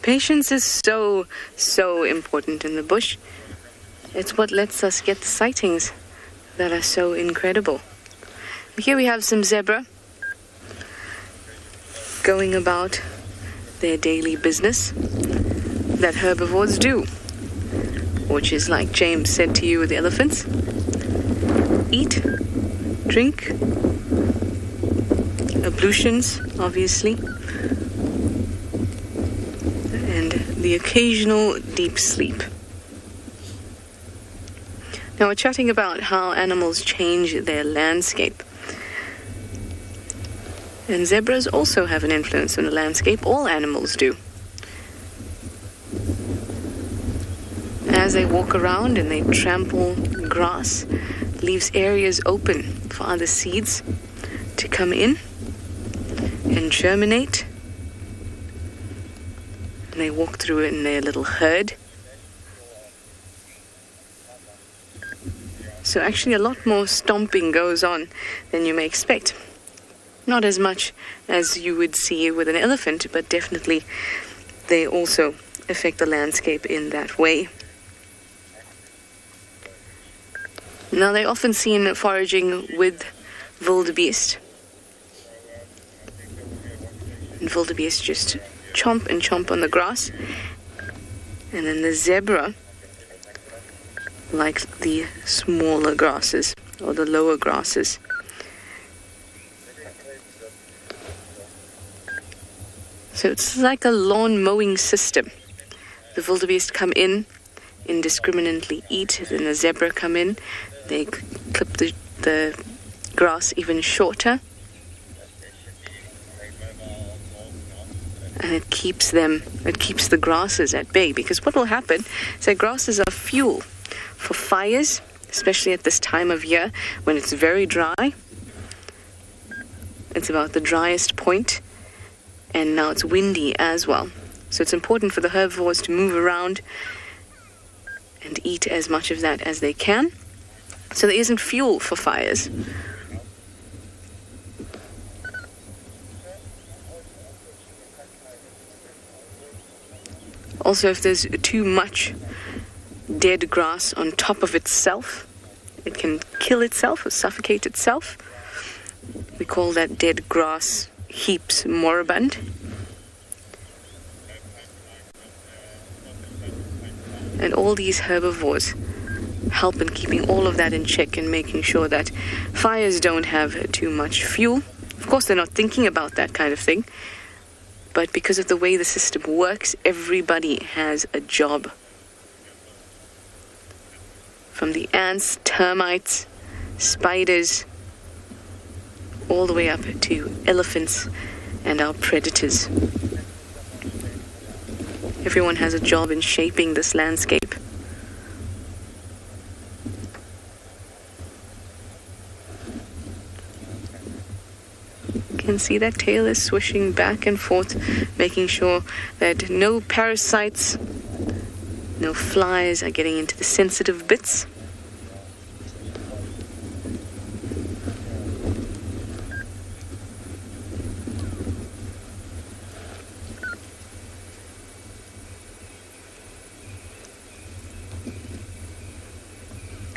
Patience is so important in the bush. It's what lets us get the sightings that are so incredible. Here we have some zebra going about their daily business that herbivores do, which is, like James said to you with the elephants, eat, drink, ablutions, obviously, and the occasional deep sleep. Now we're chatting about how animals change their landscape. And zebras also have an influence on the landscape. All animals do. As they walk around and they trample grass, leaves areas open for other seeds to come in and germinate. And they walk through it in their little herd. So actually a lot more stomping goes on than you may expect. Not as much as you would see with an elephant, but definitely they also affect the landscape in that way. Now they're often seen foraging with wildebeest. And wildebeest just chomp and chomp on the grass. And then the zebra like the smaller grasses or the lower grasses. So it's like a lawn mowing system. The wildebeest come in, indiscriminately eat, then the zebra come in, they clip the grass even shorter, and it keeps the grasses at bay, because what will happen is that grasses are fuel for fires, especially at this time of year when it's very dry. It's about the driest point, and now it's windy as well. So it's important for the herbivores to move around and eat as much of that as they can, so there isn't fuel for fires. Also, if there's too much dead grass on top of itself, it can kill itself or suffocate itself. We call that dead grass heaps moribund. And all these herbivores help in keeping all of that in check and making sure that fires don't have too much fuel. Of course, they're not thinking about that kind of thing, but because of the way the system works, everybody has a job. from the ants, termites, spiders, all the way up to elephants and our predators. Everyone has a job in shaping this landscape. You can see that tail is swishing back and forth, making sure that no parasites, no flies are getting into the sensitive bits.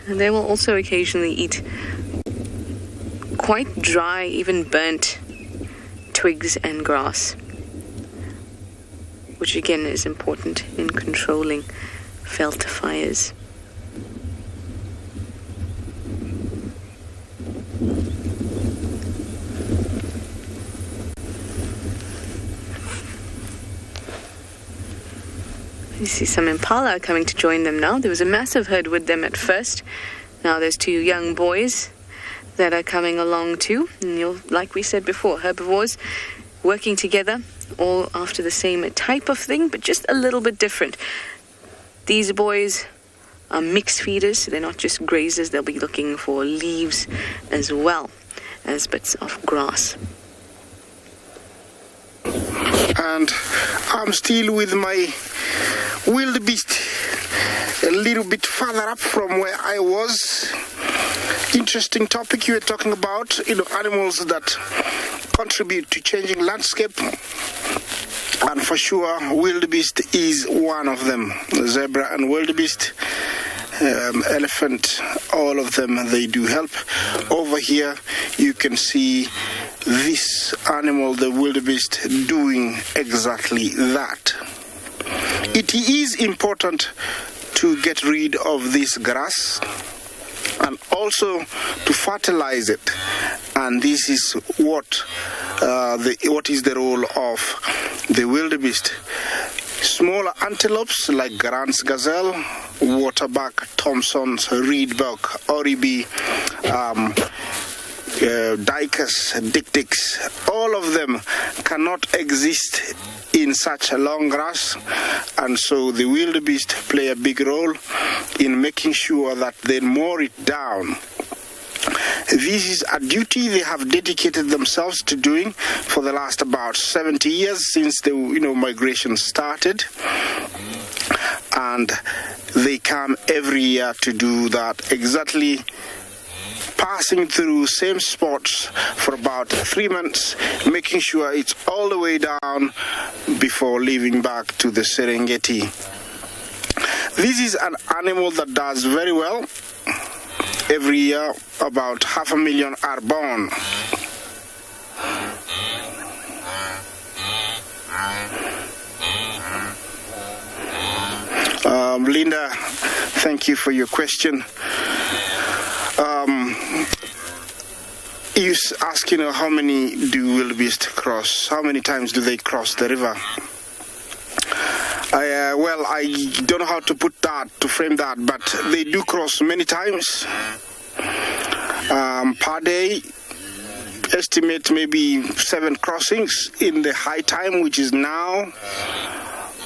And they will also occasionally eat quite dry, even burnt twigs and grass, which again is important in controlling veld fires. You see some impala coming to join them now. There was a massive herd with them at first. Now there's two young boys that are coming along too. And like we said before, herbivores working together, all after the same type of thing, but just a little bit different. These boys are mixed feeders, so they're not just grazers. They'll be looking for leaves as well as bits of grass. And I'm still with my wildebeest a little bit further up from where I was. Interesting topic you were talking about, animals that contribute to changing landscape. And for sure, wildebeest is one of them. Zebra and wildebeest, elephant, all of them, they do help. Over here, you can see this animal, the wildebeest, doing exactly that. It is important to get rid of this grass and also to fertilize it. And this is what is the role of the wildebeest. Smaller antelopes like Grant's gazelle, waterbuck, Thompson's, reedbuck, oribi, dicus, dik-diks, all of them cannot exist in such a long grass, and so the wildebeest play a big role in making sure that they mow it down. This is a duty they have dedicated themselves to doing for the last about 70 years since the migration started, and they come every year to do that, exactly passing through same spots for about 3 months, making sure it's all the way down before leaving back to the Serengeti. This is an animal that does very well. Every year, about 500,000 are born. Linda, thank you for your question. You ask, how many do wildebeest cross? How many times do they cross the river? I don't know how to frame that, but they do cross many times per day. Estimate maybe 7 crossings in the high time, which is now.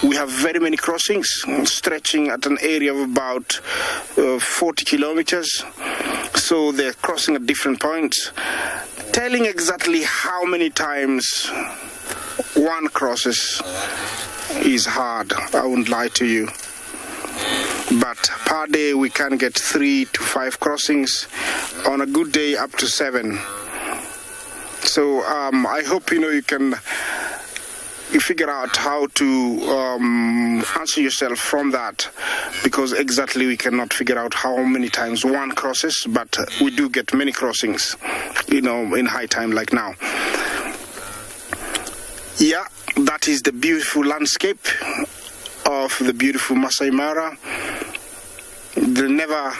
We have very many crossings stretching at an area of about 40 kilometers. So they're crossing at different points. Telling exactly how many times one crosses is hard. I won't lie to you. But per day we can get 3 to 5 crossings. On a good day, up to 7. So I hope you can figure out how to answer yourself from that, because exactly we cannot figure out how many times one crosses, but we do get many crossings, in high time like now. Yeah, that is the beautiful landscape of the beautiful Masai Mara. The never,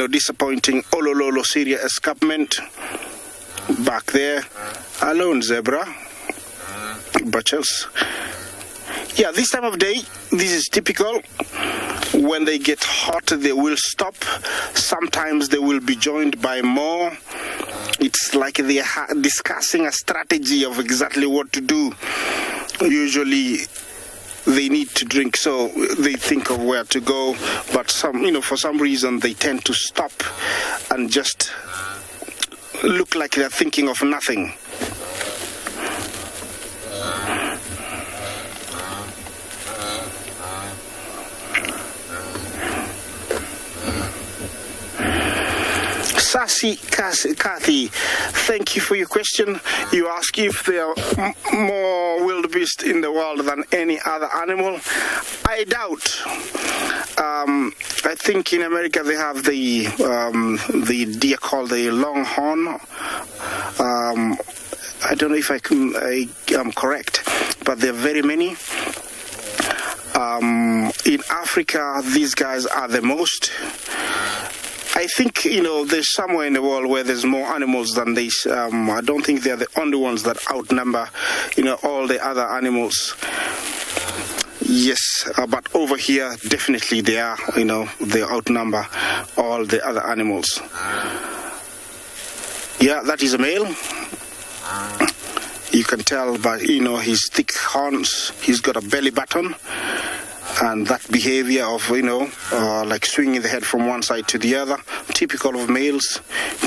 disappointing Olololo Syria escarpment back there. Alone zebra. Butchers. Yeah, this time of day, this is typical. when they get hot, they will stop. Sometimes they will be joined by more. It's like they are discussing a strategy of exactly what to do. Usually they need to drink, so they think of where to go, but for some reason they tend to stop and just look like they're thinking of nothing. Sassy Kathy, thank you for your question. You ask if there are more wildebeest in the world than any other animal. I doubt. I think in America they have the deer called the longhorn. I don't know if I am correct, but there are very many. In Africa, these guys are the most. I think, there's somewhere in the world where there's more animals than this. I don't think they're the only ones that outnumber, all the other animals. Yes, but over here, definitely they are, they outnumber all the other animals. Yeah, that is a male. You can tell by, his thick horns. He's got a belly button. And that behavior of, like swinging the head from one side to the other, typical of males,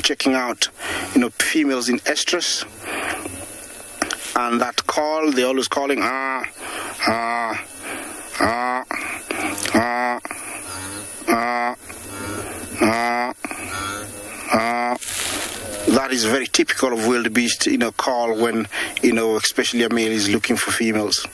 checking out, females in estrus. And that call, they're always calling, That is very typical of wildebeest, call when, especially a male is looking for females.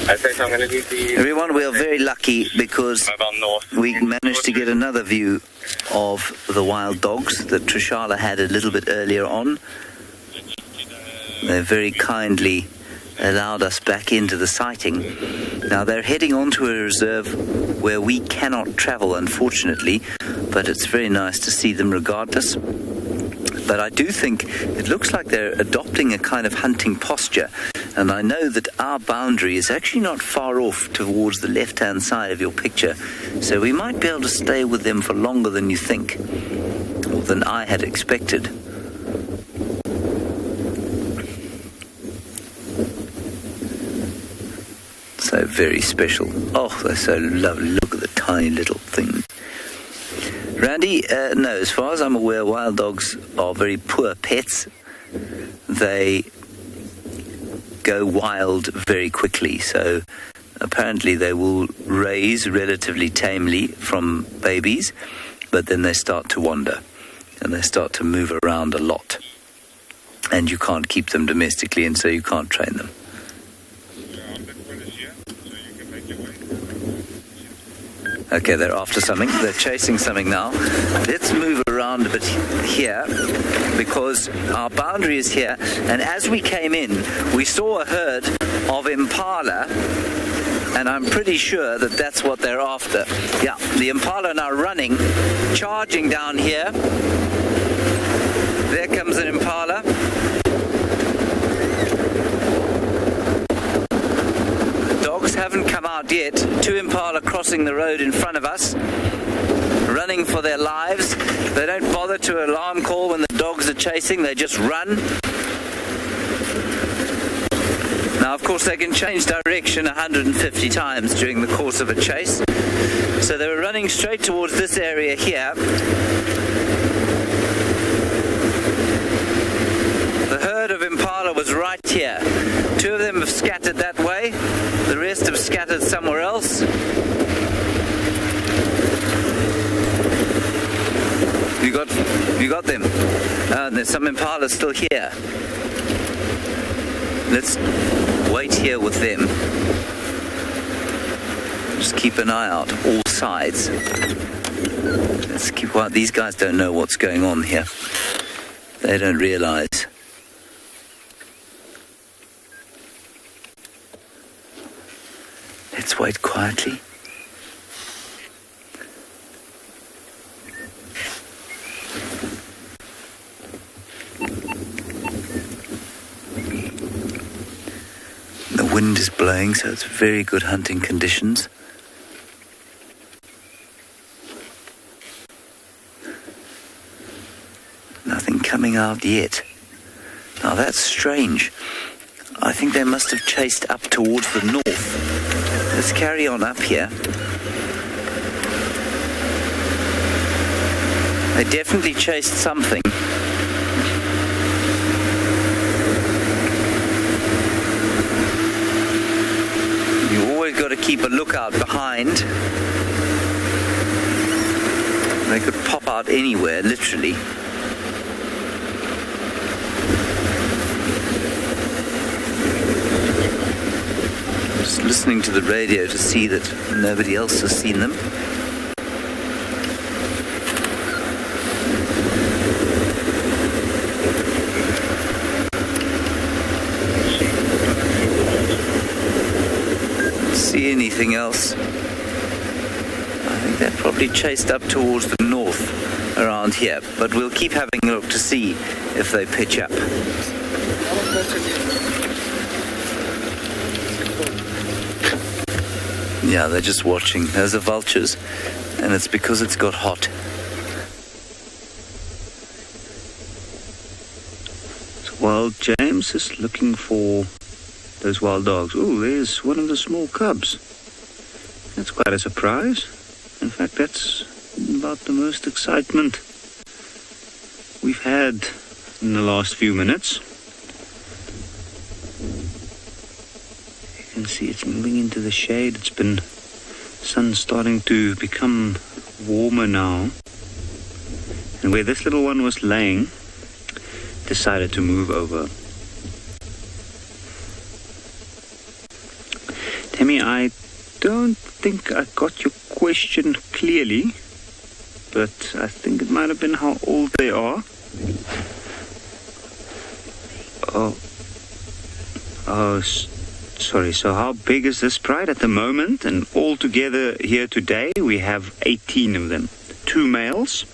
Everyone, we are very lucky because we managed to get another view of the wild dogs that Trishala had a little bit earlier on. They very kindly allowed us back into the sighting. Now they're heading onto a reserve where we cannot travel, unfortunately, but it's very nice to see them regardless. But I do think it looks like they're adopting a kind of hunting posture. And I know that our boundary is actually not far off towards the left-hand side of your picture. So we might be able to stay with them for longer than you think, or than I had expected. So very special. Oh, they're so lovely. Look at the tiny little thing. Randy, no, as far as I'm aware, wild dogs are very poor pets. They go wild very quickly, so apparently they will raise relatively tamely from babies, but then they start to wander and they start to move around a lot, and you can't keep them domestically, and so you can't train them. Okay, they're after something. They're chasing something now. Let's move around a bit here because our boundary is here. And as we came in, we saw a herd of impala, and I'm pretty sure that that's what they're after. Yeah, the impala are now running, charging down here. There comes an impala. Haven't come out yet. Two impala crossing the road in front of us, running for their lives. They don't bother to alarm call when the dogs are chasing, they just run. Now of course they can change direction 150 times during the course of a chase. So they were running straight towards this area here. The herd of impala was right here. Two of them have scattered that way. The rest have scattered somewhere else. You got them. There's some impala still here. Let's wait here with them. Just keep an eye out all sides. Let's keep quiet. These guys don't know what's going on here. They don't realize. Let's wait quietly. blowing, so it's very good hunting conditions. Nothing coming out yet. Now that's strange. I think they must have chased up towards the north. Let's carry on up here. They definitely chased something. You always got to keep a lookout behind. They could pop out anywhere, literally. Just listening to the radio to see that nobody else has seen them. See anything else? I think they're probably chased up towards the north around here, but we'll keep having a look to see if they pitch up. Yeah, they're just watching. Those are vultures, and it's because it's got hot. So Wild James is looking for those wild dogs. Oh, there's one of the small cubs. That's quite a surprise. In fact, that's about the most excitement we've had in the last few minutes. You can see it's moving into the shade. It's been, sun's starting to become warmer now. And where this little one was laying, decided to move over. Tammy, I don't think I got your question clearly, but I think it might have been how old they are. Sorry, so how big is this pride at the moment? And all together here today we have 18 of them. 2 males,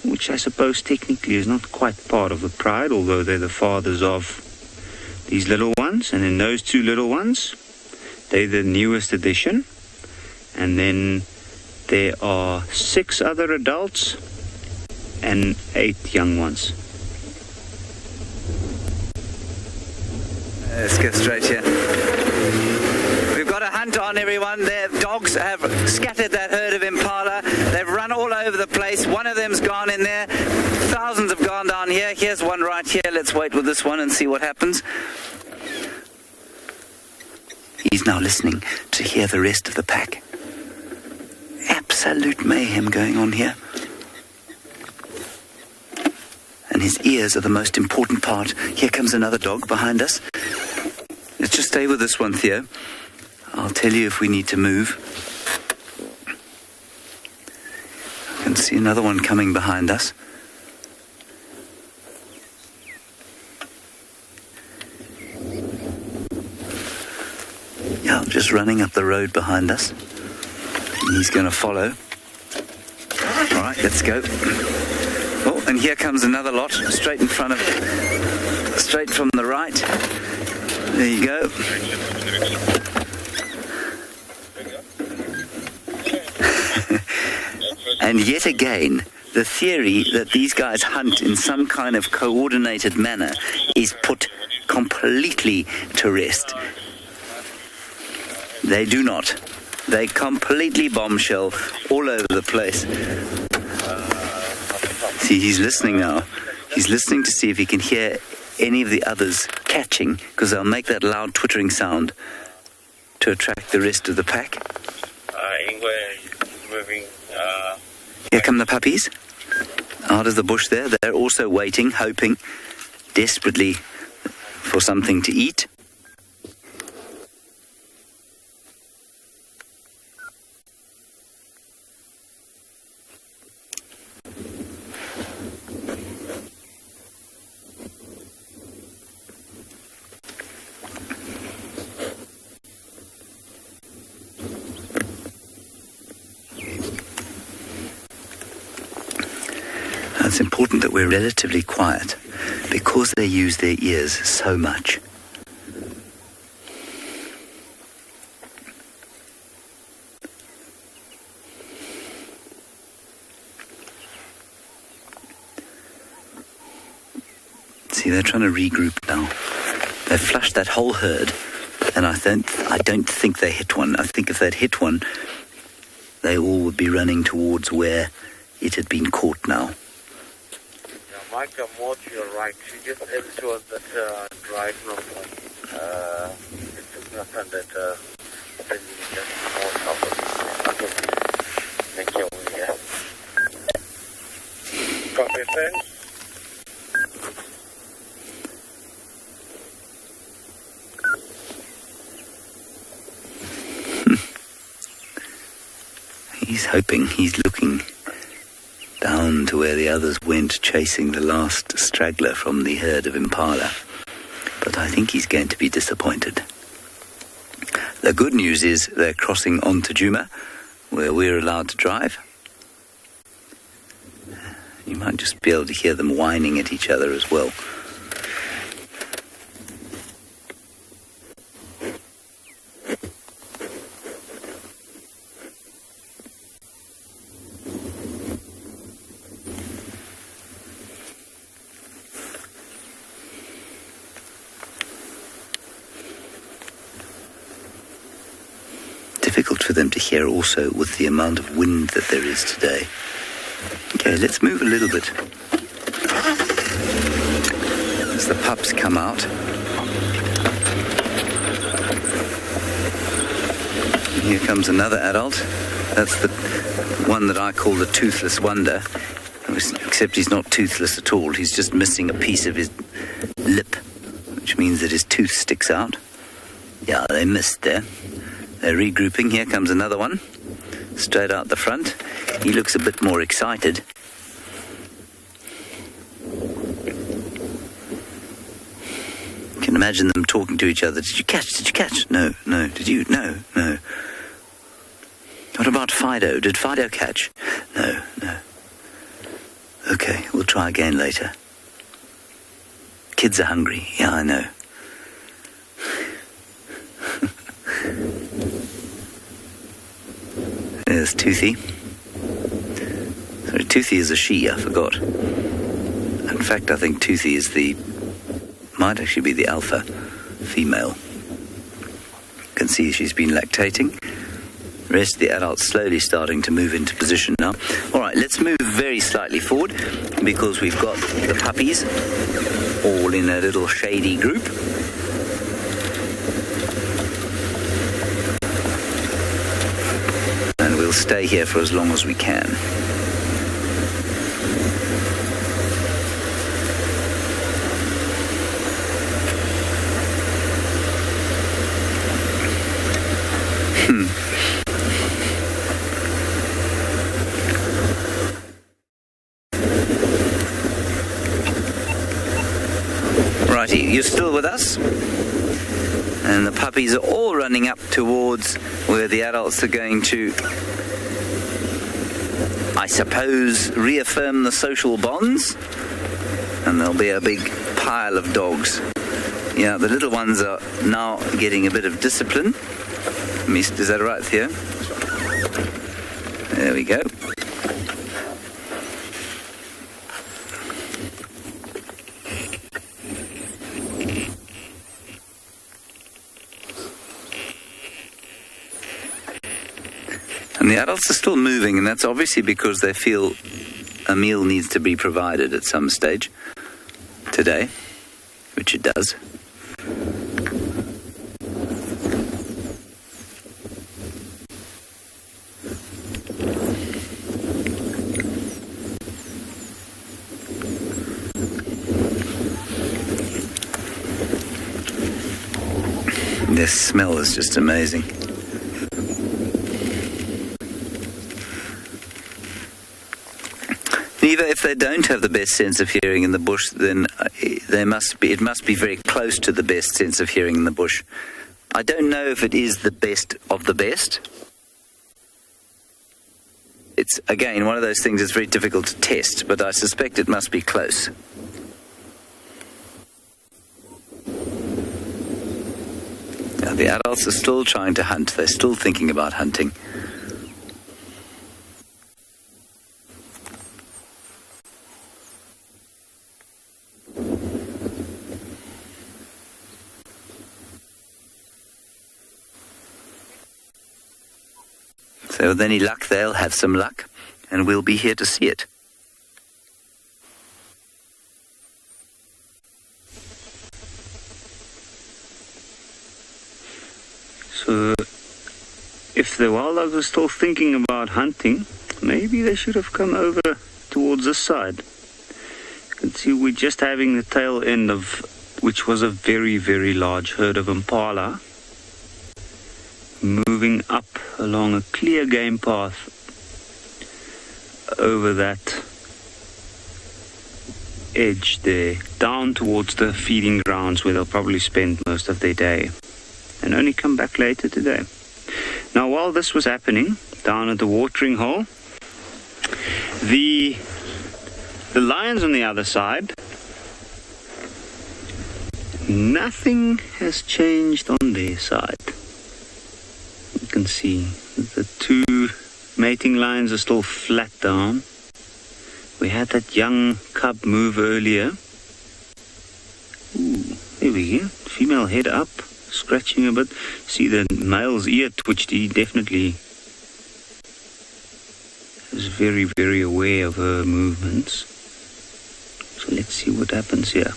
which I suppose technically is not quite part of the pride, although they're the fathers of these little ones. And then those 2 little ones, they're the newest addition. And then there are 6 other adults and 8 young ones. Let's go straight here. We've got a hunt on, everyone. Their dogs have scattered that herd of impala. They've run all over the place. One of them's gone in there. Thousands have gone down here. Here's one right here. Let's wait with this one and see what happens. He's now listening to hear the rest of the pack. Absolute mayhem going on here. And his ears are the most important part. Here comes another dog behind us. Let's just stay with this one, Theo. I'll tell you if we need to move. I can see another one coming behind us. Yeah, just running up the road behind us. And he's going to follow. All right, let's go. Oh, and here comes another lot, straight in front of it. Straight from the right. There you go. And yet again, the theory that these guys hunt in some kind of coordinated manner is put completely to rest. They do not. They completely bombshell all over the place. See, he's listening now. He's listening to see if he can hear any of the others catching, because they'll make that loud twittering sound to attract the rest of the pack. Here come the puppies out of the bush there. They're also waiting, hoping desperately for something to eat. It's important that we're relatively quiet because they use their ears so much. See, they're trying to regroup now. They've flushed that whole herd, and I don't think they hit one. I think if they'd hit one, they all would be running towards where it had been caught now. Yeah, Mike, more to your right. You just head towards that drive north. It's just nothing that then you just more south of make your way here. Copy, friends. He's hoping, he's looking down to where the others went, chasing the last straggler from the herd of impala. But I think he's going to be disappointed. The good news is they're crossing onto Djuma, where we're allowed to drive. You might just be able to hear them whining at each other as well. Difficult for them to hear also with the amount of wind that there is today. Okay, let's move a little bit. As the pups come out. Here comes another adult. That's the one that I call the toothless wonder. Except he's not toothless at all. He's just missing a piece of his lip, which means that his tooth sticks out. Yeah, they missed there. They're regrouping. Here comes another one. Straight out the front. He looks a bit more excited. You can imagine them talking to each other. Did you catch? Did you catch? No, no. Did you? No, no. What about Fido? Did Fido catch? No, no. Okay, we'll try again later. Kids are hungry. Yeah, I know. There's Toothy. Sorry, Toothy is a she, I forgot. In fact, I think Toothy might actually be the alpha female. You can see she's been lactating. The rest of the adults slowly starting to move into position now. All right, let's move very slightly forward because we've got the puppies all in a little shady group. And we'll stay here for as long as we can. Righty, you're still with us? And the puppies are all running up towards where the adults are going to, I suppose, reaffirm the social bonds. And there'll be a big pile of dogs. Yeah, the little ones are now getting a bit of discipline. Is that right, Theo? There we go. And the adults are still moving, and that's obviously because they feel a meal needs to be provided at some stage today, which it does. This smell is just amazing. Even if they don't have the best sense of hearing in the bush, then it must be very close to the best sense of hearing in the bush. I don't know if it is the best of the best. It's, again, one of those things that's very difficult to test, but I suspect it must be close. Now, the adults are still trying to hunt. They're still thinking about hunting. So with any luck, they'll have some luck, and we'll be here to see it. So, if the wild dogs are still thinking about hunting, maybe they should have come over towards this side. You can see we're just having the tail end of, which was a very, very large herd of impala, moving up along a clear game path over that edge there, down towards the feeding grounds where they'll probably spend most of their day and only come back later today. Now, while this was happening down at the watering hole, the lions on the other side, nothing has changed on their side. You can see the two mating lions are still flat down. We had that young cub move earlier. Ooh, there we go. Female head up, scratching a bit. See the male's ear twitched. He definitely is very, very aware of her movements. So let's see what happens here.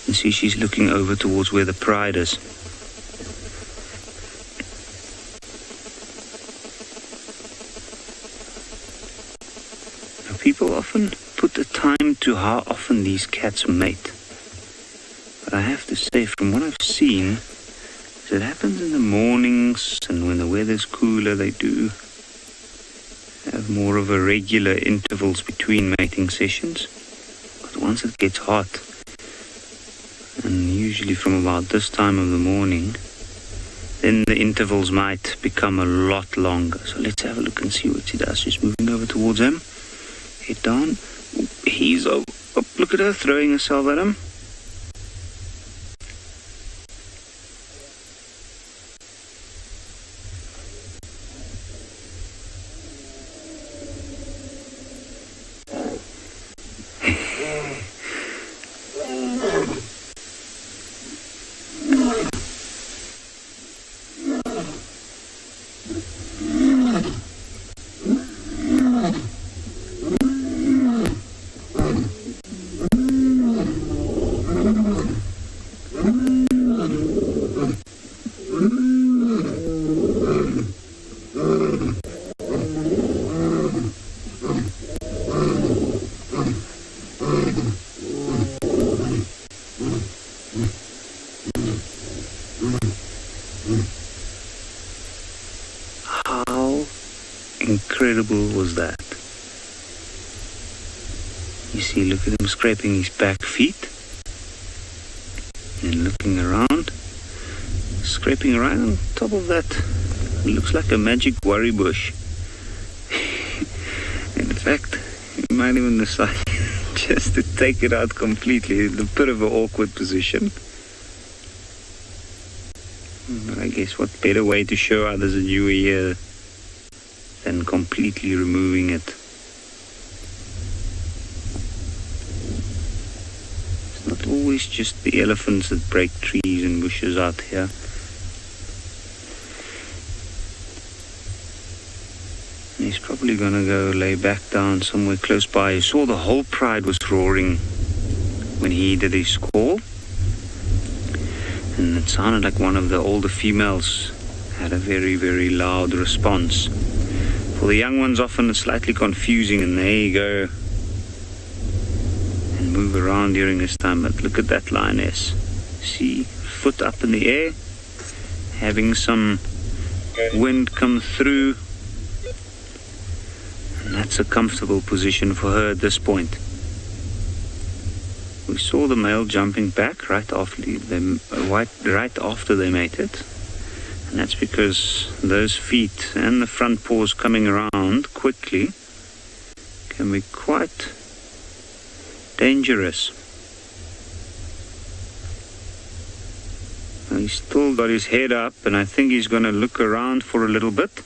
And see, she's looking over towards where the pride is. Now, people often put a time to how often these cats mate. But I have to say, from what I've seen, it happens in the mornings, and when the weather's cooler, they do have more of a regular intervals between mating sessions. But once it gets hot, and usually from about this time of the morning, then the intervals might become a lot longer. So let's have a look and see what she does. She's moving over towards him. Head down. He's up. Look at her throwing herself at him. How incredible was that? You see, look at him scraping his back feet and looking around, scraping around on top of that. It looks like a magic worry bush. In fact, you might even decide just to take it out completely. In a bit of an awkward position. But I guess what better way to show others a new year than completely removing it. It's not always just the elephants that break trees and bushes out here. He's probably gonna go lay back down somewhere close by. You saw the whole pride was roaring when he did his call. And it sounded like one of the older females had a very, very loud response. For the young ones, often it's slightly confusing, and there you go and move around during this time. But look at that lioness. See, foot up in the air, having some wind come through. And that's a comfortable position for her at this point. We saw the male jumping back right after they mated, and that's because those feet and the front paws coming around quickly can be quite dangerous. Now, he's still got his head up, and I think he's going to look around for a little bit,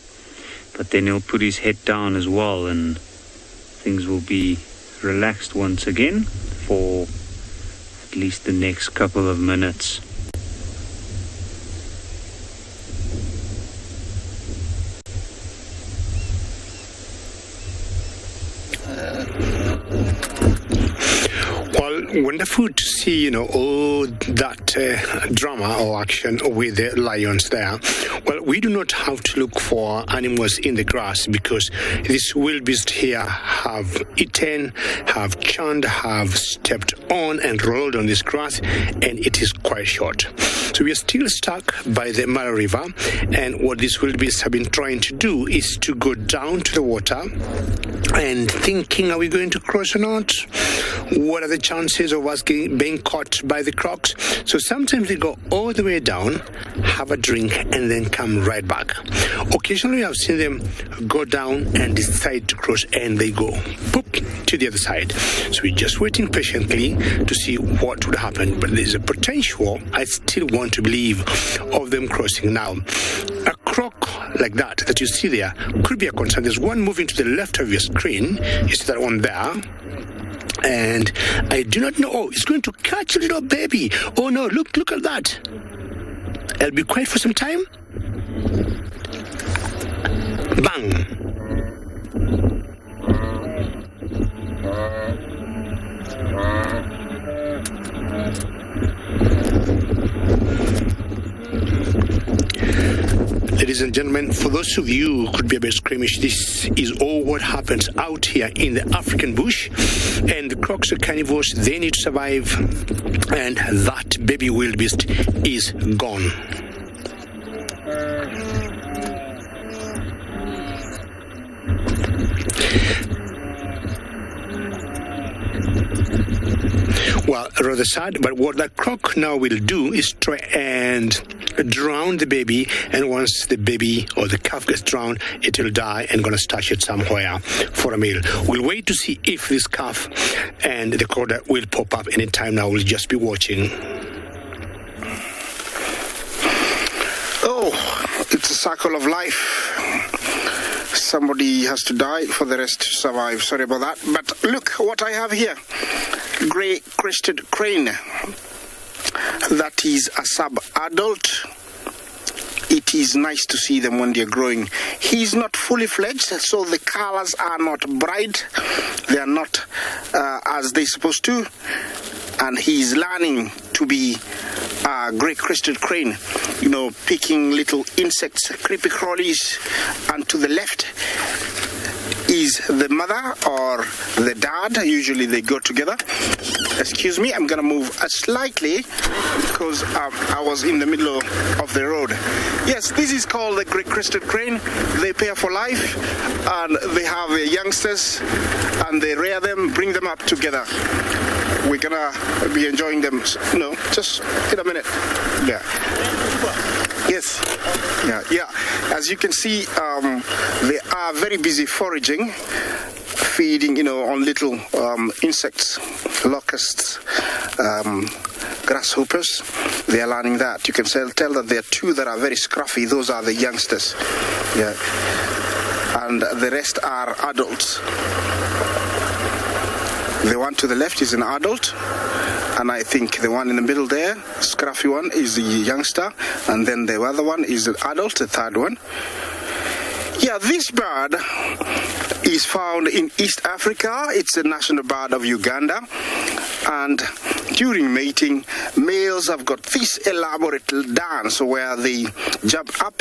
but then he'll put his head down as well, and things will be relaxed once again for at least the next couple of minutes. wonderful to see, all that drama or action with the lions there. Well, we do not have to look for animals in the grass because these wildebeest here have eaten, have churned, have stepped on and rolled on this grass, and it is quite short. So we are still stuck by the Mara River, and what these wildebeest have been trying to do is to go down to the water and thinking, are we going to cross or not? What are the chances of us being caught by the crocs? So sometimes they go all the way down, have a drink, and then come right back. Occasionally I've seen them go down and decide to cross, and they go boop to the other side. So we're just waiting patiently to see what would happen. But there's a potential, I still want to believe, of them crossing. Now, a croc like that you see there could be a concern. There's one moving to the left of your screen. It's that one there. And I do not know. Oh, it's going to catch a little baby. Oh no, look at that. I'll be quiet for some time. Bang. Ladies and gentlemen, for those of you who could be a bit squeamish, this is all what happens out here in the African bush. And the crocs are carnivores, they need to survive, and that baby wildebeest is gone. Well, rather sad, but what that croc now will do is try and drown the baby, and once the baby or the calf gets drowned, it will die and gonna stash it somewhere for a meal. We'll wait to see if this calf and the crocodile will pop up anytime now. We'll just be watching. Oh, it's a circle of life. Somebody has to die for the rest to survive. Sorry about that. But look what I have here. Grey-crested crane. That is a sub-adult. It is nice to see them when they're growing. He's not fully fledged, so the colors are not bright. They are not as they're supposed to. And he's learning to be a grey-crested crane, picking little insects, creepy crawlies. And to the left is the mother or the dad. Usually they go together. Excuse me, I'm gonna move slightly because I was in the middle of the road. Yes, this is called the grey-crested crane. They pair for life, and they have their youngsters, and they rear them, bring them up together. We're gonna be enjoying them, just in a minute. Yeah. Yes. Yeah. As you can see, they are very busy foraging, feeding, on little insects, locusts, grasshoppers. They are learning that. You can tell that there are two that are very scruffy. Those are the youngsters. Yeah. And the rest are adults. The one to the left is an adult, and I think the one in the middle there, scruffy one, is the youngster, and then the other one is the adult, the third one. Yeah, this bird is found in East Africa. It's a national bird of Uganda, and during mating, males have got this elaborate dance where they jump up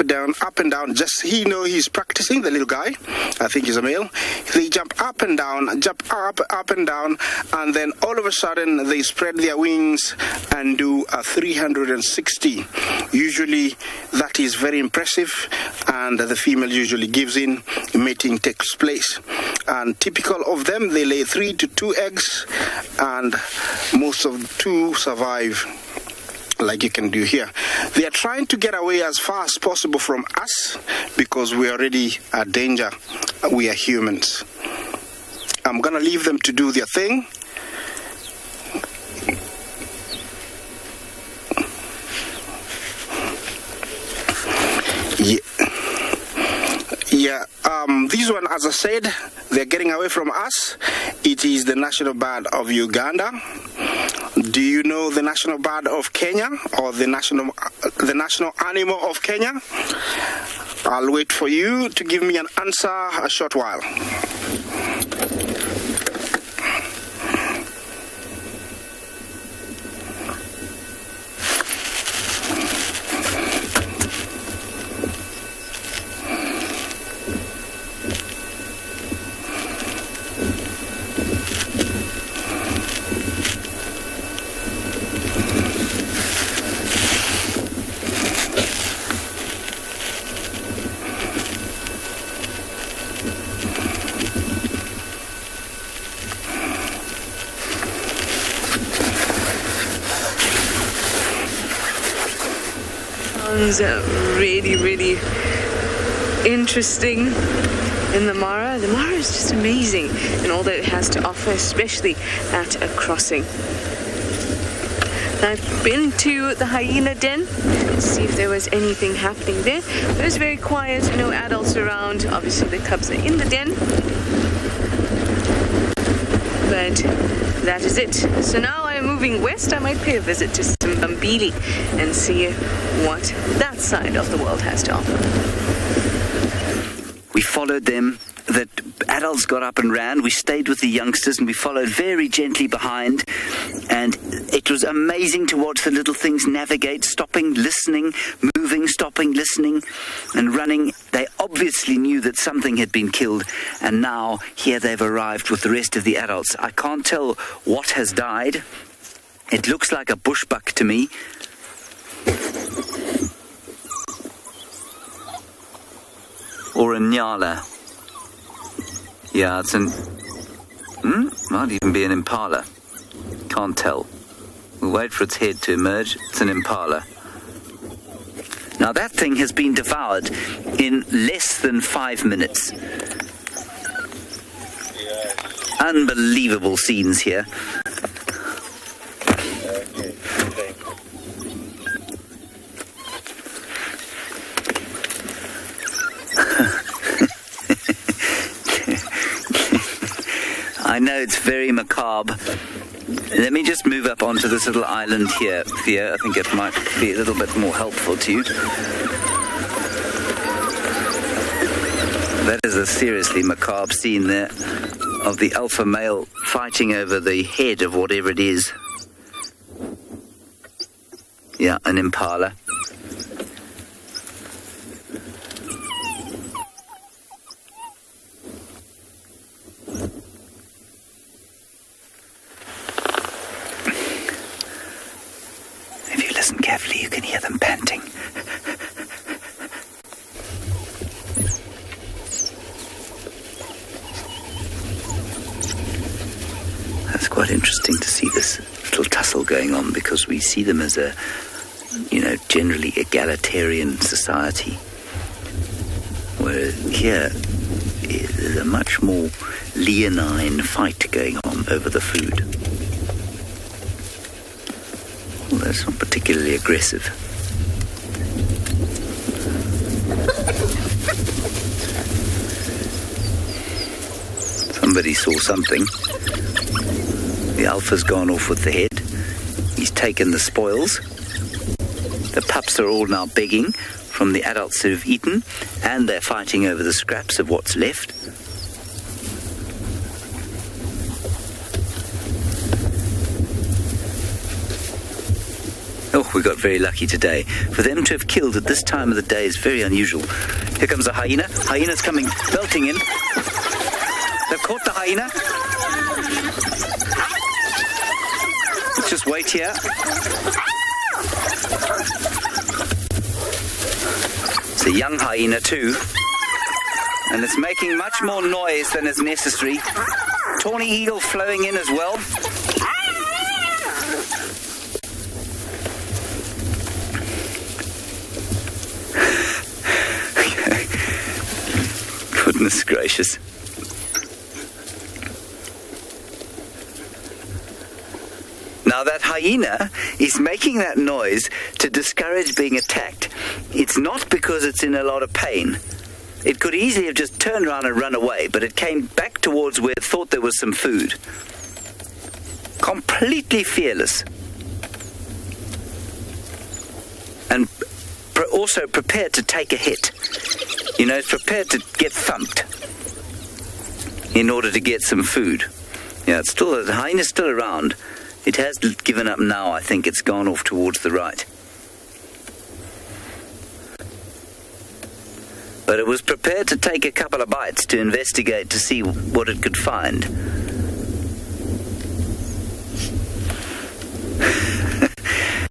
and down. Just he's practicing, the little guy. I think he's a male. They jump up and down, jump up and down, and then all of a sudden they spread their wings and do a 360. Usually that is very impressive, and the female usually gives in. Mating takes place, and typical of them, they lay 3 to 2 eggs, and most of the 2 survive, like you can do here. They are trying to get away as far as possible from us because we are already a danger. We are humans. I'm gonna leave them to do their thing. Yeah, this one, as I said, they're getting away from us. It is the national bird of Uganda. Do you know the national bird of Kenya, or the national animal of Kenya? I'll wait for you to give me an answer a short while. Things are really, really interesting in the Mara. The Mara is just amazing in all that it has to offer, especially at a crossing. I've been to the hyena den to see if there was anything happening there. It was very quiet, no adults around. Obviously the cubs are in the den. But that is it. So now I'm moving west. I might pay a visit to Simbambili and see what that side of the world has to offer. We followed them. The adults got up and ran. We stayed with the youngsters and we followed very gently behind. And it was amazing to watch the little things navigate, stopping, listening, moving, stopping, listening, and running. They obviously knew that something had been killed, and now here they've arrived with the rest of the adults. I can't tell what has died. It looks like a bushbuck to me. Or a nyala. Yeah, it's an... might even be an impala. Can't tell. We'll wait for its head to emerge. It's an impala. Now that thing has been devoured in less than 5 minutes. Unbelievable scenes here. I know it's very macabre. Let me just move up onto this little island here, Theo. I think it might be a little bit more helpful to you. That is a seriously macabre scene there of the alpha male fighting over the head of whatever it is. Yeah, an impala. Listen carefully, you can hear them panting. That's quite interesting to see this little tussle going on, because we see them as a, generally egalitarian society. Where here, there's a much more leonine fight going on over the food. Well, that's not particularly aggressive. Somebody saw something. The alpha's gone off with the head. He's taken the spoils. The pups are all now begging from the adults who have eaten, and they're fighting over the scraps of what's left. Oh, we got very lucky today. For them to have killed at this time of the day is very unusual. Here comes a hyena. Hyena's coming, belting in. They've caught the hyena. Let's just wait here. It's a young hyena too. And it's making much more noise than is necessary. Tawny eagle flowing in as well. Goodness gracious. Now that hyena is making that noise to discourage being attacked. It's not because it's in a lot of pain. It could easily have just turned around and run away, but it came back towards where it thought there was some food. Completely fearless. And also prepared to take a hit. It's prepared to get thumped in order to get some food. Yeah, the hyena's still around. It has given up now. I think it's gone off towards the right. But it was prepared to take a couple of bites to investigate to see what it could find.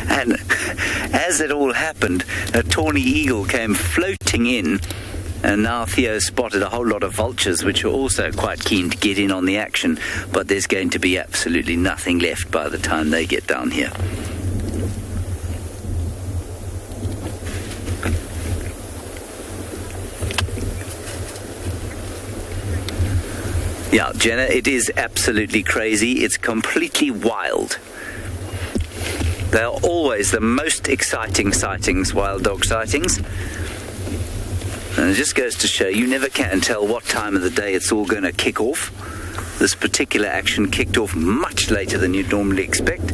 And as it all happened, a tawny eagle came floating in, and now Theo spotted a whole lot of vultures which are also quite keen to get in on the action, but there's going to be absolutely nothing left by the time they get down here. Yeah, Jenna, it is absolutely crazy. It's completely wild. They are always the most exciting sightings, wild dog sightings. And it just goes to show you never can tell what time of the day it's all going to kick off. This particular action kicked off much later than you'd normally expect.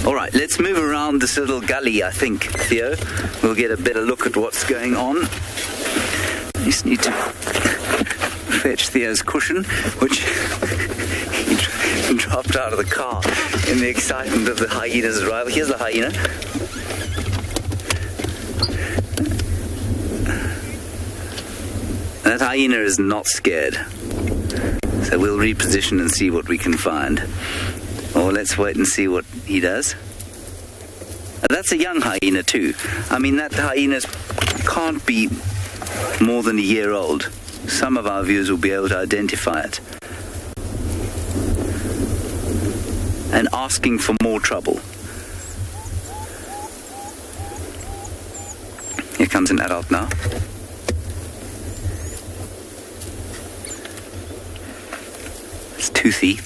All right, let's move around this little gully, I think, Theo. We'll get a better look at what's going on. I just need to fetch Theo's cushion, which he dropped out of the car in the excitement of the hyena's arrival. Here's the hyena. That hyena is not scared. So we'll reposition and see what we can find. Or let's wait and see what he does. That's a young hyena too. I mean, that hyena can't be more than a year old. Some of our viewers will be able to identify it. And asking for more trouble. Here comes an adult now. It's Toothy.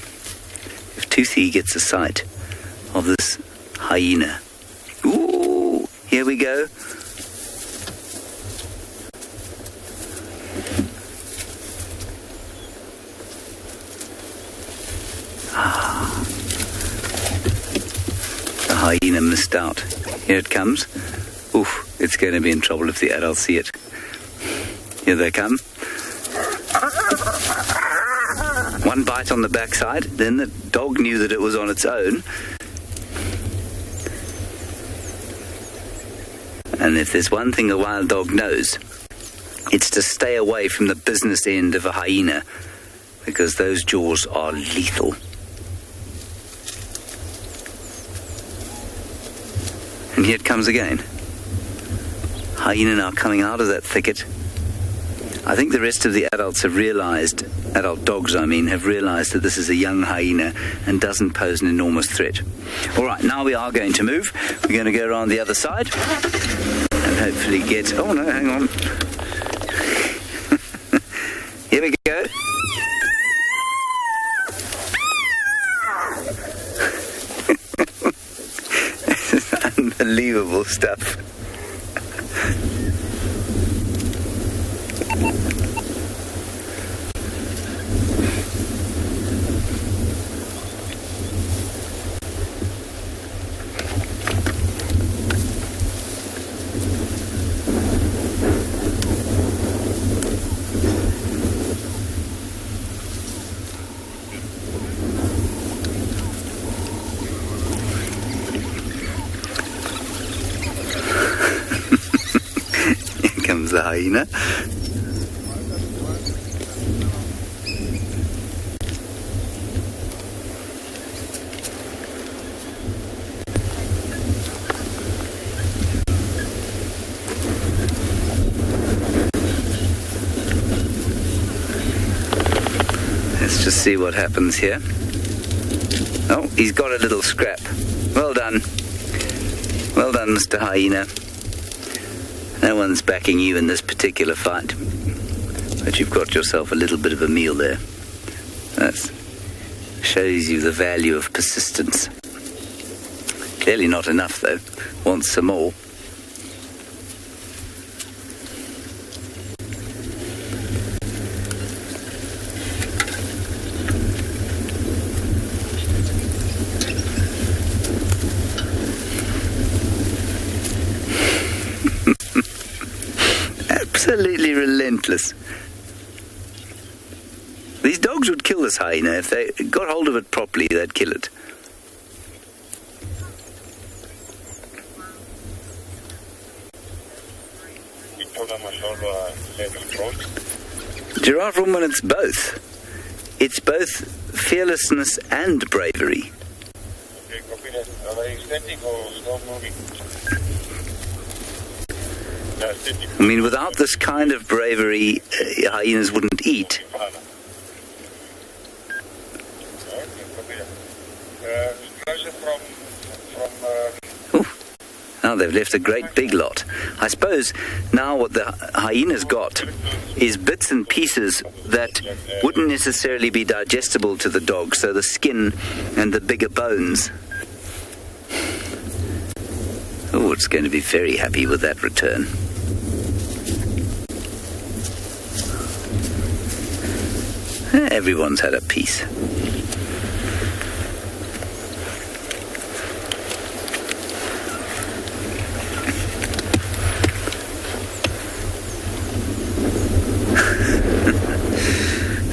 If Toothy gets a sight of this hyena. Ooh, here we go. The hyena missed out. Here it comes. Oof, it's going to be in trouble if the adults see it. Here they come. One bite on the backside, then the dog knew that it was on its own. And if there's one thing a wild dog knows, it's to stay away from the business end of a hyena, because those jaws are lethal. And here it comes again. Hyena now coming out of that thicket. I think the rest of the adults have realized, adult dogs I mean, have realized that this is a young hyena and doesn't pose an enormous threat. All right, now we are going to move. We're going to go around the other side and hopefully get... Oh, no, hang on. Here we go. This is unbelievable stuff. The hyena. Let's just see what happens here. Oh, he's got a little scrap. Well done. Well done, Mr. Hyena. No one's backing you in this particular fight, but you've got yourself a little bit of a meal there. That shows you the value of persistence. Clearly not enough, though. Wants some more. Absolutely relentless. These dogs would kill this hyena. If they got hold of it properly, they'd kill it. Giraffe woman, it's both. It's both fearlessness and bravery. Okay, copy that. Are they standing or still moving? I mean, without this kind of bravery, hyenas wouldn't eat. Closer from Now Now they've left a great big lot. I suppose now what the hyenas got is bits and pieces that wouldn't necessarily be digestible to the dog, so the skin and the bigger bones. Oh, it's going to be very happy with that return. Everyone's had a piece.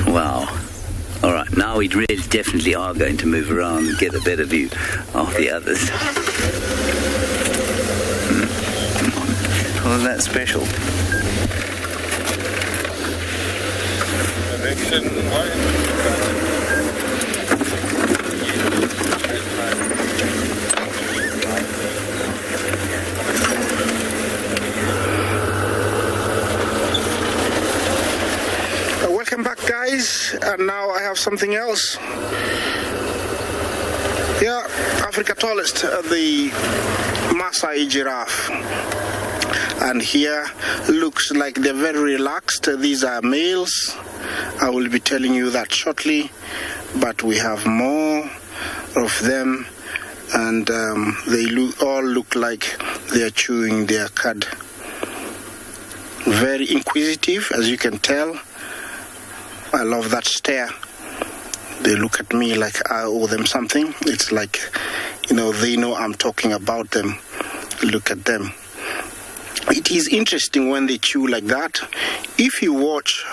Wow. All right, now we really definitely are going to move around and get a better view of the others. Wasn't that special? Welcome back, guys, and now I have something else. Yeah, Africa tallest, the Maasai giraffe. And here looks like they're very relaxed. These are males. I will be telling you that shortly, but we have more of them, and they all look like they're chewing their cud. Very inquisitive, as you can tell. I love that stare. They look at me like I owe them something. It's like, they know I'm talking about them. Look at them. It is interesting when they chew like that. If you watch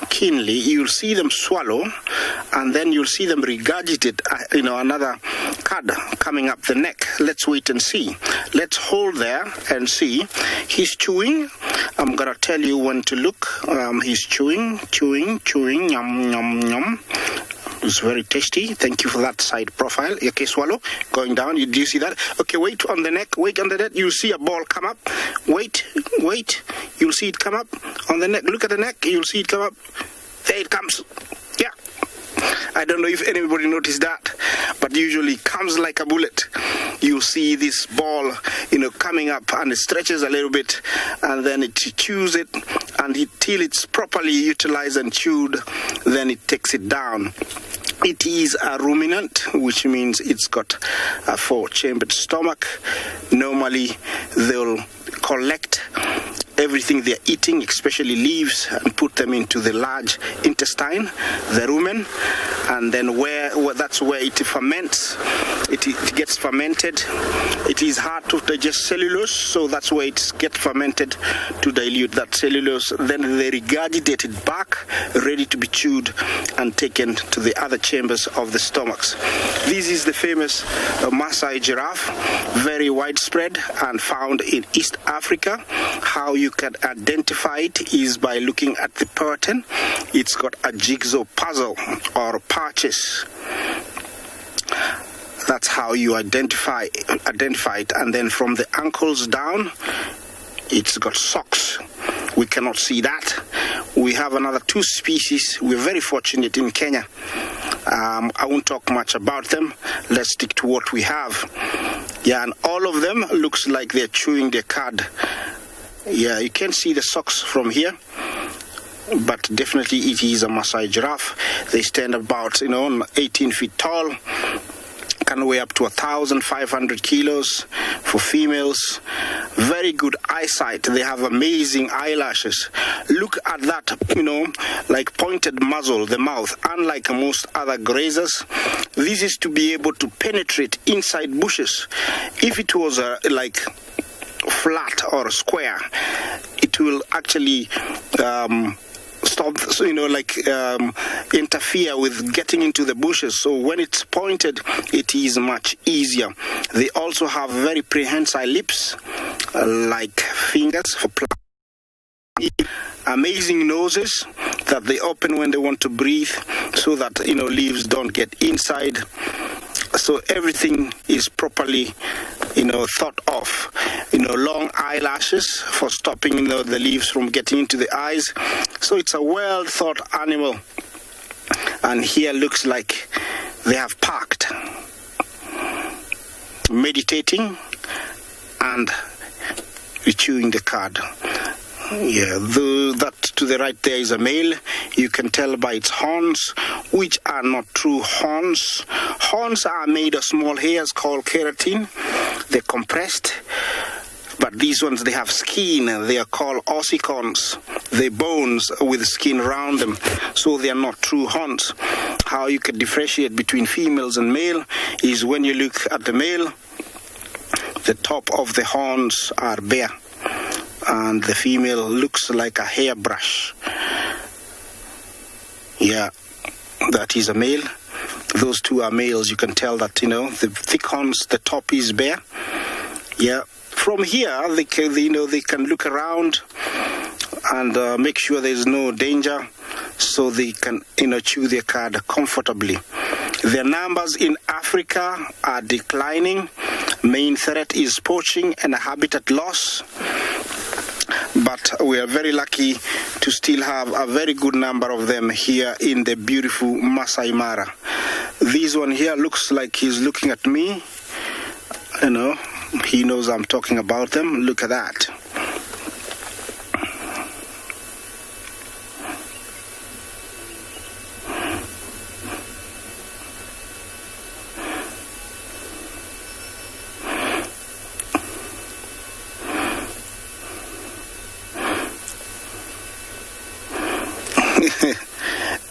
keenly, you'll see them swallow, and then you'll see them regurgitate, another cud coming up the neck. Let's wait and see. Let's hold there and see. He's chewing. I'm gonna tell you when to look. He's chewing, yum, yum, yum. It's very tasty. Thank you for that side profile. Okay, swallow. Going down. Do you see that? Okay, wait on the neck. Wait on the neck. You'll see a ball come up. Wait. You'll see it come up on the neck. Look at the neck. You'll see it come up. There it comes. Yeah. I don't know if anybody noticed that, but usually it comes like a bullet. You see this ball, coming up, and it stretches a little bit, and then it chews it, and till it's properly utilized and chewed, then it takes it down. It is a ruminant, which means it's got a 4-chambered stomach. Normally, they'll collect everything they're eating, especially leaves, and put them into the large intestine, the rumen, and then that's where it ferments. It gets fermented. It is hard to digest cellulose, so that's where it gets fermented to dilute that cellulose. Then they regurgitate it back, ready to be chewed and taken to the other chambers of the stomachs. This is the famous Maasai giraffe, very widespread and found in East Africa. How you can identify it is by looking at the pattern. It's got a jigsaw puzzle or patches. That's how you identify it. And then from the ankles down, it's got socks. We cannot see that. We have another 2 species. We're very fortunate in Kenya. I won't talk much about them. Let's stick to what we have. Yeah, and all of them looks like they're chewing their cud. Yeah, you can see the socks from here, but definitely it is a Maasai giraffe. They stand about 18 feet tall, can weigh up to 1,500 kilos for females. Very good eyesight. They have amazing eyelashes. Look at that, like pointed muzzle, the mouth. Unlike most other grazers, this is to be able to penetrate inside bushes. If it was like flat or square, it will actually interfere with getting into the bushes. So when it's pointed, it is much easier. They also have very prehensile lips, like fingers for amazing noses that they open when they want to breathe, so that leaves don't get inside. So everything is properly thought of. Long eyelashes for stopping the leaves from getting into the eyes. So it's a well thought animal. And here looks like they have parked, meditating and chewing the cud. Yeah, that to the right there is a male. You can tell by its horns, which are not true horns. Horns are made of small hairs called keratin. They're compressed. But these ones, they have skin. They are called ossicons. They're bones with skin around them. So they are not true horns. How you can differentiate between females and male is when you look at the male, the top of the horns are bare, and the female looks like a hairbrush. Yeah, that is a male. Those two are males. You can tell that, the thick horns, the top is bare. Yeah. From here, they can look around and make sure there's no danger, so they can, chew their cud comfortably. Their numbers in Africa are declining. Main threat is poaching and habitat loss. But we are very lucky to still have a very good number of them here in the beautiful Masai Mara. This one here looks like he's looking at me. He knows I'm talking about them. Look at that.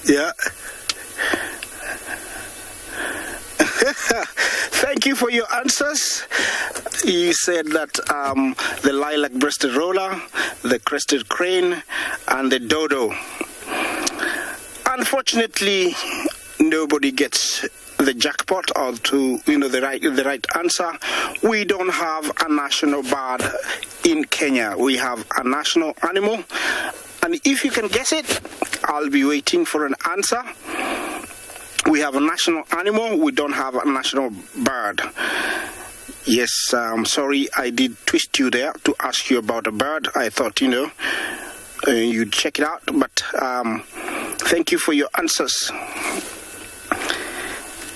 Yeah. Thank you for your answers. You said that the lilac-breasted roller, the crested crane, and the dodo. Unfortunately, nobody gets the jackpot or the right answer. We don't have a national bird in Kenya. We have a national animal, and if you can guess it, I'll be waiting for an answer. We have a national animal. We don't have a national bird. Yes, sorry, I did twist you there to ask you about a bird. I thought, you'd check it out, but thank you for your answers.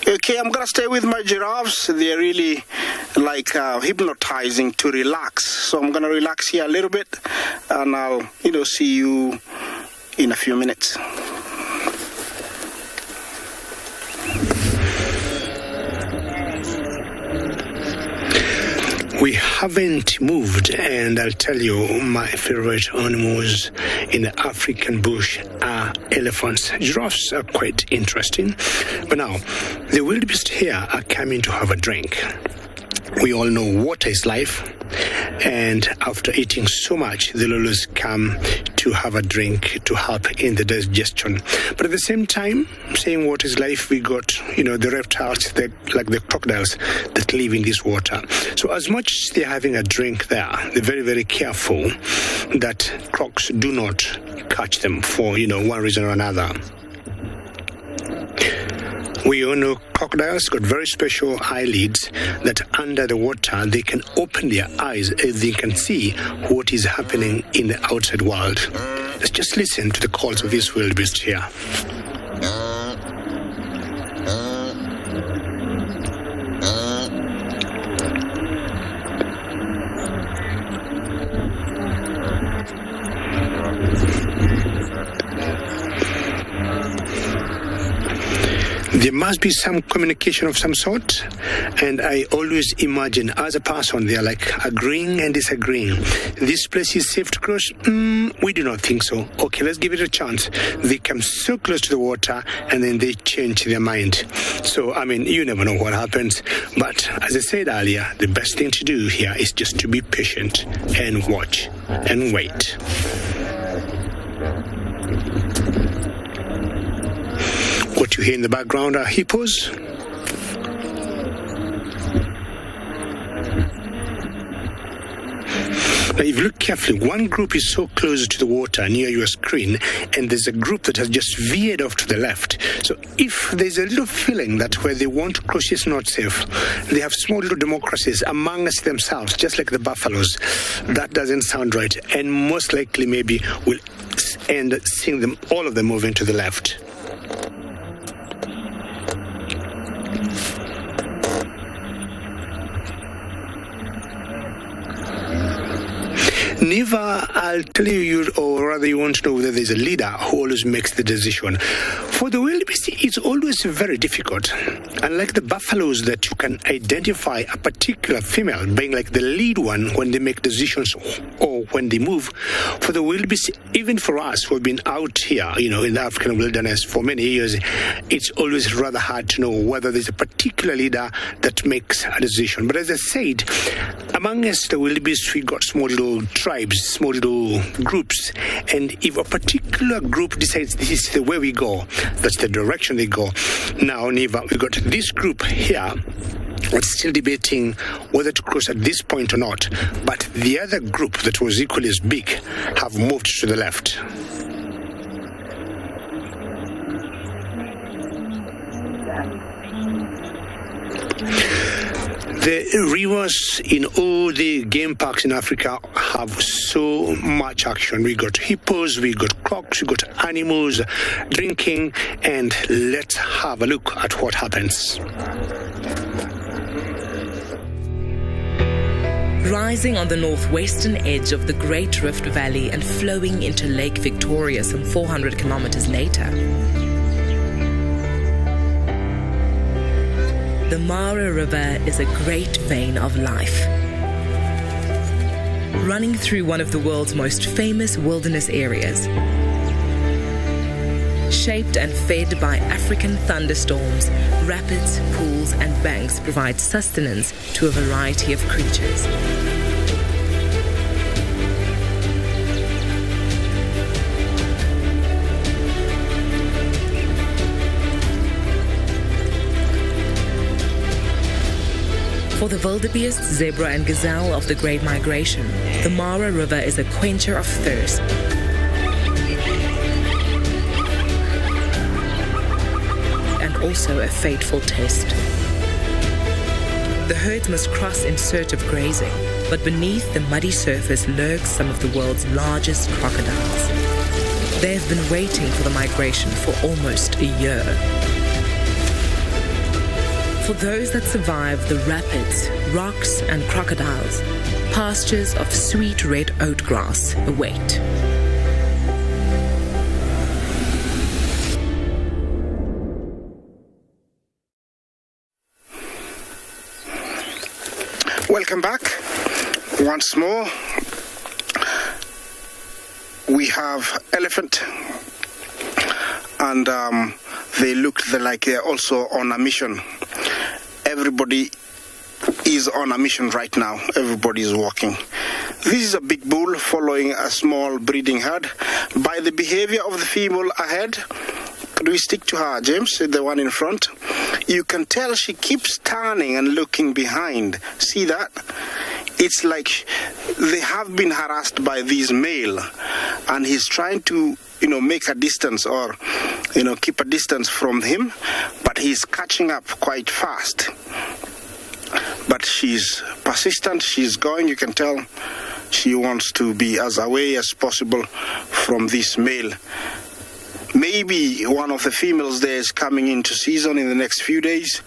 Okay, I'm going to stay with my giraffes. They're really hypnotizing to relax. So I'm going to relax here a little bit, and I'll, see you in a few minutes. We haven't moved, and I'll tell you, my favorite animals in the African bush are elephants. Giraffes are quite interesting, but now the wildebeest here are coming to have a drink. We all know water is life, and after eating so much, they'll always come to have a drink to help in the digestion. But at the same time, saying water is life, we got, the reptiles, like the crocodiles that live in this water. So as much as they're having a drink there, they're very, very careful that crocs do not catch them for, one reason or another. We all know crocodiles got very special eyelids that under the water they can open their eyes and they can see what is happening in the outside world. Let's just listen to the calls of this wildebeest here. There must be some communication of some sort, and I always imagine as a person they are like agreeing and disagreeing. This place is safe to cross? We do not think so. Okay, let's give it a chance. They come so close to the water and then they change their mind. So, you never know what happens. But as I said earlier, the best thing to do here is just to be patient and watch and wait. What you hear in the background are hippos. Now, if you look carefully, one group is so close to the water near your screen, and there's a group that has just veered off to the left. So if there's a little feeling that where they want to cross is not safe, they have small little democracies amongst themselves, just like the buffaloes. That doesn't sound right, and most likely maybe we'll end seeing them, all of them moving to the left. Neva, I'll tell you, or rather you want to know whether there's a leader who always makes the decision. For the wildebeest, it's always very difficult. Unlike the buffaloes that you can identify a particular female being like the lead one when they make decisions or when they move, for the wildebeest, even for us who have been out here, in the African wilderness for many years, it's always rather hard to know whether there's a particular leader that makes a decision. But as I said, among us, the wildebeest, we got small little tribes, small little groups, and if a particular group decides this is the way we go, that's the direction they go. Now, Neva, we got this group here that's still debating whether to cross at this point or not, but the other group that was equally as big have moved to the left. The rivers in all the game parks in Africa have so much action. We got hippos, we got crocs, we got animals drinking, and let's have a look at what happens. Rising on the northwestern edge of the Great Rift Valley and flowing into Lake Victoria some 400 kilometers later, the Mara River is a great vein of life. Running through one of the world's most famous wilderness areas, shaped and fed by African thunderstorms, rapids, pools, and banks provide sustenance to a variety of creatures. For the wildebeest, zebra, and gazelle of the Great Migration, the Mara River is a quencher of thirst. And also a fateful test. The herds must cross in search of grazing, but beneath the muddy surface lurks some of the world's largest crocodiles. They have been waiting for the migration for almost a year. For those that survive the rapids, rocks, and crocodiles, pastures of sweet red oat grass await. Welcome back once more. We have elephant, and they look like they're also on a mission. Everybody is on a mission right now. Everybody is walking. This is a big bull following a small breeding herd. By the behavior of the female ahead, could we stick to her, James, the one in front? You can tell she keeps turning and looking behind. See that? It's like they have been harassed by this male, and he's trying to, make a distance or, keep a distance from him, but he's catching up quite fast. But she's persistent, she's going, you can tell she wants to be as away as possible from this male. Maybe one of the females there is coming into season in the next few days,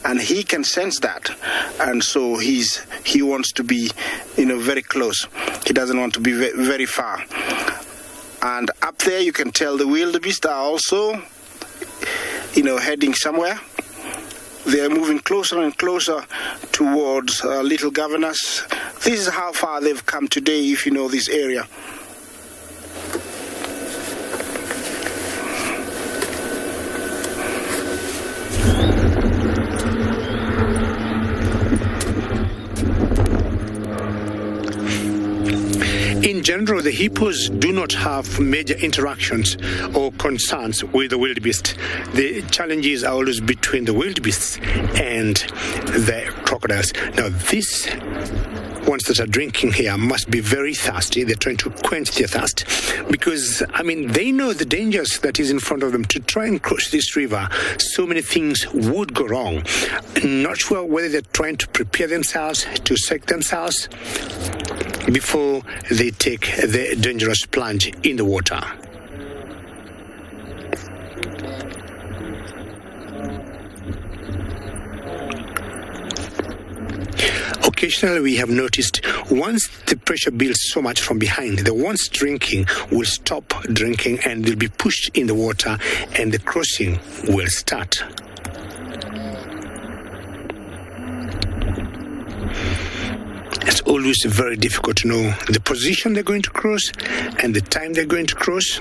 and he can sense that, and so he wants to be, very close. He doesn't want to be very far. And up there, you can tell the wildebeest are also, heading somewhere. They are moving closer and closer towards Little Governors. This is how far they've come today, if you know this area. In general, the hippos do not have major interactions or concerns with the wildebeest. The challenges are always between the wildebeests and the crocodiles. Now, these ones that are drinking here must be very thirsty. They're trying to quench their thirst because, they know the dangers that is in front of them. To try and cross this river, so many things would go wrong. Not sure whether they're trying to prepare themselves, to save themselves before they take the dangerous plunge in the water. Okay, occasionally we have noticed once the pressure builds so much from behind, the ones drinking will stop drinking and they'll be pushed in the water and the crossing will start. It's always very difficult to know the position they're going to cross and the time they're going to cross.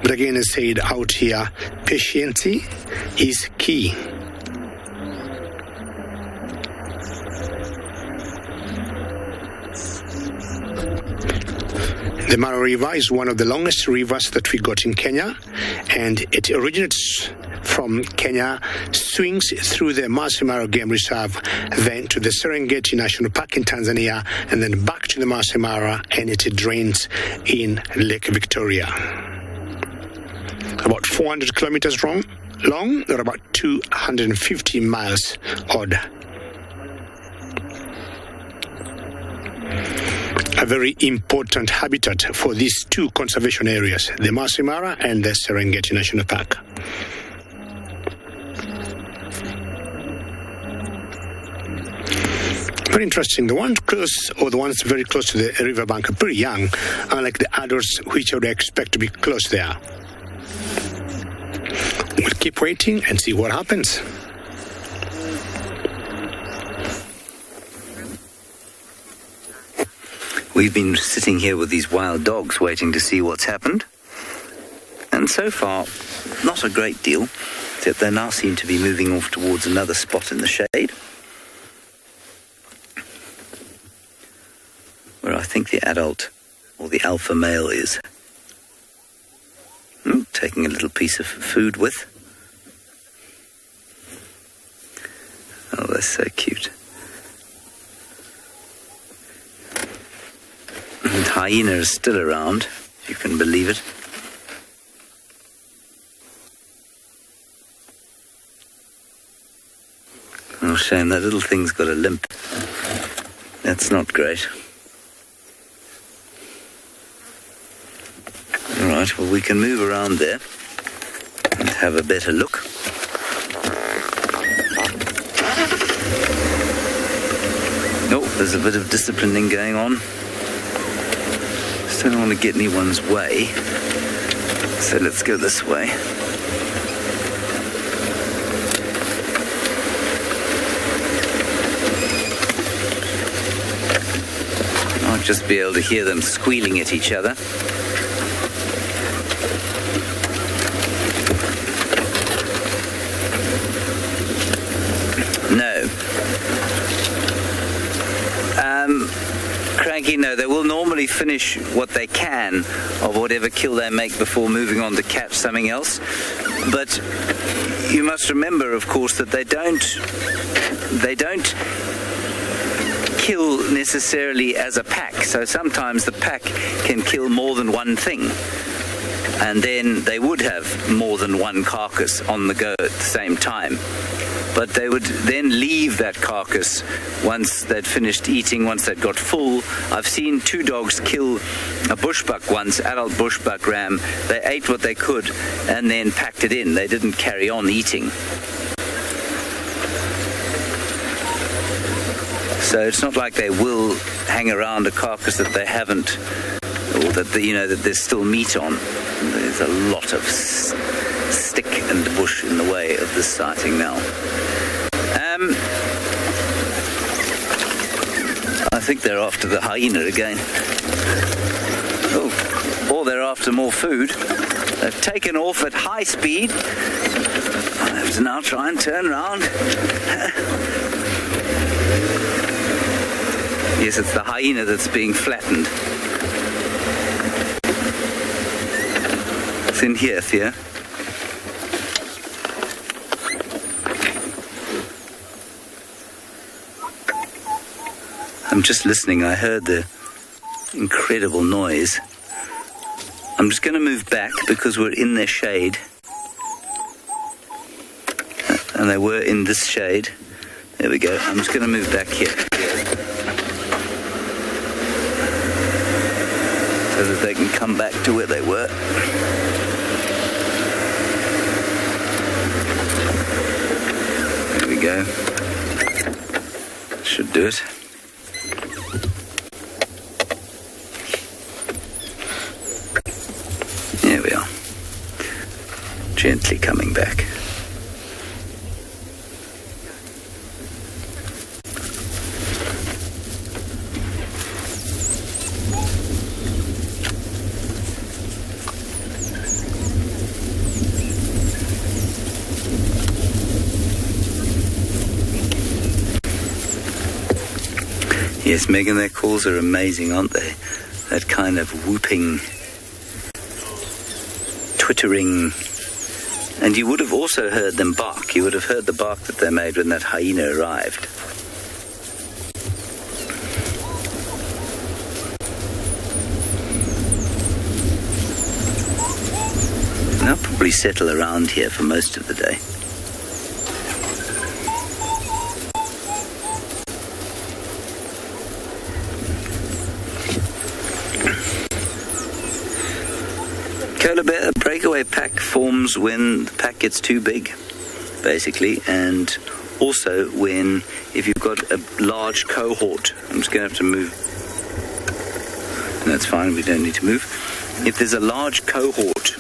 But again, as said out here, patience is key. The Mara River is one of the longest rivers that we got in Kenya, and it originates from Kenya, swings through the Masai Mara Game Reserve, then to the Serengeti National Park in Tanzania, and then back to the Masai Mara, and it drains in Lake Victoria. About 400 kilometers long, or about 250 miles odd. A very important habitat for these two conservation areas, the Masai Mara and the Serengeti National Park. Very interesting. The ones close, or the ones very close to the riverbank, are pretty young, unlike the adults, which I would expect to be close there. We'll keep waiting and see what happens. We've been sitting here with these wild dogs waiting to see what's happened. And so far, not a great deal, except they now seem to be moving off towards another spot in the shade, where I think the adult, or the alpha male, is. Taking a little piece of food with. Oh, that's so cute. And hyena is still around, if you can believe it. Oh, shame, that little thing's got a limp. That's not great. All right, well, we can move around there and have a better look. Oh, there's a bit of disciplining going on. Just don't want to get anyone's way. So let's go this way. I'll just be able to hear them squealing at each other. No. Cranky, no. They will normally finish what they can of whatever kill they make before moving on to catch something else. But you must remember, of course, that they don't kill necessarily as a pack. So sometimes the pack can kill more than one thing. And then they would have more than one carcass on the go at the same time. But they would then leave that carcass once they'd finished eating, once they'd got full. I've seen two dogs kill a bushbuck once, adult bushbuck ram. They ate what they could and then packed it in. They didn't carry on eating. So it's not like they will hang around a carcass that they haven't, or that that there's still meat on. There's a lot of stick and bush in the way of this sighting now. I think they're after the hyena again. Oh, or they're after more food. They've taken off at high speed. I have to now try and turn around. Yes, it's the hyena that's being flattened. It's in here, Thea. I'm just listening. I heard the incredible noise. I'm just going to move back because we're in their shade. And they were in this shade. There we go. I'm just going to move back here. So that they can come back to where they were. There we go. Should do it. we are. Gently coming back. Yes, Megan, their calls are amazing, aren't they? That kind of whooping, twittering. And you would have also heard them bark. You would have heard the bark that they made when that hyena arrived. And they'll probably settle around here for most of the day. Koala bear breakaway pack forms when the pack gets too big, basically, and also when, if you've got a large cohort, I'm just going to have to move. And that's fine, we don't need to move. If there's a large cohort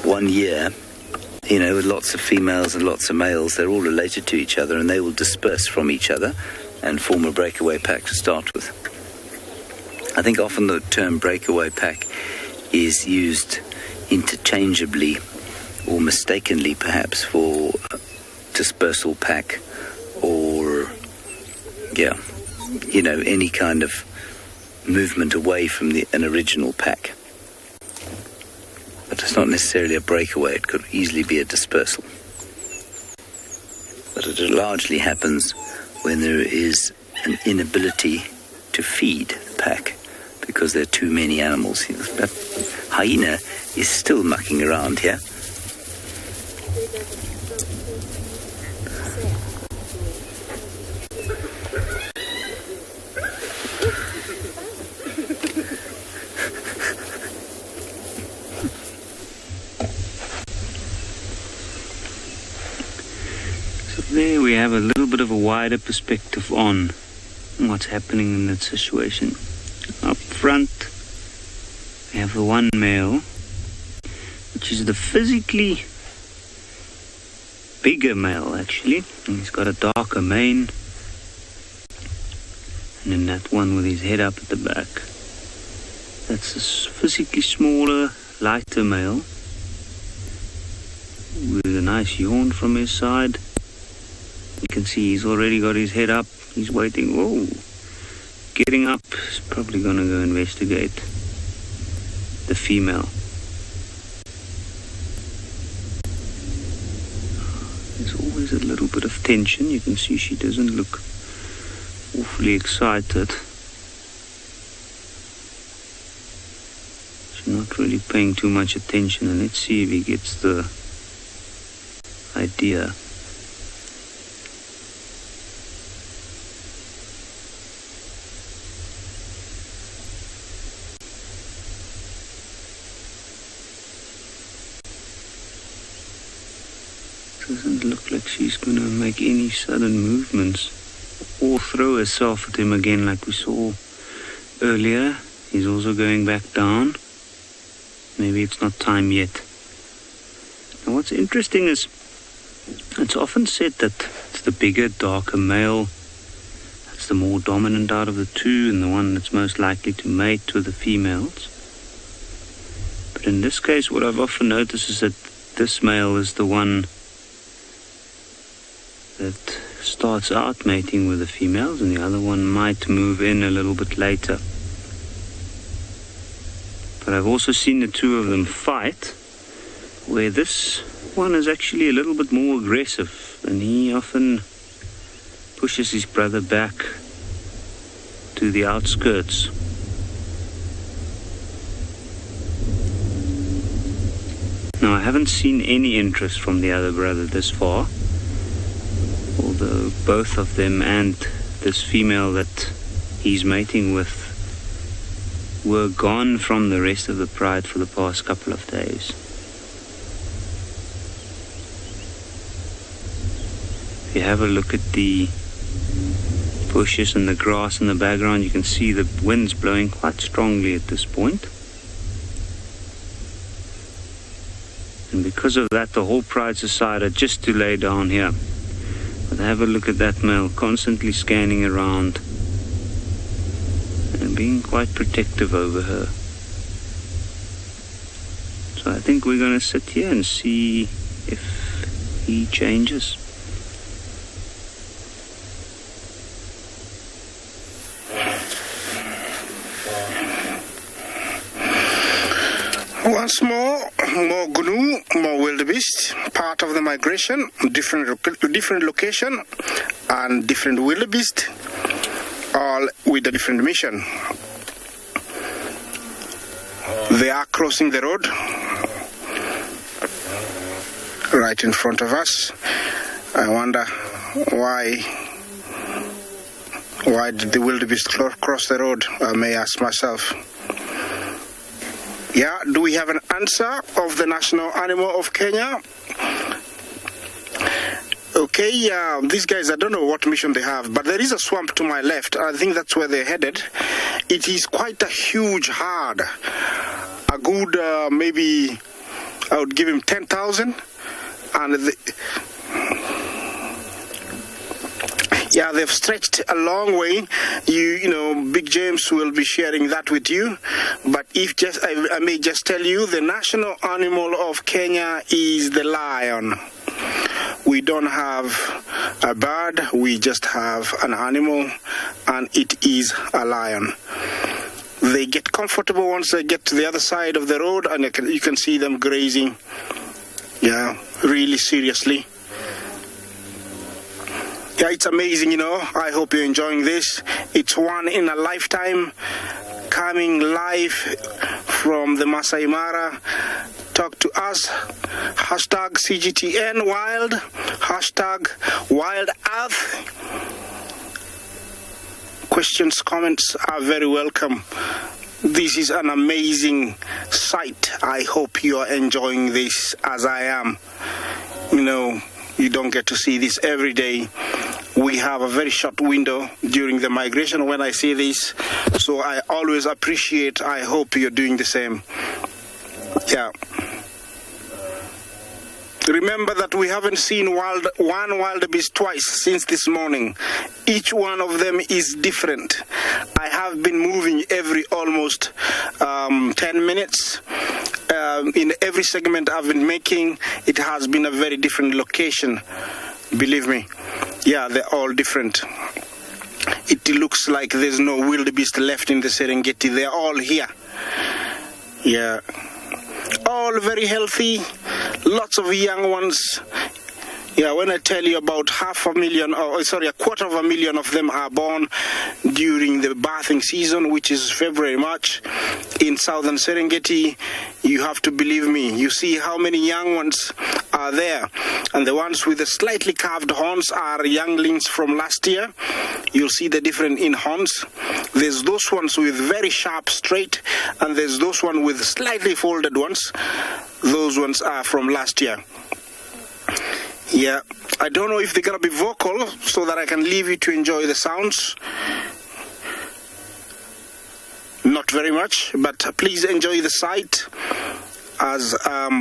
1 year, you know, with lots of females and lots of males, they're all related to each other and they will disperse from each other and form a breakaway pack to start with. I think often the term breakaway pack is used interchangeably or mistakenly perhaps for dispersal pack or any kind of movement away from an original pack. But it's not necessarily a breakaway, it could easily be a dispersal. But it largely happens when there is an inability to feed the pack because there are too many animals. That hyena is still mucking around here. So there we have a little bit of a wider perspective on what's happening in that situation. Up front, we have the one male, which is the physically bigger male, actually. And he's got a darker mane. And then that one with his head up at the back. That's a physically smaller, lighter male, with a nice yawn from his side. You can see he's already got his head up. He's waiting. Whoa! Getting up. He's probably going to go investigate the female. There's always a little bit of tension. You can see she doesn't look awfully excited. She's not really paying too much attention. And let's see if he gets the idea. Doesn't look like she's going to make any sudden movements or throw herself at him again like we saw earlier. He's also going back down. Maybe it's not time yet. Now what's interesting is it's often said that it's the bigger, darker male that's the more dominant out of the two and the one that's most likely to mate with the females. But in this case, what I've often noticed is that this male is the one that starts out mating with the females and the other one might move in a little bit later. But I've also seen the two of them fight where this one is actually a little bit more aggressive and he often pushes his brother back to the outskirts. Now I haven't seen any interest from the other brother this far, although both of them and this female that he's mating with were gone from the rest of the pride for the past couple of days. If you have a look at the bushes and the grass in the background, you can see the wind's blowing quite strongly at this point. because of that, the whole pride decided just to lay down here. But have a look at that male, constantly scanning around and being quite protective over her. So I think we're going to sit here and see if he changes. Once more GNU, more wildebeest, part of the migration, different location and different wildebeest, all with a different mission. They are crossing the road right in front of us. I wonder why did the wildebeest cross the road? I may ask myself. Yeah, do we have an answer of the national animal of Kenya? Okay, these guys, I don't know what mission they have, but there is a swamp to my left. I think that's where they're headed. It is quite a huge herd. A good, maybe, I would give him 10,000. And yeah, they've stretched a long way. You know, Big James will be sharing that with you. But I may just tell you, the national animal of Kenya is the lion. We don't have a bird, we just have an animal, and it is a lion. They get comfortable once they get to the other side of the road, and you can see them grazing. Yeah, really seriously. Yeah, it's amazing, you know. I hope you're enjoying this. It's one in a lifetime, coming live from the Masai Mara. Talk to us. Hashtag CGTN Wild. Hashtag Wild Earth. Questions, comments are very welcome. This is an amazing sight. I hope you are enjoying this as I am. You know, you don't get to see this every day. We have a very short window during the migration when I see this. So I always appreciate. I hope you're doing the same. Yeah. Remember that we haven't seen one wildebeest twice since this morning. Each one of them is different. I have been moving every almost 10 minutes. In every segment I've been making, it has been a very different location. Believe me. Yeah, they're all different. It looks like there's no wildebeest left in the Serengeti. They're all here. Yeah. All very healthy, lots of young ones. Yeah, when I tell you about 250,000 of them are born during the bathing season, which is February, March, in southern Serengeti, you have to believe me. You see how many young ones are there. And the ones with the slightly carved horns are younglings from last year. You'll see the difference in horns. There's those ones with very sharp, straight, and there's those ones with slightly folded ones. Those ones are from last year. Yeah, I don't know if they're going to be vocal so that I can leave you to enjoy the sounds. Not very much, but please enjoy the sight as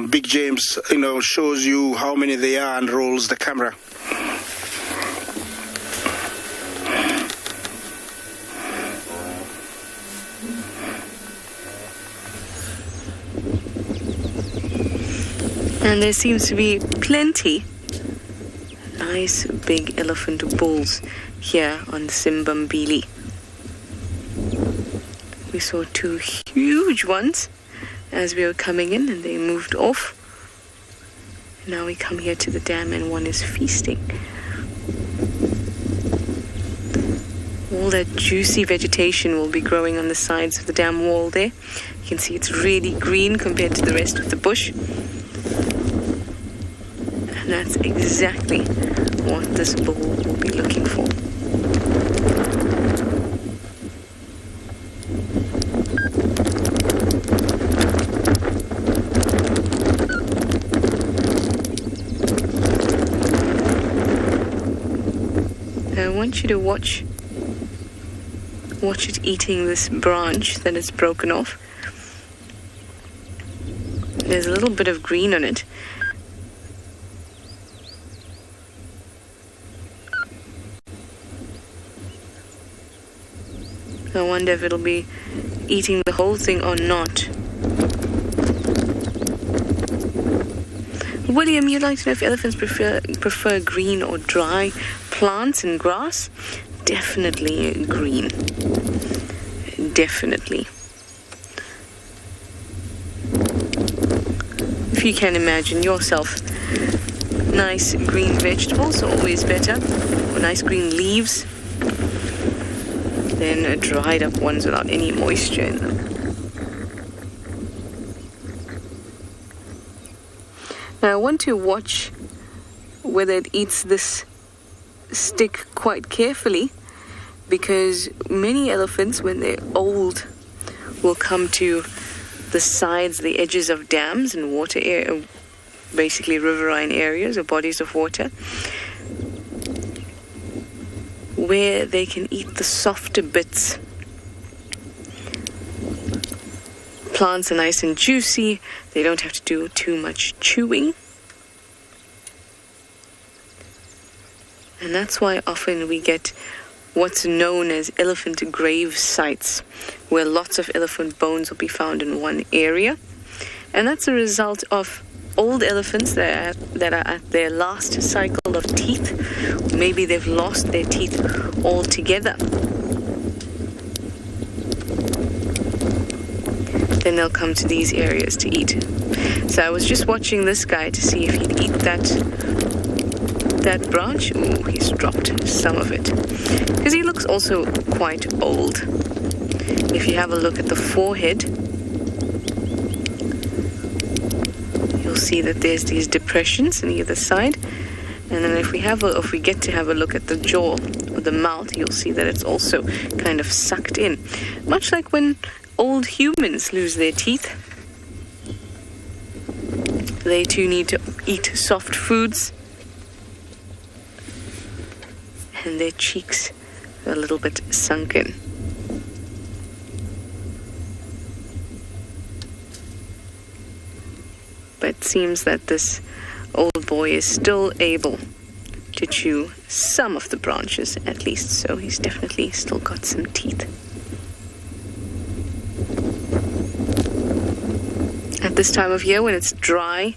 Big James, you know, shows you how many they are and rolls the camera. And there seems to be plenty nice big elephant bulls here on Simbambili. We saw two huge ones as we were coming in and they moved off. Now we come here to the dam and one is feasting. All that juicy vegetation will be growing on the sides of the dam wall there. You can see it's really green compared to the rest of the bush. And that's exactly what this bull will be looking for. I want you to watch it eating this branch that is broken off. There's a little bit of green on it. I wonder if it'll be eating the whole thing or not. William, you'd like to know if elephants prefer green or dry plants and grass? Definitely green. Definitely. If you can imagine yourself, nice green vegetables are always better, or nice green leaves, than dried up ones without any moisture in them. Now I want to watch whether it eats this stick quite carefully, because many elephants, when they're old, will come to the sides, the edges of dams and water basically riverine areas or bodies of water, where they can eat the softer bits. Plants are nice and juicy. They don't have to do too much chewing. And that's why often we get what's known as elephant grave sites, where lots of elephant bones will be found in one area. And that's a result of old elephants that are at their last cycle of teeth. Maybe they've lost their teeth altogether. Then they'll come to these areas to eat. So I was just watching this guy to see if he'd eat that branch. Ooh, he's dropped some of it, because he looks also quite old. If you have a look at the forehead, you'll see that there's these depressions on either side. And then if we get to have a look at the jaw or the mouth, you'll see that it's also kind of sucked in, much like when old humans lose their teeth. They too need to eat soft foods, and their cheeks are a little bit sunken. But it seems that this old boy is still able to chew some of the branches, at least, so he's definitely still got some teeth. At this time of year, when it's dry,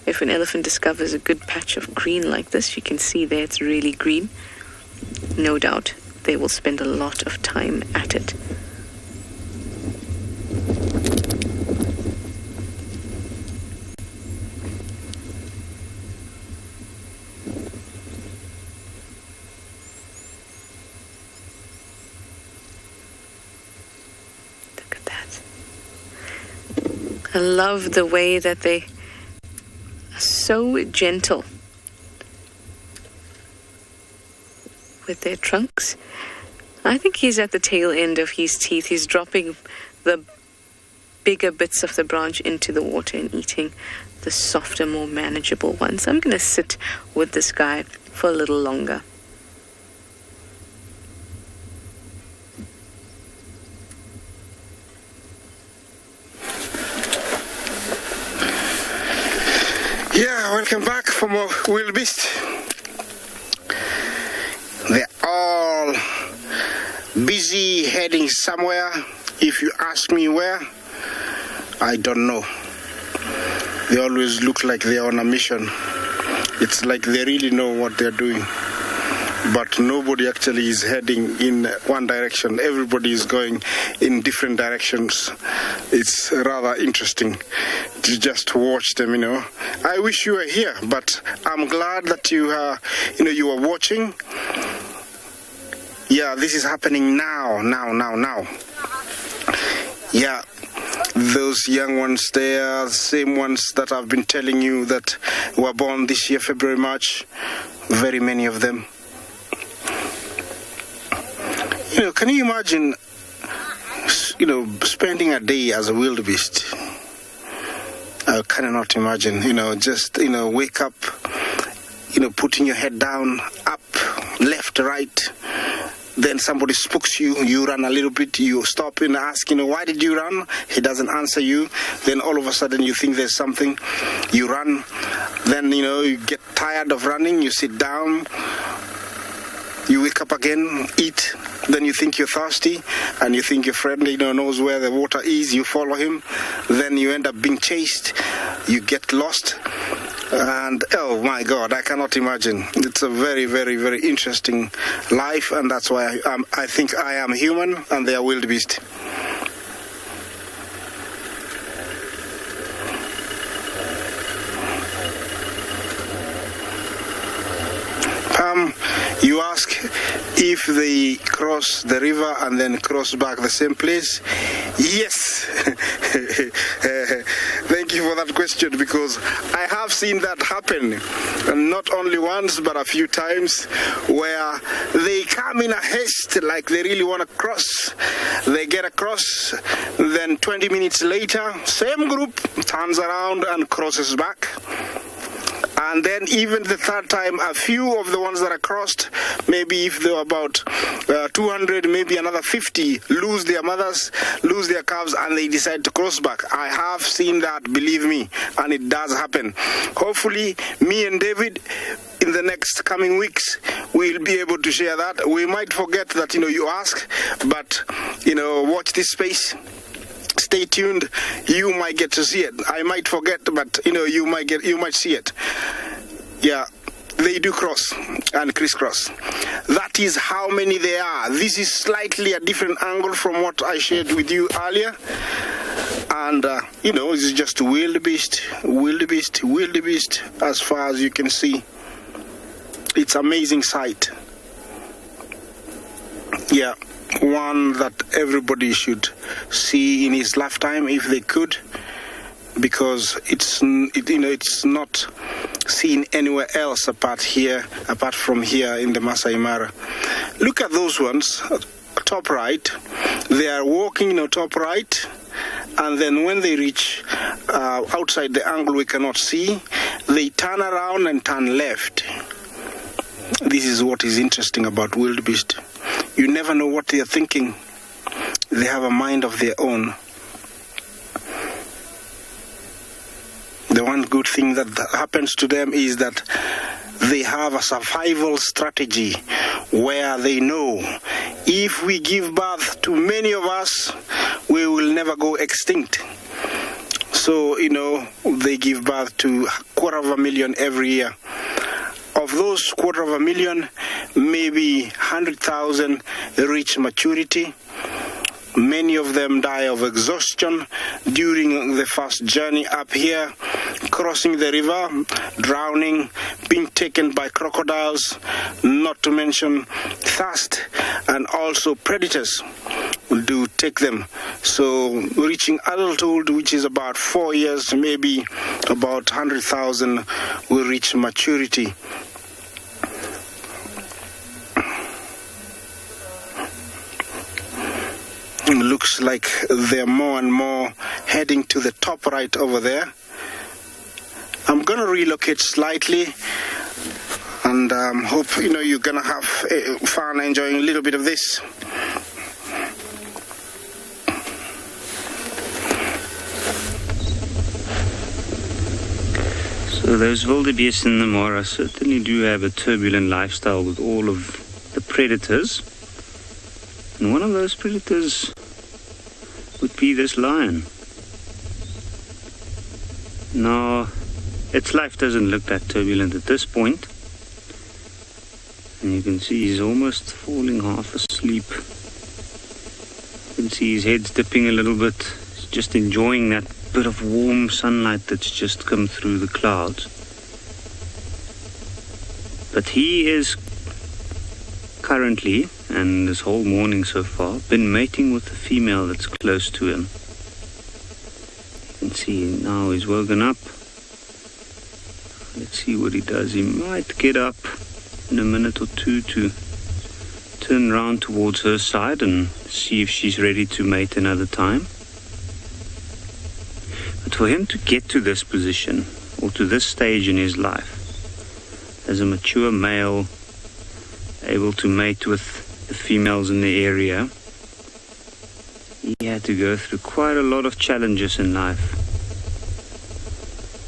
if an elephant discovers a good patch of green like this, you can see there it's really green, no doubt they will spend a lot of time at it. Look at that. I love the way that they are so gentle with their trunks. I think he's at the tail end of his teeth. He's dropping the bigger bits of the branch into the water and eating the softer, more manageable ones. I'm going to sit with this guy for a little longer. Yeah, welcome back from a wildebeest. They're all busy heading somewhere. If you ask me where, I don't know. They always look like they're on a mission. It's like they really know what they're doing. But nobody actually is heading in one direction. Everybody is going in different directions. It's rather interesting to just watch them, I wish you were here, but I'm glad that you are watching. Yeah, this is happening now. Yeah, those young ones, they are the same ones that I've been telling you that were born this year, February, March. Very many of them. Can you imagine, spending a day as a wildebeest? I cannot imagine, just, wake up, putting your head down, up, left, right, then somebody spooks you, you run a little bit, you stop and ask, why did you run? He doesn't answer you. Then all of a sudden you think there's something, you run. Then, you get tired of running, you sit down, you wake up again, eat. Then you think you're thirsty, and you think your friend, knows where the water is, you follow him. Then you end up being chased, you get lost. And oh my God, I cannot imagine. It's a very, very, very interesting life, and that's why I think I am human and they are wildebeest. You ask if they cross the river and then cross back the same place? Yes. Thank you for that question, because I have seen that happen, and not only once but a few times, where they come in a haste, like they really want to cross. They get across, then 20 minutes later, same group turns around and crosses back. And then even the third time, a few of the ones that are crossed, maybe if there were about 200, maybe another 50 lose their mothers, lose their calves, and they decide to cross back. I have seen that, believe me, and it does happen. Hopefully, me and David, in the next coming weeks, we'll be able to share that. We might forget that, you ask, but, watch this space. Stay tuned. You might get to see it. I might forget, but you might see it. Yeah, they do cross and crisscross. That is how many there are. This is slightly a different angle from what I shared with you earlier. And it's just wildebeest, as far as you can see. It's amazing sight. Yeah. One that everybody should see in his lifetime if they could, because it's not seen anywhere else apart from here in the Masai Mara. Look at those ones, top right. They are walking top right, and then when they reach outside the angle we cannot see, they turn around and turn left. This is what is interesting about wildebeest. You never know what they are thinking. They have a mind of their own. The one good thing that happens to them is that they have a survival strategy where they know if we give birth to many of us, we will never go extinct. So, they give birth to 250,000 every year. Of those 250,000, maybe 100,000 reach maturity. Many of them die of exhaustion during the first journey up here, crossing the river, drowning, being taken by crocodiles, not to mention thirst, and also predators do take them. So reaching adulthood, which is about 4 years, maybe about 100,000 will reach maturity. Looks like they're more and more heading to the top right over there. I'm going to relocate slightly, and hope you're going to have fun enjoying a little bit of this. So those wildebeest in the Mara certainly do have a turbulent lifestyle with all of the predators. And one of those predators would be this lion. Now, its life doesn't look that turbulent at this point. And you can see he's almost falling half asleep. You can see his head's dipping a little bit. He's just enjoying that bit of warm sunlight that's just come through the clouds. But he is currently, and this whole morning so far, been mating with the female that's close to him. You can see now he's woken up. Let's see what he does. He might get up in a minute or two to turn around towards her side and see if she's ready to mate another time. But for him to get to this position, or to this stage in his life, as a mature male able to mate with the females in the area, he had to go through quite a lot of challenges in life.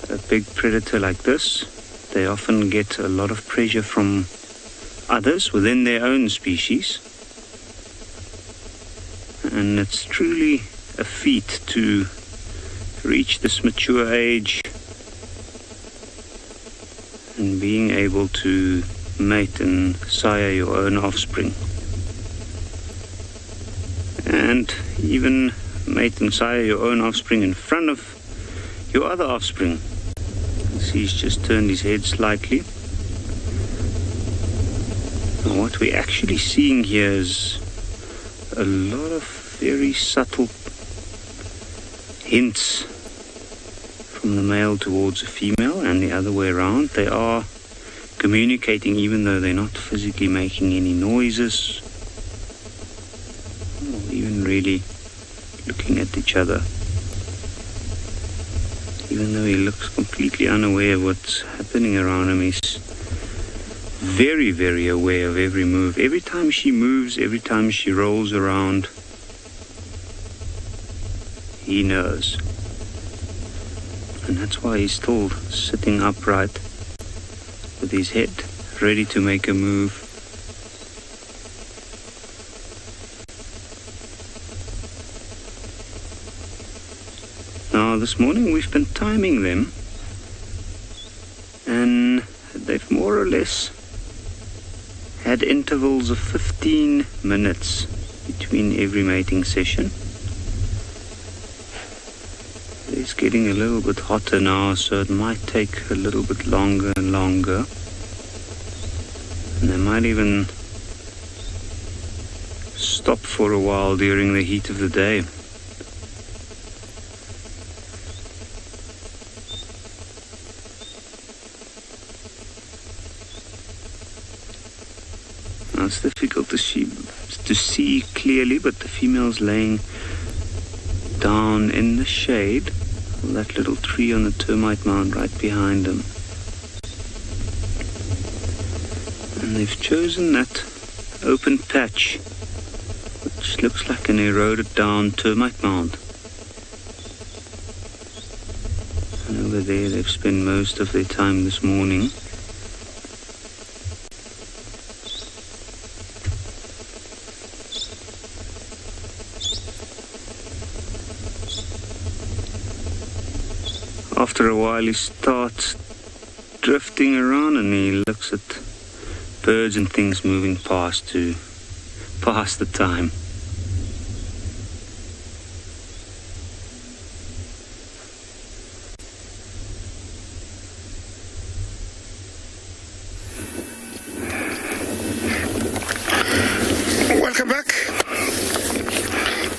A big predator like this, they often get a lot of pressure from others within their own species. And it's truly a feat to reach this mature age and being able to mate and sire your own offspring. And even mate and sire your own offspring in front of your other offspring. See, he's just turned his head slightly. And what we're actually seeing here is a lot of very subtle hints from the male towards the female and the other way around. They are communicating even though they're not physically making any noises or even really looking at each other. Even though he looks completely unaware of what's happening around him, he's very, very aware of every move. Every time she moves, every time she rolls around, he knows. And that's why he's still sitting upright with his head ready to make a move. Now this morning we've been timing them, and they've more or less had intervals of 15 minutes between every mating session. It's getting a little bit hotter now, so it might take a little bit longer and longer. And they might even stop for a while during the heat of the day. Now it's difficult to see clearly, but the female's laying down in the shade of that little tree on the termite mound right behind them. And they've chosen that open patch, which looks like an eroded down termite mound. And over there they've spent most of their time this morning. After a while he starts drifting around and he looks at birds and things moving past to pass the time. Welcome back.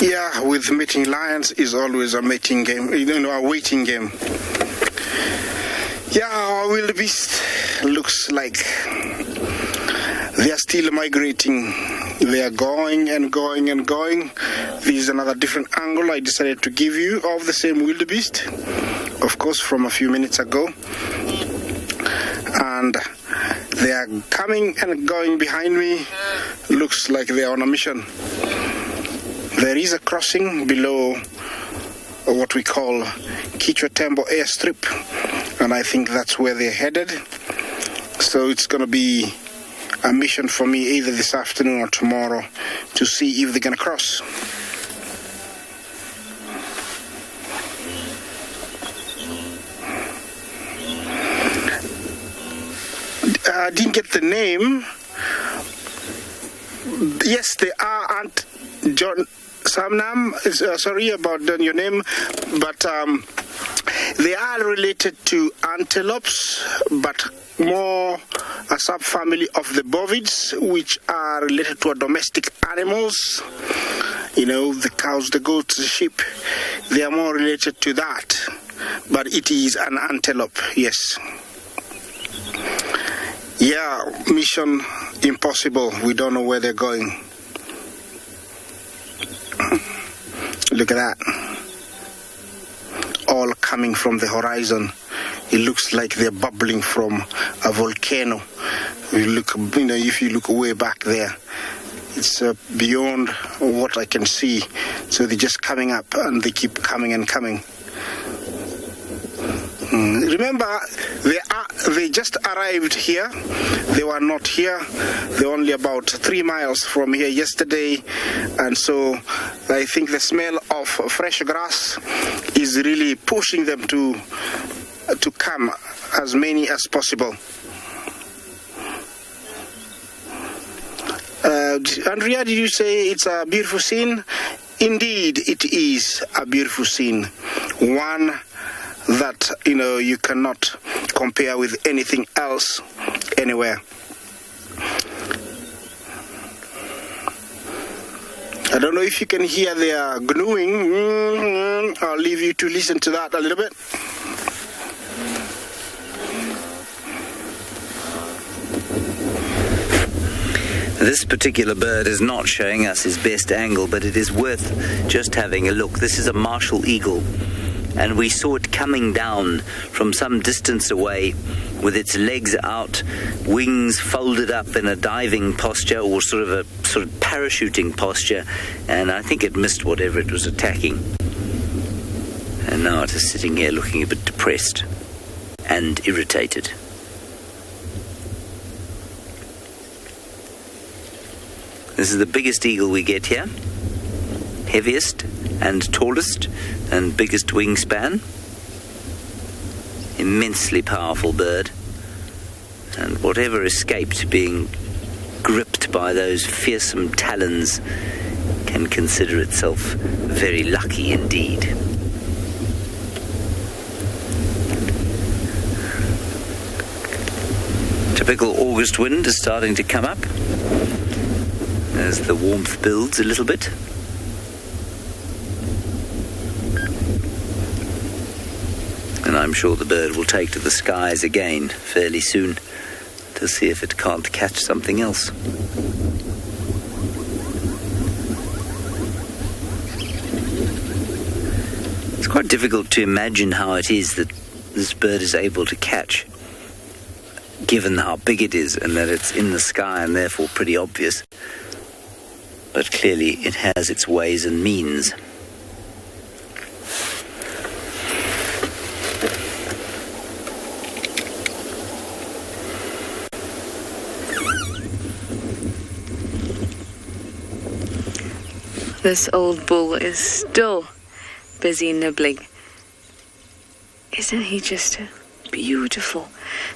Yeah, with mating lions is always a mating game, a waiting game. Yeah, our wildebeest looks like they are still migrating. They are going and going and going. This is another different angle I decided to give you of the same wildebeest, of course, from a few minutes ago. And they are coming and going behind me. Looks like they are on a mission. There is a crossing below what we call Kichwa Tembo airstrip, and I think that's where they're headed. So it's going to be a mission for me either this afternoon or tomorrow to see if they're going to cross. I didn't get the name. Yes, they are Aunt John Samnam. Sorry about your name, but they are related to antelopes, but more a subfamily of the bovids, which are related to domestic animals. You know, the cows, the goats, the sheep. They are more related to that, but it is an antelope, yes. Yeah, mission impossible. We don't know where they're going. Look at that. All coming from the horizon. It looks like they're bubbling from a volcano. If you look way back there, It's beyond what I can see. So they're just coming up and they keep coming and coming. Remember, they just arrived here. They were not here. They were only about 3 miles from here yesterday. And so I think the smell of fresh grass is really pushing them to come, as many as possible. Andrea, did you say it's a beautiful scene? Indeed, it is a beautiful scene. One that, you cannot compare with anything else anywhere. I don't know if you can hear their gnawing. I'll leave you to listen to that a little bit. This particular bird is not showing us his best angle, but it is worth just having a look. This is a martial eagle, and we saw it coming down from some distance away with its legs out, wings folded up in a diving posture or sort of parachuting posture, and I think it missed whatever it was attacking. And now it is sitting here looking a bit depressed and irritated. This is the biggest eagle we get here, heaviest and tallest and biggest wingspan. Immensely powerful bird, and whatever escaped being gripped by those fearsome talons can consider itself very lucky indeed. Typical August wind is starting to come up as the warmth builds a little bit. And I'm sure the bird will take to the skies again fairly soon to see if it can't catch something else. It's quite difficult to imagine how it is that this bird is able to catch, given how big it is and that it's in the sky and therefore pretty obvious. But clearly it has its ways and means. This old bull is still busy nibbling. Isn't he just beautiful?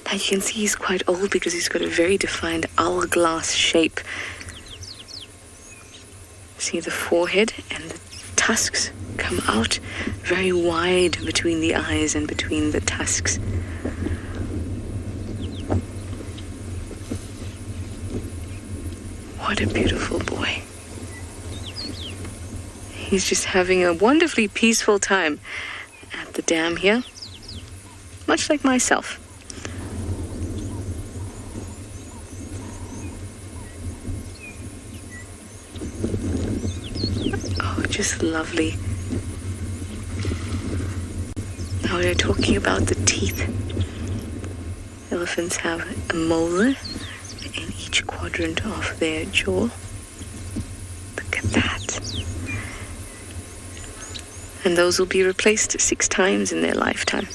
Now you can see he's quite old because he's got a very defined hourglass shape. See the forehead and the tusks come out very wide between the eyes and between the tusks. What a beautiful boy. He's just having a wonderfully peaceful time at the dam here, much like myself. Oh, just lovely. Now we're talking about the teeth. Elephants have a molar in each quadrant of their jaw. Look at that. And those will be replaced 6 times in their lifetime.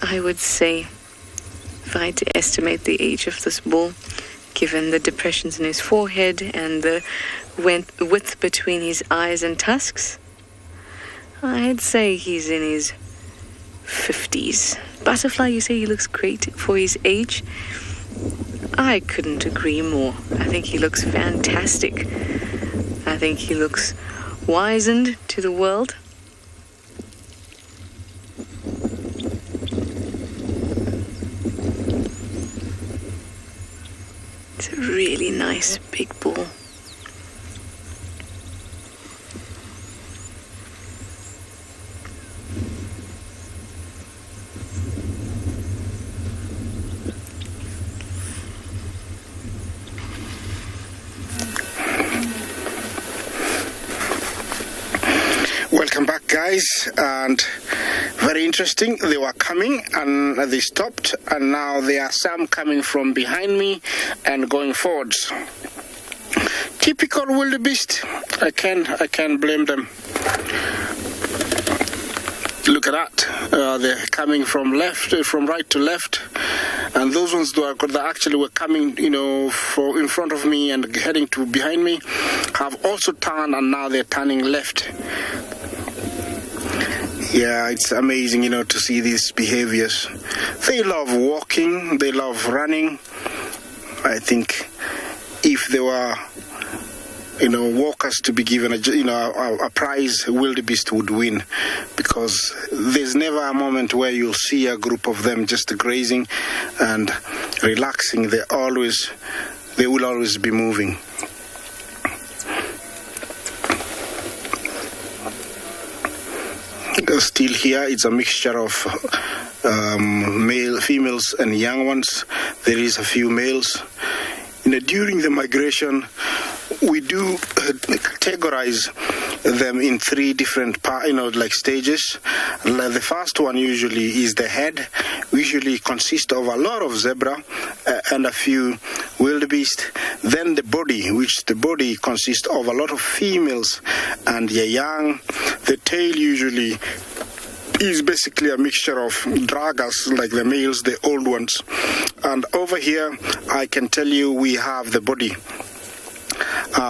I would say, if I had to estimate the age of this bull, given the depressions in his forehead and the width between his eyes and tusks, I'd say he's in his 50s. Butterfly, you say he looks great for his age? I couldn't agree more. I think he looks fantastic. I think he looks wizened to the world. It's a really nice big bull. guys, and very interesting. They were coming and they stopped, and now there are some coming from behind me and going forwards. Typical wildebeest. I can't blame them. Look at that. They're coming from right to left, and those ones that actually were coming, in front of me and heading to behind me, have also turned, and now they're turning left. Yeah, it's amazing, to see these behaviors. They love walking. They love running. I think if there were walkers to be given a prize, wildebeest would win, because there's never a moment where you'll see a group of them just grazing and relaxing. They will always be moving. Still here, it's a mixture of females and young ones. There is a few males. During the migration, we do categorize them in three different stages. The first one usually is the head, usually consists of a lot of zebra and a few wildebeest. Then the body, which the body consists of a lot of females and the young. The tail usually is basically a mixture of draggers, like the males, the old ones. And over here, I can tell you we have the body.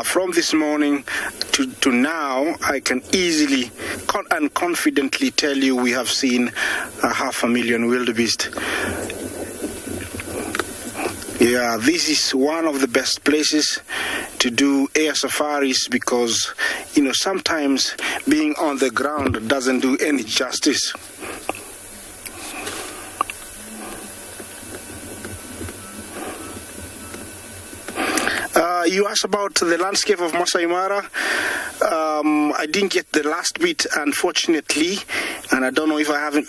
From this morning to now, I can easily and confidently tell you we have seen 500,000 wildebeest. Yeah, this is one of the best places to do air safaris, because, sometimes being on the ground doesn't do any justice. You asked about the landscape of Masai Mara. I didn't get the last bit, unfortunately, and I don't know if I haven't.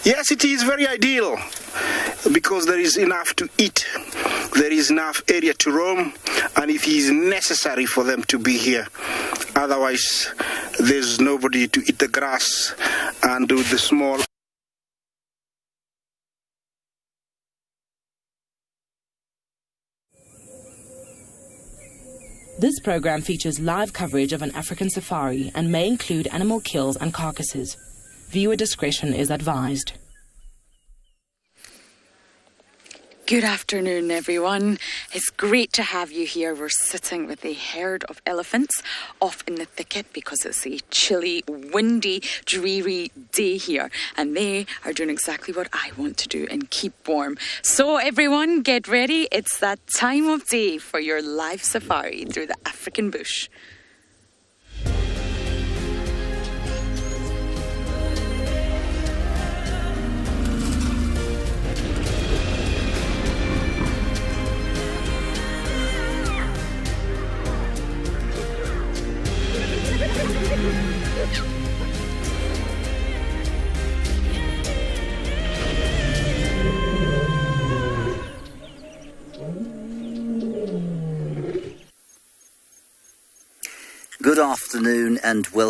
Yes, it is very ideal, because there is enough to eat, there is enough area to roam, and it is necessary for them to be here. Otherwise, there's nobody to eat the grass and do the small. This program features live coverage of an African safari and may include animal kills and carcasses. Viewer discretion is advised. Good afternoon, everyone. It's great to have you here. We're sitting with a herd of elephants off in the thicket because it's a chilly, windy, dreary day here. And they are doing exactly what I want to do and keep warm. So everyone, get ready. It's that time of day for your live safari through the African bush. Good afternoon and welcome.